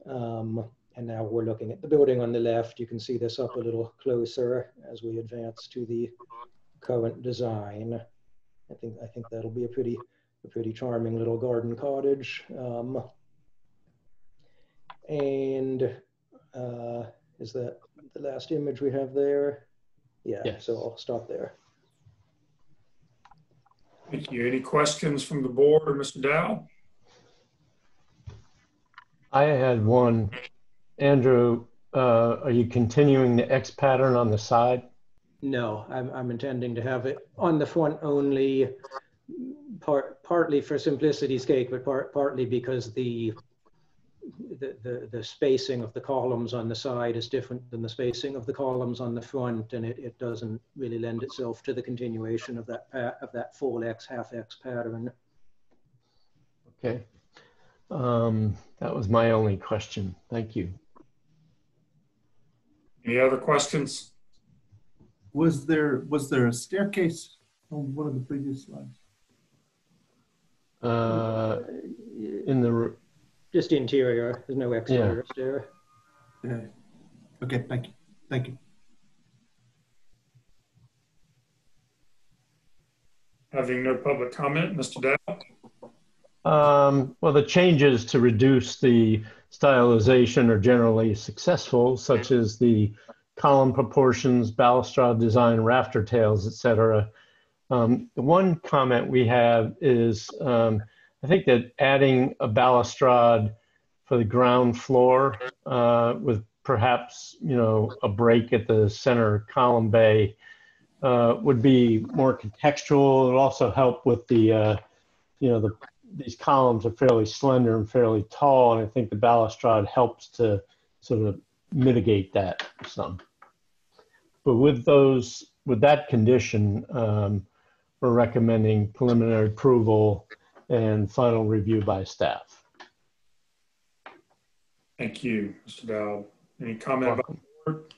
And now we're looking at the building on the left. You can see this up a little closer as we advance to the current design. I think that'll be a pretty charming little garden cottage. Is that the last image we have there? Yeah, yes. So I'll stop there. Thank you. Any questions from the board or Mr. Dow? I had one. Andrew, are you continuing the X pattern on the side? No, I'm intending to have it on the front only, partly for simplicity's sake, but partly because the spacing of the columns on the side is different than the spacing of the columns on the front, and it doesn't really lend itself to the continuation of that full X, half X pattern. Okay, that was my only question. Thank you. Any other questions? Was there a staircase on one of the previous slides? In the just interior. There's no exterior stair. Okay. Thank you. Thank you. Having no public comment, Mr. Dow? Well, the changes to reduce the stylization are generally successful, such as the column proportions, balustrade design, rafter tails, etc. The one comment we have is I think that adding a balustrade for the ground floor with perhaps a break at the center column bay would be more contextual. It would also help with the these columns are fairly slender and fairly tall, and I think the balustrade helps to sort of mitigate that some. But with that condition, we're recommending preliminary approval and final review by staff. Thank you, Mr. Dowd. Any comment about the board?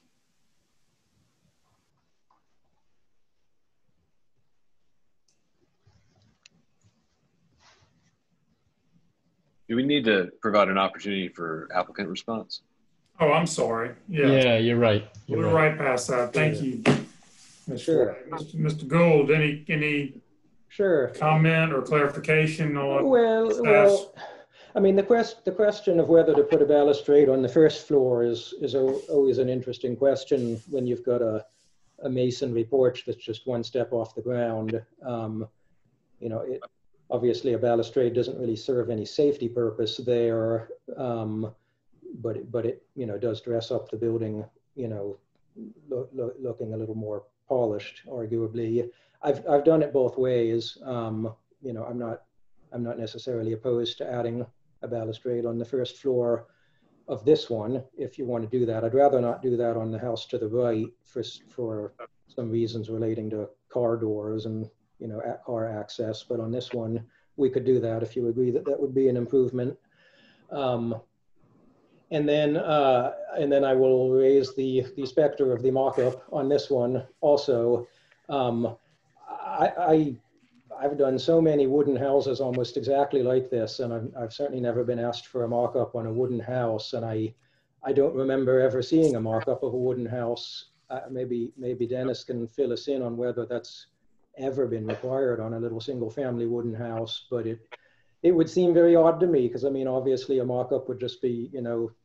Do we need to provide an opportunity for applicant response? Oh, I'm sorry. Yeah, you're right. We're right past that. Thank you, Sure. Mr. Gould. Any sure comment or clarification on? Well, I mean, the question of whether to put a balustrade on the first floor is always an interesting question when you've got a masonry porch that's just one step off the ground. Obviously a balustrade doesn't really serve any safety purpose there, but it does dress up the building, looking a little more polished, arguably. I've done it both ways. I'm not necessarily opposed to adding a balustrade on the first floor of this one if you want to do that. I'd rather not do that on the house to the right for some reasons relating to car doors and car access, but on this one we could do that if you agree that would be an improvement. And then I will raise the specter of the mock-up on this one also. I've done so many wooden houses almost exactly like this, and I've certainly never been asked for a mock-up on a wooden house, and I don't remember ever seeing a mock-up of a wooden house. Maybe Dennis can fill us in on whether that's ever been required on a little single-family wooden house, but it would seem very odd to me, because I mean, obviously a mock-up would just be,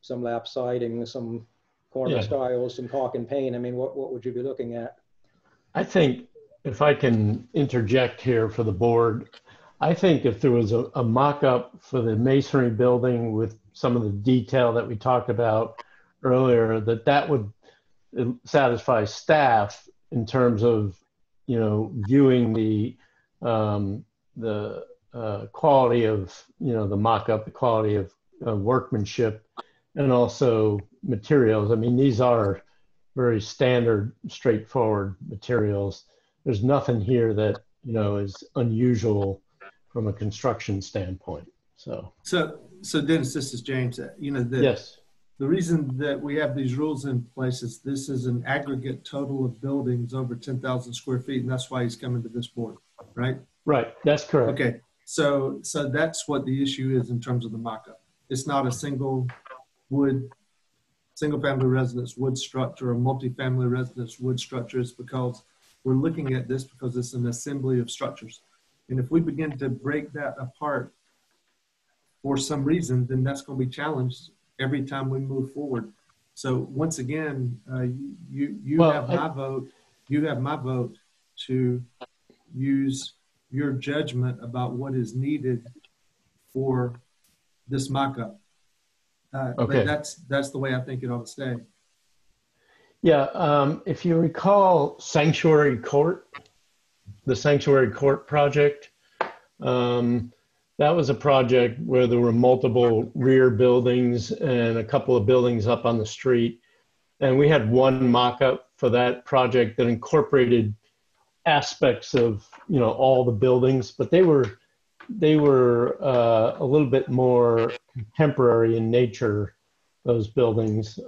some lap siding, some corner stiles, some caulk and paint. I mean, what would you be looking at? I think if I can interject here for the board, I think if there was a mock-up for the masonry building with some of the detail that we talked about earlier, that would satisfy staff in terms of, you know, viewing the quality of, you know, the mock-up, the quality of workmanship, and also materials. I mean, these are very standard, straightforward materials. There's nothing here that, you know, is unusual from a construction standpoint. So Dennis, this is James. You know, yes. The reason that we have these rules in place is this is an aggregate total of buildings over 10,000 square feet, and that's why he's coming to this board, right? Right, that's correct. Okay, so that's what the issue is in terms of the mock-up. It's not a single family residence wood structure or multi-family residence wood structure. It's because we're looking at this because it's an assembly of structures. And if we begin to break that apart for some reason, then that's going to be challenged every time we move forward. So once again, you have my vote. You have my vote to use your judgment about what is needed for this mock-up. Okay. But that's the way I think it ought to stay. Yeah, if you recall Sanctuary Court, the Sanctuary Court project, that was a project where there were multiple rear buildings and a couple of buildings up on the street. And we had one mock-up for that project that incorporated aspects of, you know, all the buildings, but they were a little bit more contemporary in nature, those buildings.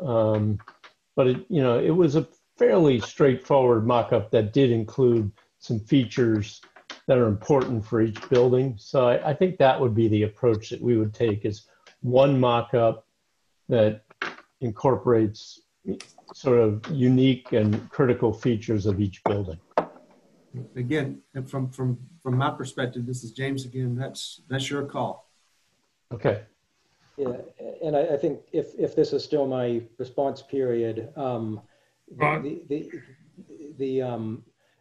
But it, you know, it was a fairly straightforward mock-up that did include some features that are important for each building. So I think that would be the approach that we would take, is one mock-up that incorporates sort of unique and critical features of each building. Again, from my perspective, this is James again. That's your call. Okay. Yeah, and I think if this is still my response period,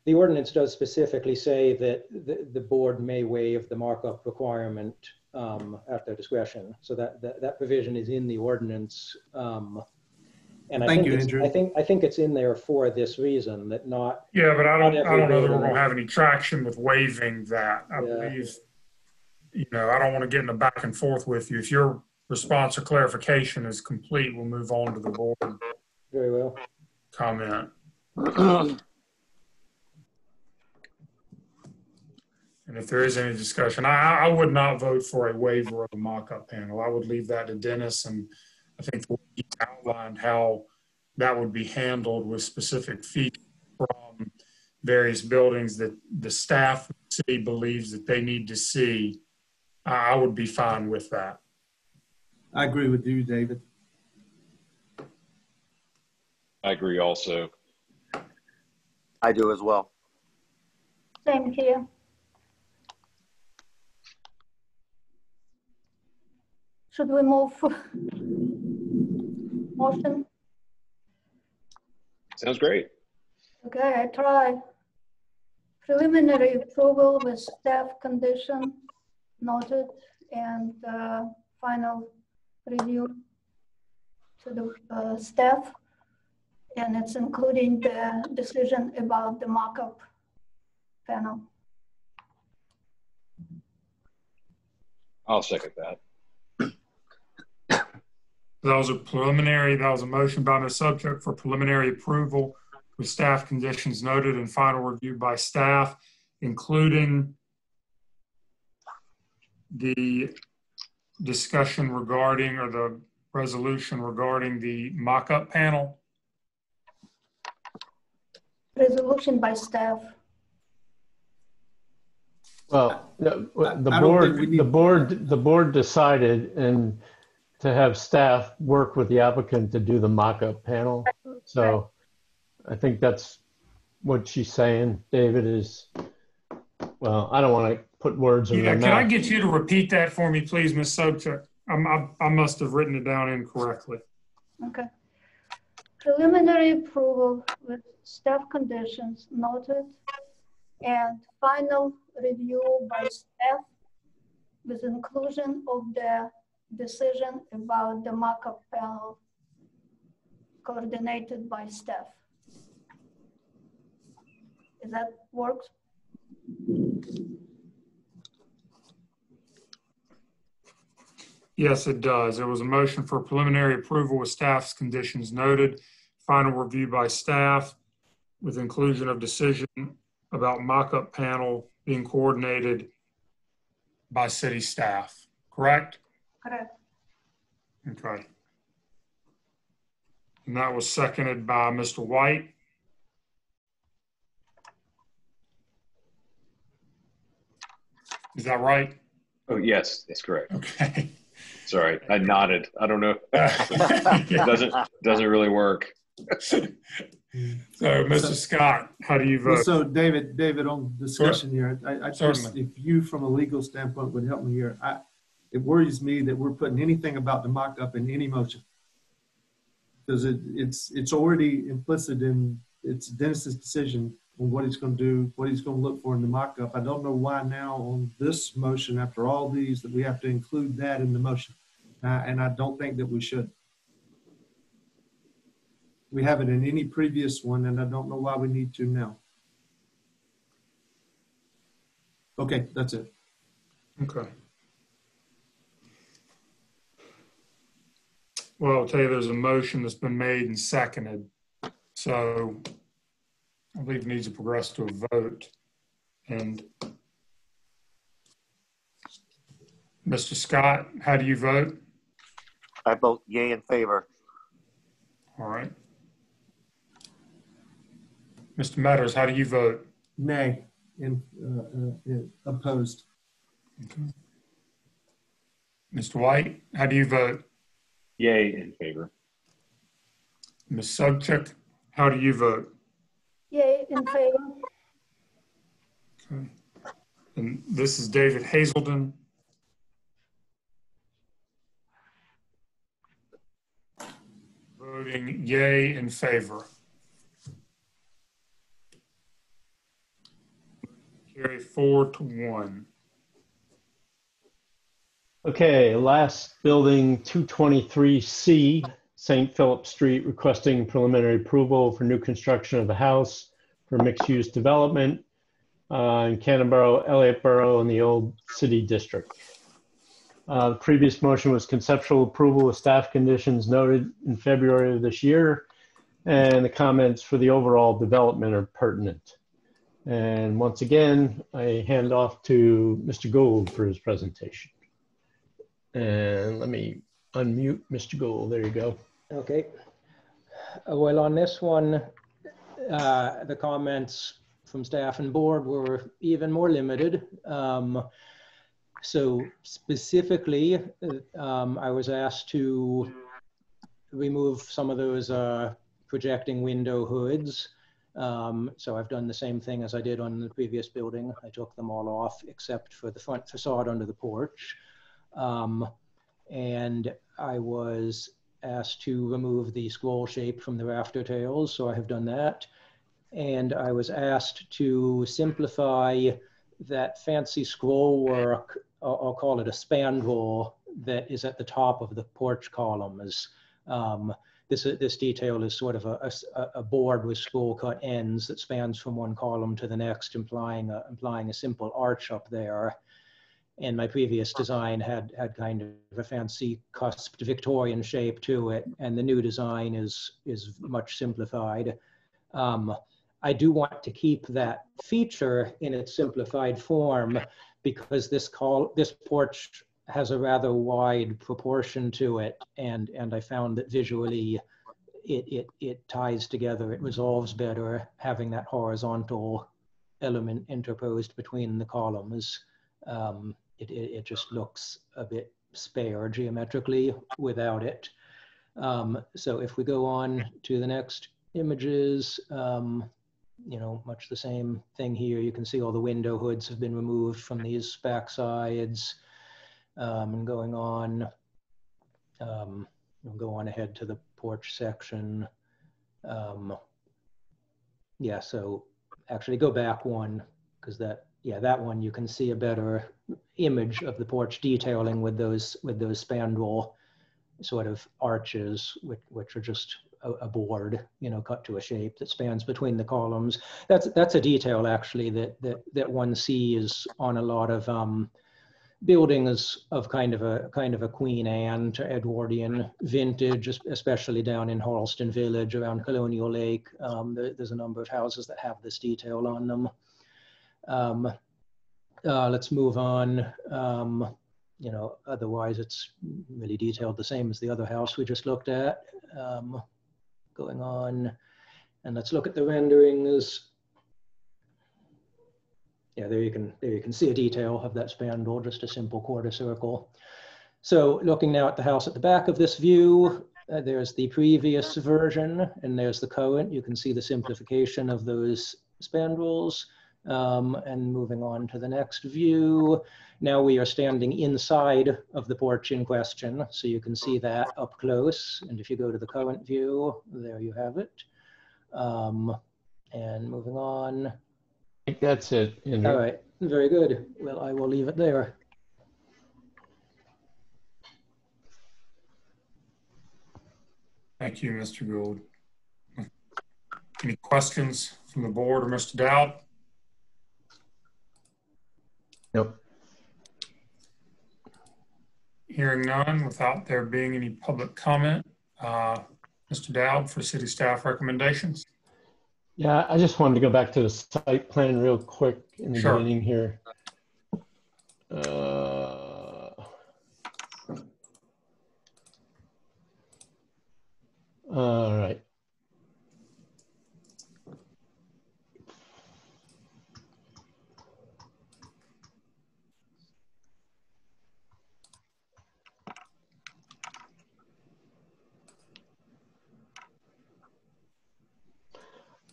the ordinance does specifically say that the board may waive the markup requirement at their discretion. So that provision is in the ordinance. And Thank you, Andrew. I think it's in there for this reason, that not. Yeah, but I don't know that we're going to have any traction with waiving that. I believe, you know, I don't want to get in a back and forth with you. If your response or clarification is complete, we'll move on to the board. Very well. Comment. And if there is any discussion, I would not vote for a waiver of the mock-up panel. I would leave that to Dennis, and I think he outlined how that would be handled with specific features from various buildings that the staff of the city believes that they need to see. I would be fine with that. I agree with you, David. I agree also. I do as well. Same here. Should we move motion? Sounds great. Okay, I try. Preliminary approval with staff condition noted and final review to the staff. And it's including the decision about the mock-up panel. I'll second that. That was a motion by Ms. Subject for preliminary approval with staff conditions noted and final review by staff, including the discussion regarding, or the resolution regarding, the mock-up panel. Resolution by staff. Well, the board decided and to have staff work with the applicant to do the mock-up panel. So I think that's what she's saying, David, is, well, I don't want to put words in their mouth. Can I get you to repeat that for me, please, Ms. Sobchak? I must have written it down incorrectly. Okay. Preliminary approval with staff conditions noted and final review by staff with inclusion of the decision about the mock-up panel coordinated by staff. Is that works? Yes, it does. There was a motion for preliminary approval with staff's conditions noted, final review by staff with inclusion of decision about mock-up panel being coordinated by city staff, correct? Correct. Okay. And that was seconded by Mr. White. Is that right? Oh, yes, that's correct. Okay. Sorry, I nodded. I don't know. It doesn't really work. So, Mr. Scott, how do you vote? Well, so David, on discussion here, I just, if you from a legal standpoint would help me here, it worries me that we're putting anything about the mock-up in any motion. Because it's already implicit in, it's Dennis's decision on what he's going to do, what he's going to look for in the mock-up. I don't know why now on this motion, after all these, that we have to include that in the motion. And I don't think that we should. We haven't in any previous one, and I don't know why we need to now. Okay, that's it. Okay. Well, I'll tell you, there's a motion that's been made and seconded. So I believe it needs to progress to a vote. And Mr. Scott, how do you vote? I vote yay in favor. All right. Mr. Metters, how do you vote? Nay, opposed. Okay. Mr. White, how do you vote? Yay in favor. Ms. Sobchak, how do you vote? Yay in favor. Okay. And this is David Hazelden. Voting yay in favor. Carry 4-1. Okay, last building 223C, St. Philip Street, requesting preliminary approval for new construction of the house for mixed-use development in Canterbury, Elliottboro, and the Old City District. The previous motion was conceptual approval with staff conditions noted in February of this year, and the comments for the overall development are pertinent. And once again, I hand off to Mr. Gould for his presentation. And let me unmute Mr. Gould. There you go. Okay. Well, on this one, the comments from staff and board were even more limited. So specifically, I was asked to remove some of those projecting window hoods. So I've done the same thing as I did on the previous building. I took them all off except for the front facade under the porch. And I was asked to remove the scroll shape from the rafter tails, so I have done that. And I was asked to simplify that fancy scroll work, I'll call it a spandrel, that is at the top of the porch columns. This detail is sort of a board with scroll cut ends that spans from one column to the next, implying a simple arch up there. And my previous design had kind of a fancy cusped Victorian shape to it, and the new design is much simplified. I do want to keep that feature in its simplified form because this porch has a rather wide proportion to it, and I found that visually it ties together, it resolves better having that horizontal element interposed between the columns. It just looks a bit spare geometrically without it. So if we go on to the next images, you know, much the same thing here. You can see all the window hoods have been removed from these back sides. And going on, we'll go on ahead to the porch section. Yeah, so actually go back one. because that one you can see a better image of the porch detailing with those spandrel sort of arches, which are just a board, cut to a shape that spans between the columns. That's a detail actually that one sees on a lot of buildings of kind of a Queen Anne to Edwardian vintage, especially down in Charleston Village around Colonial Lake. There's a number of houses that have this detail on them. Let's move on. Otherwise it's really detailed the same as the other house we just looked at. Going on, and let's look at the renderings. Yeah, there you can see a detail of that spandrel, just a simple quarter circle. So looking now at the house at the back of this view, there's the previous version and there's the current. You can see the simplification of those spandrels. And moving on to the next view. Now we are standing inside of the porch in question, so you can see that up close. And if you go to the current view, there you have it. And moving on. I think that's it. All right, very good. Well, I will leave it there. Thank you, Mr. Gould. Any questions from the board or Mr. Dowd? Nope. Hearing none, without there being any public comment, Mr. Dowd for city staff recommendations. Yeah, I just wanted to go back to the site plan real quick in the beginning here. All right.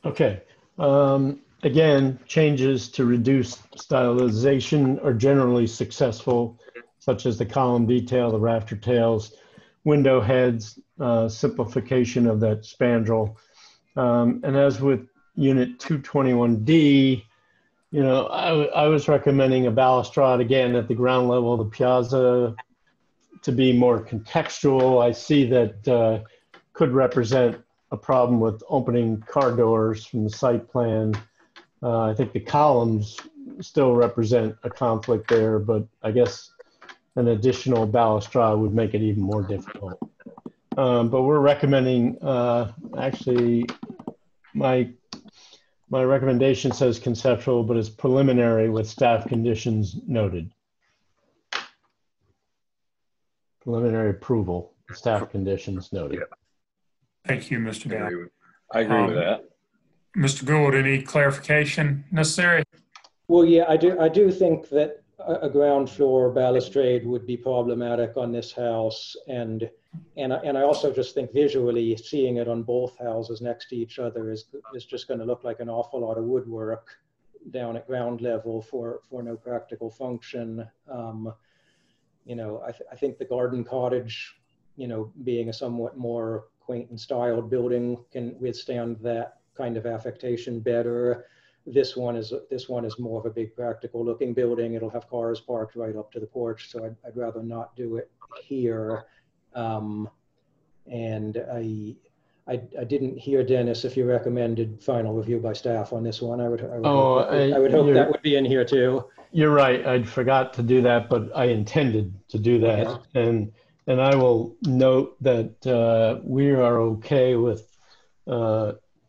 Okay. Again, changes to reduce stylization are generally successful, such as the column detail, the rafter tails, window heads, simplification of that spandrel. And as with unit 221D, I was recommending a balustrade again at the ground level of the piazza to be more contextual. I see that could represent a problem with opening car doors from the site plan. I think the columns still represent a conflict there, but I guess an additional balustrade would make it even more difficult. But we're recommending, actually, my recommendation says conceptual, but it's preliminary with staff conditions noted. Preliminary approval, staff conditions noted. Yeah. Thank you, Mr. Dowd. I agree with that. Mr. Gould, any clarification necessary? Well, yeah, I do think that a ground floor balustrade would be problematic on this house, and I also just think visually seeing it on both houses next to each other is just going to look like an awful lot of woodwork down at ground level for no practical function. I think the garden cottage, being a somewhat more quaint and styled building, can withstand that kind of affectation better. This one is more of a big practical looking building. It'll have cars parked right up to the porch, so I'd rather not do it here. And I didn't hear, Dennis, if you recommended final review by staff on this one. I would hope that would be in here too. You're right. I forgot to do that, but I intended to do that. Okay. And I will note that we are okay with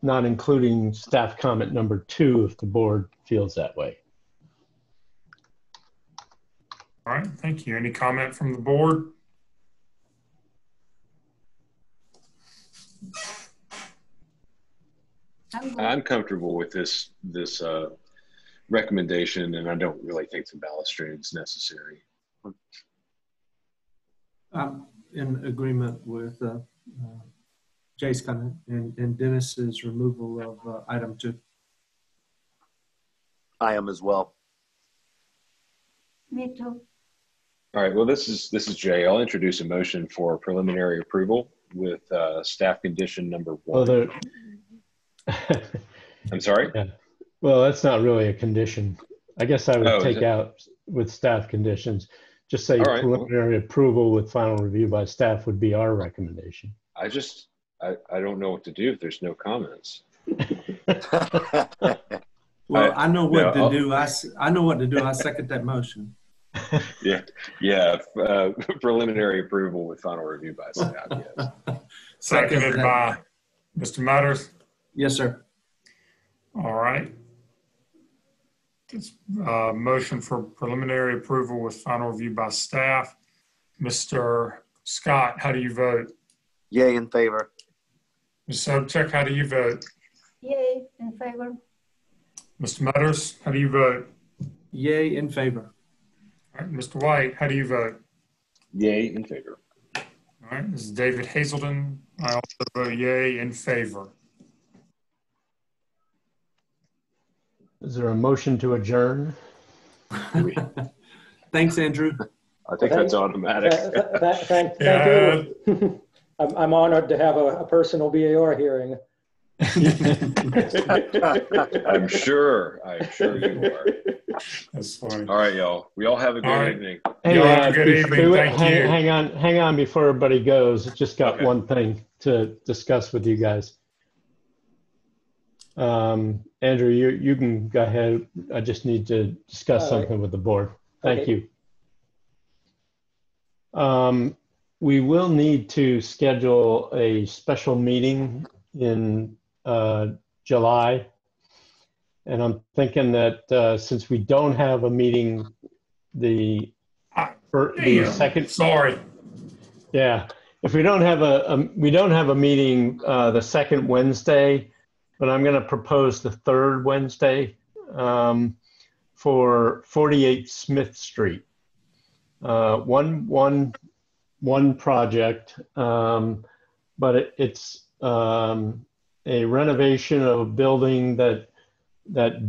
not including staff comment number 2 if the board feels that way. All right, thank you. Any comment from the board? I'm comfortable with this recommendation, and I don't really think the balustrade is necessary. I'm in agreement with Jay's comment and Dennis's removal of item 2. I am as well. Me too. All right. Well, this is Jay. I'll introduce a motion for preliminary approval with staff condition number 1. Well, I'm sorry. Yeah. Well, that's not really a condition. I guess I would Oh, take out with staff conditions. Just say All right. preliminary approval with final review by staff would be our recommendation. I don't know what to do if there's no comments. Well, I know what to no, do. I know what to do. I second that motion. Yeah. Preliminary approval with final review by staff. Yes. Seconded by Mr. Mudders. Yes, sir. All right. It's motion for preliminary approval with final review by staff. Mr. Scott, how do you vote? Yay in favor. Ms. Sobchak, how do you vote? Yay, in favor. Mr. Mudders, how do you vote? Yay in favor. All right, Mr. White, how do you vote? Yay in favor. All right, this is David Hazelden. I also vote yay in favor. Is there a motion to adjourn? Thanks, Andrew. I think that's automatic. Thank you. I'm honored to have a personal BAR hearing. I'm sure you are. That's funny. All right, y'all. We all have a good evening. Hey, Y'all have a good evening. Thank you. Hang on before everybody goes. Just got Okay. one thing to discuss with you guys. Andrew, you can go ahead. I just need to discuss something with the board. Thank you. We will need to schedule a special meeting in July. And I'm thinking that since we don't have a meeting second. Sorry. Yeah, if we don't have a meeting the second Wednesday, but I'm going to propose the third Wednesday for 48 Smith Street. One project, but it's a renovation of a building that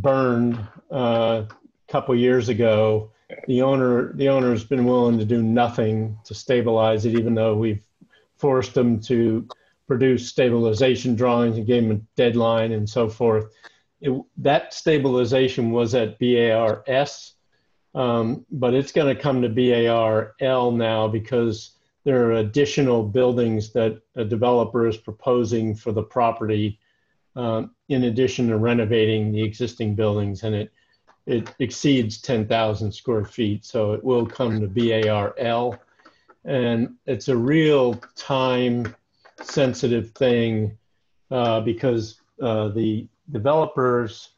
burned a couple years ago. The owner's been willing to do nothing to stabilize it, even though we've forced them to produce stabilization drawings and gave them a deadline and so forth. That stabilization was at BARS, but it's going to come to BARL now because there are additional buildings that a developer is proposing for the property in addition to renovating the existing buildings, and it exceeds 10,000 square feet, so it will come to BARL. And it's a real time sensitive thing because the developers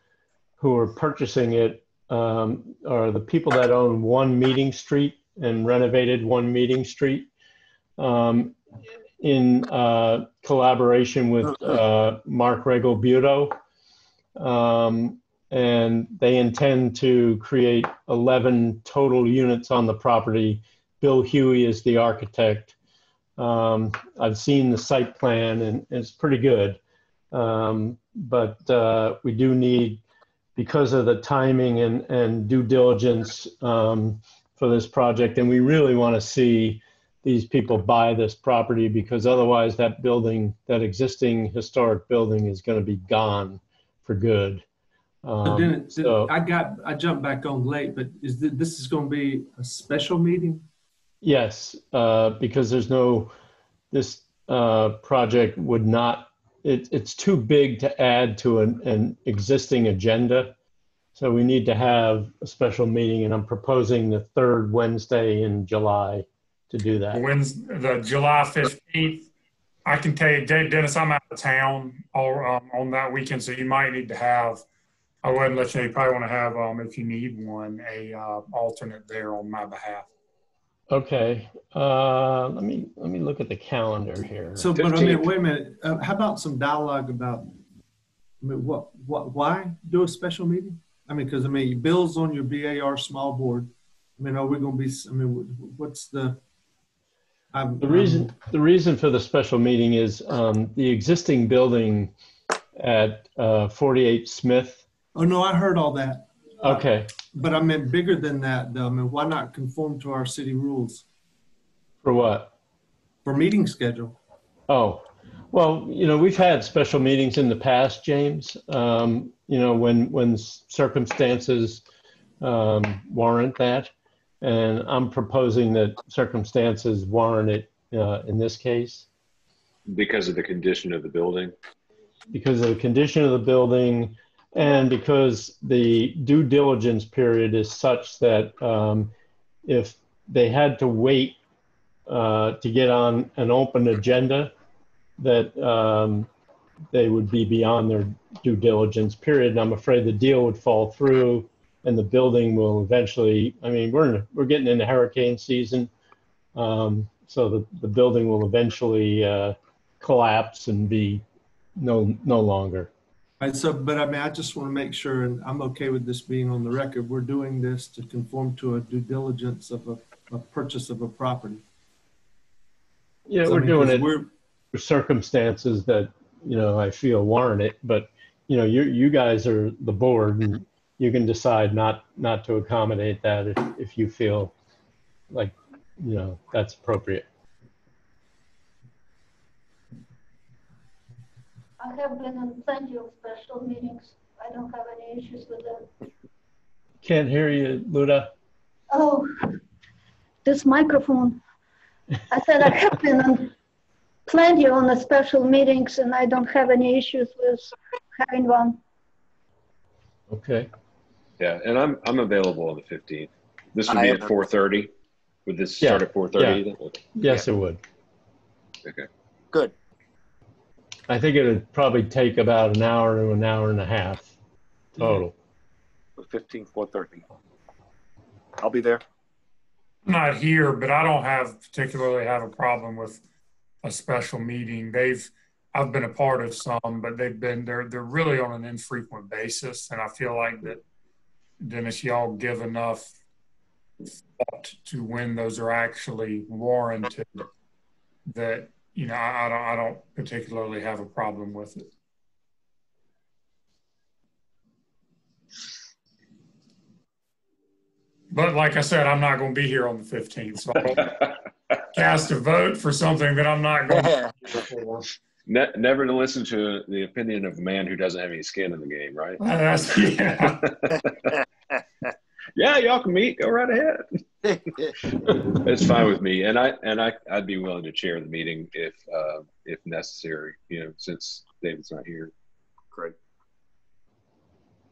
who are purchasing it are the people that own One Meeting Street and renovated One Meeting Street in collaboration with Mark Regal-Buto. And they intend to create 11 total units on the property. Bill Huey is the architect. I've seen the site plan and it's pretty good. But we do need, because of the timing and due diligence for this project, and we really want to see these people buy this property because otherwise that building, that existing historic building is going to be gone for good. I jumped back on late, but this is going to be a special meeting? Yes, because this project would not, it's too big to add to an existing agenda. So we need to have a special meeting, and I'm proposing the third Wednesday in July to do that. The July 15th, I can tell you, Dennis, I'm out of town on that weekend, so you might need to have, I wouldn't let you probably want to have, if you need one, a alternate there on my behalf. Okay, let me look at the calendar here. So, but I mean, wait a minute. How about some dialogue about, I mean, why do a special meeting? I mean, because I mean, Bill's on your BAR small board. I mean, are we going to be? I mean, what's the? The reason for the special meeting is the existing building at 48 Smith. Oh no, I heard all that. Okay. But I meant bigger than that, though. I mean, why not conform to our city rules? For what? For meeting schedule. Oh, well, you know, we've had special meetings in the past, James. You know, when circumstances warrant that. And I'm proposing that circumstances warrant it in this case. Because of the condition of the building? Because of the condition of the building and because the due diligence period is such that if they had to wait to get on an open agenda, that they would be beyond their due diligence period. And I'm afraid the deal would fall through and the building will eventually, I mean, we're getting into hurricane season. So the building will eventually collapse and be no longer. All right, so, but I mean, I just want to make sure, and I'm okay with this being on the record, we're doing this to conform to a due diligence of a purchase of a property. Yeah, So, we're I mean, doing 'cause it for circumstances that, you know, I feel warrant it, but, you know, you guys are the board and you can decide not to accommodate that if you feel like, you know, that's appropriate. I have been in plenty of special meetings. I don't have any issues with that. Can't hear you, Luda. Oh, this microphone. I said I have been in plenty on the special meetings and I don't have any issues with having one. Okay. Yeah, and I'm available on the 15th. This would be at 4:30. Would this start at 4:30? Yeah. Yes, it would. Okay. Good. I think it would probably take about an hour to an hour and a half total. 15, 4:30. I'll be there. I'm not here, but I don't particularly have a problem with a special meeting. I've been a part of some, but they're really on an infrequent basis. And I feel like that, Dennis, y'all give enough thought to when those are actually warranted that, you know, I don't particularly have a problem with it. But like I said, I'm not going to be here on the 15th, so I don't cast a vote for something that I'm not going to be here for. Never to listen to the opinion of a man who doesn't have any skin in the game, right? Yeah. Yeah, y'all can meet. Go right ahead. It's fine with me, and I'd be willing to chair the meeting if necessary. You know, since David's not here. Great.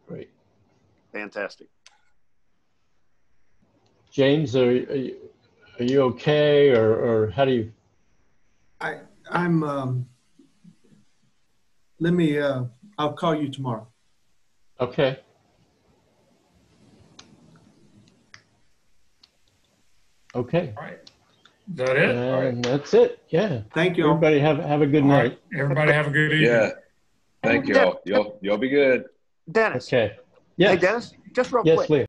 Great. Fantastic. James, are you okay, or how do you? I'm. Let me. I'll call you tomorrow. Okay. Okay. All right. Is that it? And that's it. Yeah. Thank you. Everybody have a good night. Right. Everybody have a good evening. Yeah. Thank you all. Y'all be good. Dennis. Okay. Yes. Hey, Dennis, just real Yes, quick. Leah.